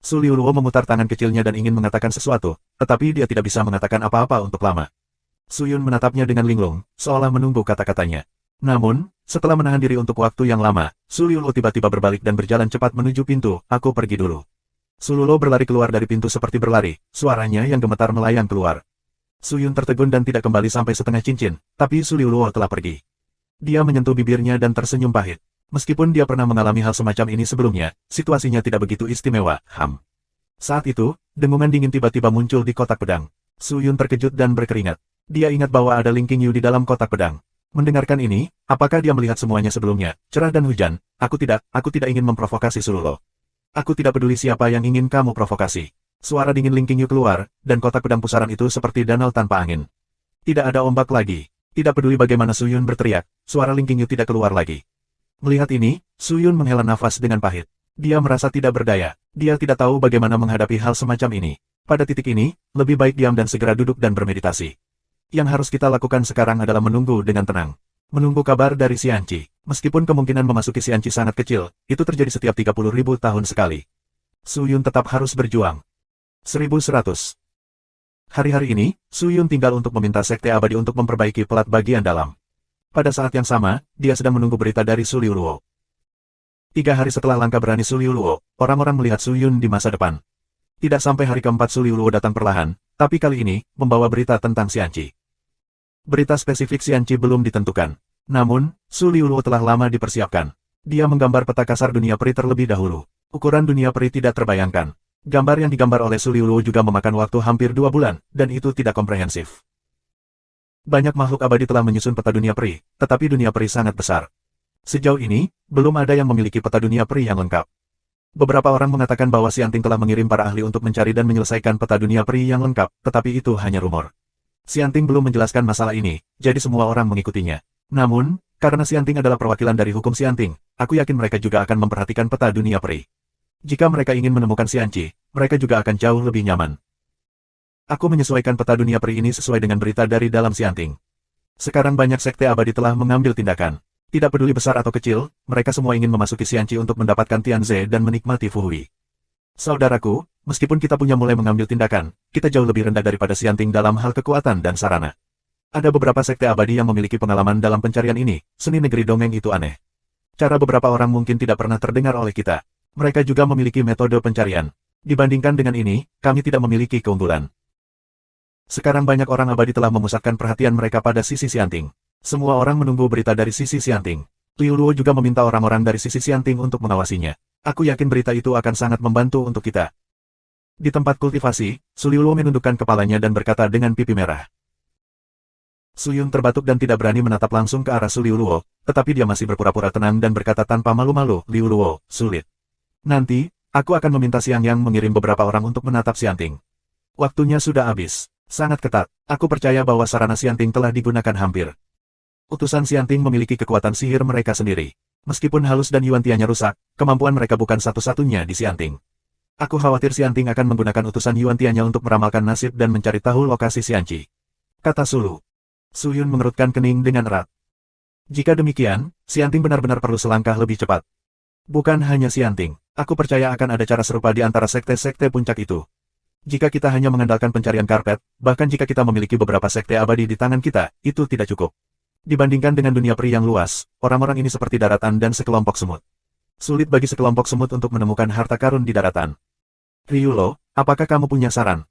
[SPEAKER 1] Su Liuluo memutar tangan kecilnya dan ingin mengatakan sesuatu, tetapi dia tidak bisa mengatakan apa-apa untuk lama. Suyun menatapnya dengan linglung, seolah menunggu kata-katanya. Namun, setelah menahan diri untuk waktu yang lama, Su Liuluo tiba-tiba berbalik dan berjalan cepat menuju pintu, aku pergi dulu. Su Liuluo berlari keluar dari pintu seperti berlari, suaranya yang gemetar melayang keluar. Suyun tertegun dan tidak kembali sampai setengah cincin, tapi Su Liuluo telah pergi. Dia menyentuh bibirnya dan tersenyum pahit. Meskipun dia pernah mengalami hal semacam ini sebelumnya, situasinya tidak begitu istimewa, Saat itu, dengungan dingin tiba-tiba muncul di kotak pedang. Suyun terkejut dan berkeringat. Dia ingat bahwa ada Ling Qingyu di dalam kotak pedang. Mendengarkan ini, apakah dia melihat semuanya sebelumnya, cerah dan hujan? Aku tidak ingin memprovokasi Su Liuluo. Aku tidak peduli siapa yang ingin kamu provokasi. Suara dingin Ling Qingyu keluar, dan kotak pedang pusaran itu seperti danau tanpa angin. Tidak ada ombak lagi. Tidak peduli bagaimana Suyun berteriak, suara Ling Qingyu tidak keluar lagi. Melihat ini, Suyun menghela nafas dengan pahit. Dia merasa tidak berdaya. Dia tidak tahu bagaimana menghadapi hal semacam ini. Pada titik ini, lebih baik diam dan segera duduk dan bermeditasi. Yang harus kita lakukan sekarang adalah menunggu dengan tenang. Menunggu kabar dari Xianqi. Meskipun kemungkinan memasuki Xianqi sangat kecil, itu terjadi setiap 30.000 tahun sekali. Suyun tetap harus berjuang. 1100. Hari-hari ini, Suyun tinggal untuk meminta Sekte Abadi untuk memperbaiki pelat bagian dalam. Pada saat yang sama, dia sedang menunggu berita dari Su Liuluo. 3 hari setelah langkah berani Su Liuluo, orang-orang melihat Suyun di masa depan. Tidak sampai hari keempat Su Liuluo datang perlahan, tapi kali ini, membawa berita tentang Xianqi. Berita spesifik Xianqi belum ditentukan. Namun, Su Liuluo telah lama dipersiapkan. Dia menggambar peta kasar dunia peri terlebih dahulu. Ukuran dunia peri tidak terbayangkan. Gambar yang digambar oleh Su Liuluo juga memakan waktu hampir 2 bulan, dan itu tidak komprehensif. Banyak makhluk abadi telah menyusun peta dunia peri, tetapi dunia peri sangat besar. Sejauh ini, belum ada yang memiliki peta dunia peri yang lengkap. Beberapa orang mengatakan bahwa Xianting telah mengirim para ahli untuk mencari dan menyelesaikan peta dunia peri yang lengkap, tetapi itu hanya rumor. Xianting belum menjelaskan masalah ini, jadi semua orang mengikutinya. Namun, karena Xianting adalah perwakilan dari hukum Xianting, aku yakin mereka juga akan memperhatikan peta dunia peri. Jika mereka ingin menemukan Xianqi, mereka juga akan jauh lebih nyaman. Aku menyesuaikan peta dunia peri ini sesuai dengan berita dari dalam Xianting. Sekarang banyak sekte abadi telah mengambil tindakan. Tidak peduli besar atau kecil, mereka semua ingin memasuki Xianqi untuk mendapatkan Tianze dan menikmati Fuhui. Saudaraku, meskipun kita punya mulai mengambil tindakan, kita jauh lebih rendah daripada Xianting dalam hal kekuatan dan sarana. Ada beberapa sekte abadi yang memiliki pengalaman dalam pencarian ini, seni negeri dongeng itu aneh. Cara beberapa orang mungkin tidak pernah terdengar oleh kita. Mereka juga memiliki metode pencarian. Dibandingkan dengan ini, kami tidak memiliki keunggulan. Sekarang banyak orang abadi telah memusatkan perhatian mereka pada sisi Xianting. Semua orang menunggu berita dari sisi Xianting. Liuluo juga meminta orang-orang dari sisi Xianting untuk mengawasinya. Aku yakin berita itu akan sangat membantu untuk kita. Di tempat kultivasi, Su Liuluo menundukkan kepalanya dan berkata dengan pipi merah. Suyun terbatuk dan tidak berani menatap langsung ke arah Su Liuluo, tetapi dia masih berpura-pura tenang dan berkata tanpa malu-malu, Liuluo, sulit. Nanti, aku akan meminta Xiang Yang mengirim beberapa orang untuk menatap Xianting. Waktunya sudah habis. Sangat ketat. Aku percaya bahwa sarana Xianting telah digunakan hampir. Utusan Xianting memiliki kekuatan sihir mereka sendiri. Meskipun halus dan Yuantianya rusak, kemampuan mereka bukan satu-satunya di Xianting. Aku khawatir Xianting akan menggunakan utusan Yuantianya untuk meramalkan nasib dan mencari tahu lokasi Xianqi. Kata Sulu. Suyun mengerutkan kening dengan erat. Jika demikian, Xianting benar-benar perlu selangkah lebih cepat. Bukan hanya Xianting. Aku percaya akan ada cara serupa di antara sekte-sekte puncak itu. Jika kita hanya mengandalkan pencarian karpet, bahkan jika kita memiliki beberapa sekte abadi di tangan kita, itu tidak cukup. Dibandingkan dengan dunia peri yang luas, orang-orang ini seperti daratan dan sekelompok semut. Sulit bagi sekelompok semut untuk menemukan harta karun di daratan. Ryulo, apakah kamu punya saran?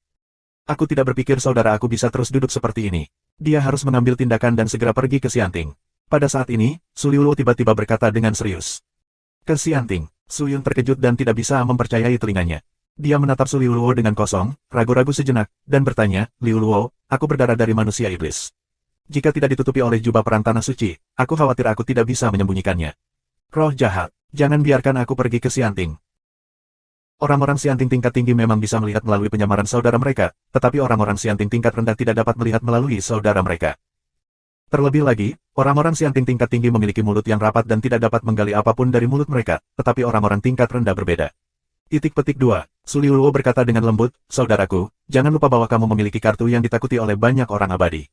[SPEAKER 1] Aku tidak berpikir saudara aku bisa terus duduk seperti ini. Dia harus mengambil tindakan dan segera pergi ke Xianting. Pada saat ini, Su Liuluo tiba-tiba berkata dengan serius. Ke Xianting. Suyun terkejut dan tidak bisa mempercayai telinganya. Dia menatap Su Liuluo dengan kosong, ragu-ragu sejenak, dan bertanya, Liuluo, aku berdarah dari manusia iblis. Jika tidak ditutupi oleh jubah perang tanah suci, aku khawatir aku tidak bisa menyembunyikannya. Roh jahat, jangan biarkan aku pergi ke Xianting. Orang-orang Xianting tingkat tinggi memang bisa melihat melalui penyamaran saudara mereka, tetapi orang-orang Xianting tingkat rendah tidak dapat melihat melalui saudara mereka. Terlebih lagi, orang-orang Xianting tingkat tinggi memiliki mulut yang rapat dan tidak dapat menggali apapun dari mulut mereka, tetapi orang-orang tingkat rendah berbeda. Titik petik 2. Su Liuluo berkata dengan lembut, "Saudaraku, jangan lupa bahwa kamu memiliki kartu yang ditakuti oleh banyak orang abadi."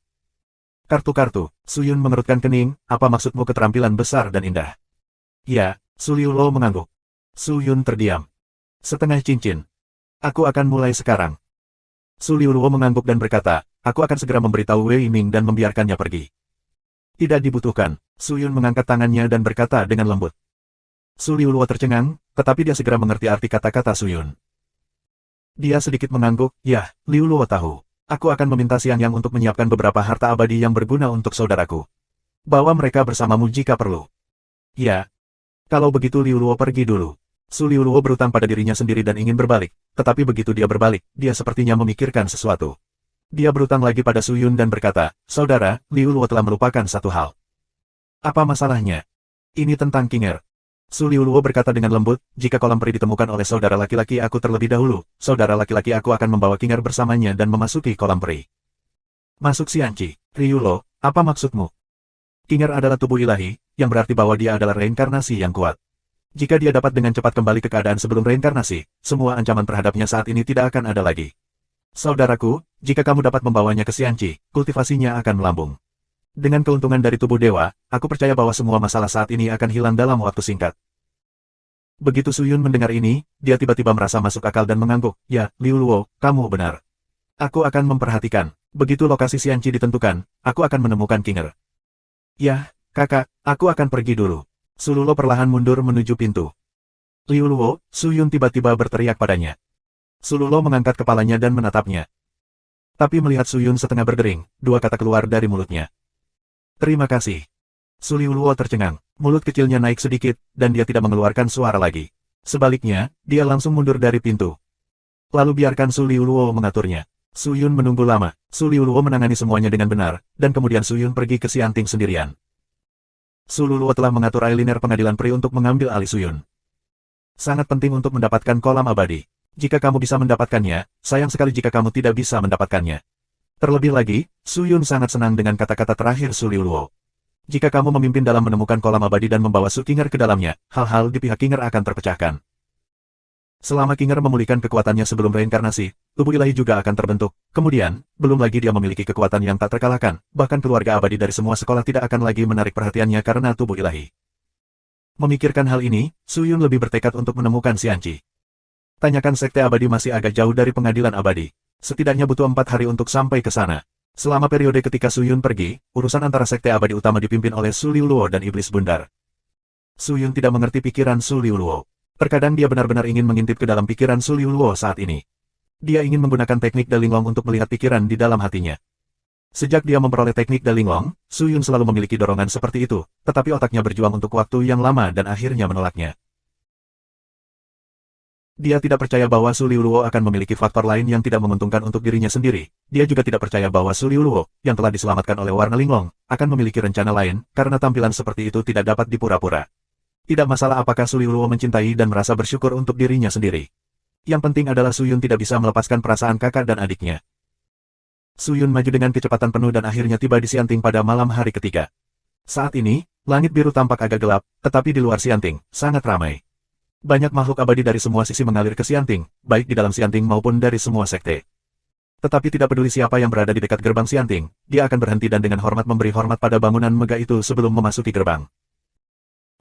[SPEAKER 1] Kartu-kartu. Su Yun mengerutkan kening, "Apa maksudmu keterampilan besar dan indah?" "Ya," Su Liuluo mengangguk. Su Yun terdiam. "Setengah cincin. Aku akan mulai sekarang." Su Liuluo mengangguk dan berkata, "Aku akan segera memberitahu Wei Ming dan membiarkannya pergi." "Tidak dibutuhkan." Su Yun mengangkat tangannya dan berkata dengan lembut. Su Liuluo tercengang, tetapi dia segera mengerti arti kata-kata Su Yun. Dia sedikit mengangguk, "Yah, Liuluo tahu. Aku akan meminta Xiang Yang untuk menyiapkan beberapa harta abadi yang berguna untuk saudaraku. Bawa mereka bersamamu jika perlu." "Ya. Kalau begitu Liuluo pergi dulu." Su Liuluo berutang pada dirinya sendiri dan ingin berbalik, tetapi begitu dia berbalik, dia sepertinya memikirkan sesuatu. Dia berutang lagi pada Su Yun dan berkata, "Saudara, Liuluo telah melupakan satu hal." "Apa masalahnya?" "Ini tentang Qinger." Su Liuluo berkata dengan lembut, "Jika kolam peri ditemukan oleh saudara laki-laki aku terlebih dahulu, saudara laki-laki aku akan membawa Qinger bersamanya dan memasuki kolam peri." "Masuk Xianqi." "Ryulo, apa maksudmu?" "Qinger adalah tubuh ilahi, yang berarti bahwa dia adalah reinkarnasi yang kuat. Jika dia dapat dengan cepat kembali ke keadaan sebelum reinkarnasi, semua ancaman terhadapnya saat ini tidak akan ada lagi. Saudaraku, jika kamu dapat membawanya ke Xianqi, kultivasinya akan melambung. Dengan keuntungan dari tubuh dewa, aku percaya bahwa semua masalah saat ini akan hilang dalam waktu singkat." Begitu Su Yun mendengar ini, dia tiba-tiba merasa masuk akal dan mengangguk, "Ya, Liuluo, kamu benar. Aku akan memperhatikan. Begitu lokasi Xianqi ditentukan, aku akan menemukan Qinger." "Yah, kakak, aku akan pergi dulu." Su Lulo perlahan mundur menuju pintu. "Liuluo," Su Yun tiba-tiba berteriak padanya. Su Lulo mengangkat kepalanya dan menatapnya. Tapi melihat Su Yun setengah berdering, dua kata keluar dari mulutnya. "Terima kasih." Su Liuluo tercengang, mulut kecilnya naik sedikit, dan dia tidak mengeluarkan suara lagi. Sebaliknya, dia langsung mundur dari pintu. "Lalu biarkan Su Liuluo mengaturnya." Su Yun menunggu lama. Su Liuluo menangani semuanya dengan benar, dan kemudian Su Yun pergi ke Xianting sendirian. Su Liuluo telah mengatur eyeliner pengadilan peri untuk mengambil alih Su Yun. "Sangat penting untuk mendapatkan kolam abadi. Jika kamu bisa mendapatkannya, sayang sekali jika kamu tidak bisa mendapatkannya." Terlebih lagi, Su Yun sangat senang dengan kata-kata terakhir Su Liuluo. "Jika kamu memimpin dalam menemukan kolam abadi dan membawa Su Qinger ke dalamnya, hal-hal di pihak Qinger akan terpecahkan. Selama Qinger memulihkan kekuatannya sebelum reinkarnasi, tubuh ilahi juga akan terbentuk. Kemudian, belum lagi dia memiliki kekuatan yang tak terkalahkan, bahkan keluarga abadi dari semua sekolah tidak akan lagi menarik perhatiannya karena tubuh ilahi." Memikirkan hal ini, Su Yun lebih bertekad untuk menemukan Xianqi. Tanyakan sekte abadi masih agak jauh dari pengadilan abadi. Setidaknya butuh 4 hari untuk sampai ke sana. Selama periode ketika Su Yun pergi, urusan antara sekte abadi utama dipimpin oleh Su Liuluo dan Iblis Bundar. Su Yun tidak mengerti pikiran Su Liuluo. Terkadang dia benar-benar ingin mengintip ke dalam pikiran Su Liuluo saat ini. Dia ingin menggunakan teknik Da Linglong untuk melihat pikiran di dalam hatinya. Sejak dia memperoleh teknik Da Linglong, Su Yun selalu memiliki dorongan seperti itu, tetapi otaknya berjuang untuk waktu yang lama dan akhirnya menolaknya. Dia tidak percaya bahwa Su Liuluo akan memiliki faktor lain yang tidak menguntungkan untuk dirinya sendiri. Dia juga tidak percaya bahwa Su Liuluo, yang telah diselamatkan oleh warna Linglong, akan memiliki rencana lain, karena tampilan seperti itu tidak dapat dipura-pura. Tidak masalah apakah Su Liuluo mencintai dan merasa bersyukur untuk dirinya sendiri. Yang penting adalah Su Yun tidak bisa melepaskan perasaan kakak dan adiknya. Su Yun maju dengan kecepatan penuh dan akhirnya tiba di Xianting pada malam hari ketiga. Saat ini, langit biru tampak agak gelap, tetapi di luar Xianting, sangat ramai. Banyak makhluk abadi dari semua sisi mengalir ke Xianting, baik di dalam Xianting maupun dari semua sekte. Tetapi tidak peduli siapa yang berada di dekat gerbang Xianting, dia akan berhenti dan dengan hormat memberi hormat pada bangunan megah itu sebelum memasuki gerbang.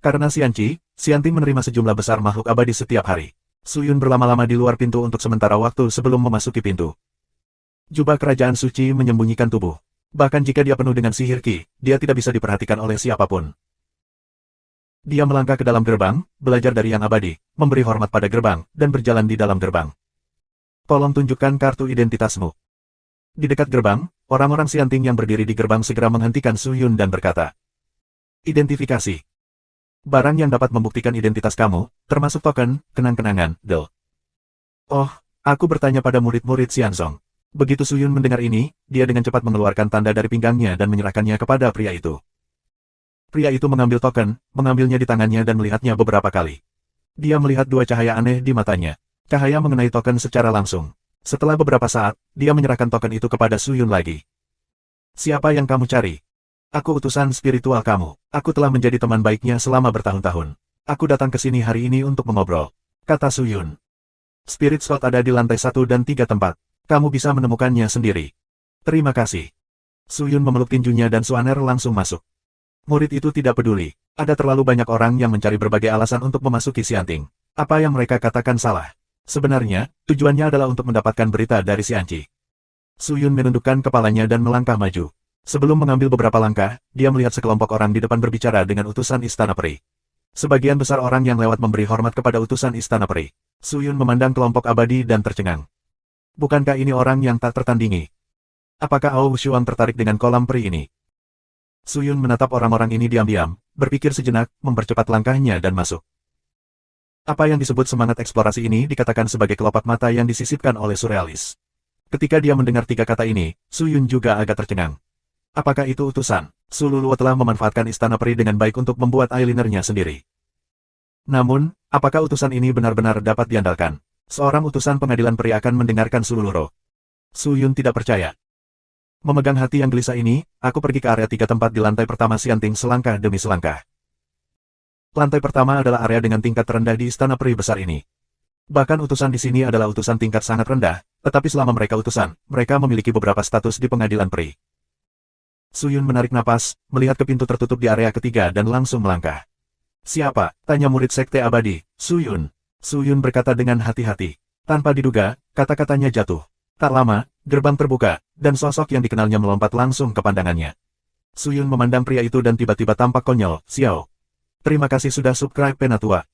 [SPEAKER 1] Karena Xianting menerima sejumlah besar makhluk abadi setiap hari. Su Yun berlama-lama di luar pintu untuk sementara waktu sebelum memasuki pintu. Jubah kerajaan suci menyembunyikan tubuh. Bahkan jika dia penuh dengan sihir Qi, dia tidak bisa diperhatikan oleh siapapun. Dia melangkah ke dalam gerbang, belajar dari yang abadi, memberi hormat pada gerbang, dan berjalan di dalam gerbang. "Tolong tunjukkan kartu identitasmu." Di dekat gerbang, orang-orang Xianting yang berdiri di gerbang segera menghentikan Su Yun dan berkata, "Identifikasi. Barang yang dapat membuktikan identitas kamu, termasuk token, kenang-kenangan, Del." "Oh, aku bertanya pada murid-murid Xianzong." Begitu Su Yun mendengar ini, dia dengan cepat mengeluarkan tanda dari pinggangnya dan menyerahkannya kepada pria itu. Pria itu mengambil token, mengambilnya di tangannya dan melihatnya beberapa kali. Dia melihat dua cahaya aneh di matanya. Cahaya mengenai token secara langsung. Setelah beberapa saat, dia menyerahkan token itu kepada Su Yun lagi. "Siapa yang kamu cari?" Aku utusan spiritual kamu. Aku telah menjadi teman baiknya selama bertahun-tahun. Aku datang ke sini hari ini untuk mengobrol, kata Su Yun. Spirit Slot ada di lantai 1 dan 3 tempat. Kamu bisa menemukannya sendiri. Terima kasih. Su Yun memeluk tinjunya dan Suaner langsung masuk. Murid itu tidak peduli. Ada terlalu banyak orang yang mencari berbagai alasan untuk memasuki Xianting. Apa yang mereka katakan salah? Sebenarnya, tujuannya adalah untuk mendapatkan berita dari si Anci. Su Yun menundukkan kepalanya dan melangkah maju. Sebelum mengambil beberapa langkah, dia melihat sekelompok orang di depan berbicara dengan utusan Istana Peri. Sebagian besar orang yang lewat memberi hormat kepada utusan Istana Peri. Su Yun memandang kelompok abadi dan tercengang. Bukankah ini orang yang tak tertandingi? Apakah Ao Shuang tertarik dengan kolam peri ini? Su Yun menatap orang-orang ini diam-diam, berpikir sejenak, mempercepat langkahnya dan masuk. Apa yang disebut semangat eksplorasi ini dikatakan sebagai kelopak mata yang disisipkan oleh surrealis. Ketika dia mendengar 3 kata ini, Su Yun juga agak tercengang. Apakah itu utusan? Su Luluo telah memanfaatkan istana peri dengan baik untuk membuat eyelinernya sendiri. Namun, apakah utusan ini benar-benar dapat diandalkan? Seorang utusan pengadilan peri akan mendengarkan Su Luluo. Su Yun tidak percaya. Memegang hati yang gelisah ini, aku pergi ke area 3 tempat di lantai pertama Xianting selangkah demi selangkah. Lantai pertama adalah area dengan tingkat terendah di istana peri besar ini. Bahkan utusan di sini adalah utusan tingkat sangat rendah, tetapi selama mereka utusan, mereka memiliki beberapa status di pengadilan peri. Su Yun menarik napas, melihat ke pintu tertutup di area ketiga dan langsung melangkah. Siapa? Tanya murid sekte abadi, Su Yun. Su Yun berkata dengan hati-hati. Tanpa diduga, kata-katanya jatuh. Tak lama, gerbang terbuka, dan sosok yang dikenalnya melompat langsung ke pandangannya. Su Yun memandang pria itu dan tiba-tiba tampak konyol, Xiao. Terima kasih sudah subscribe Penatua.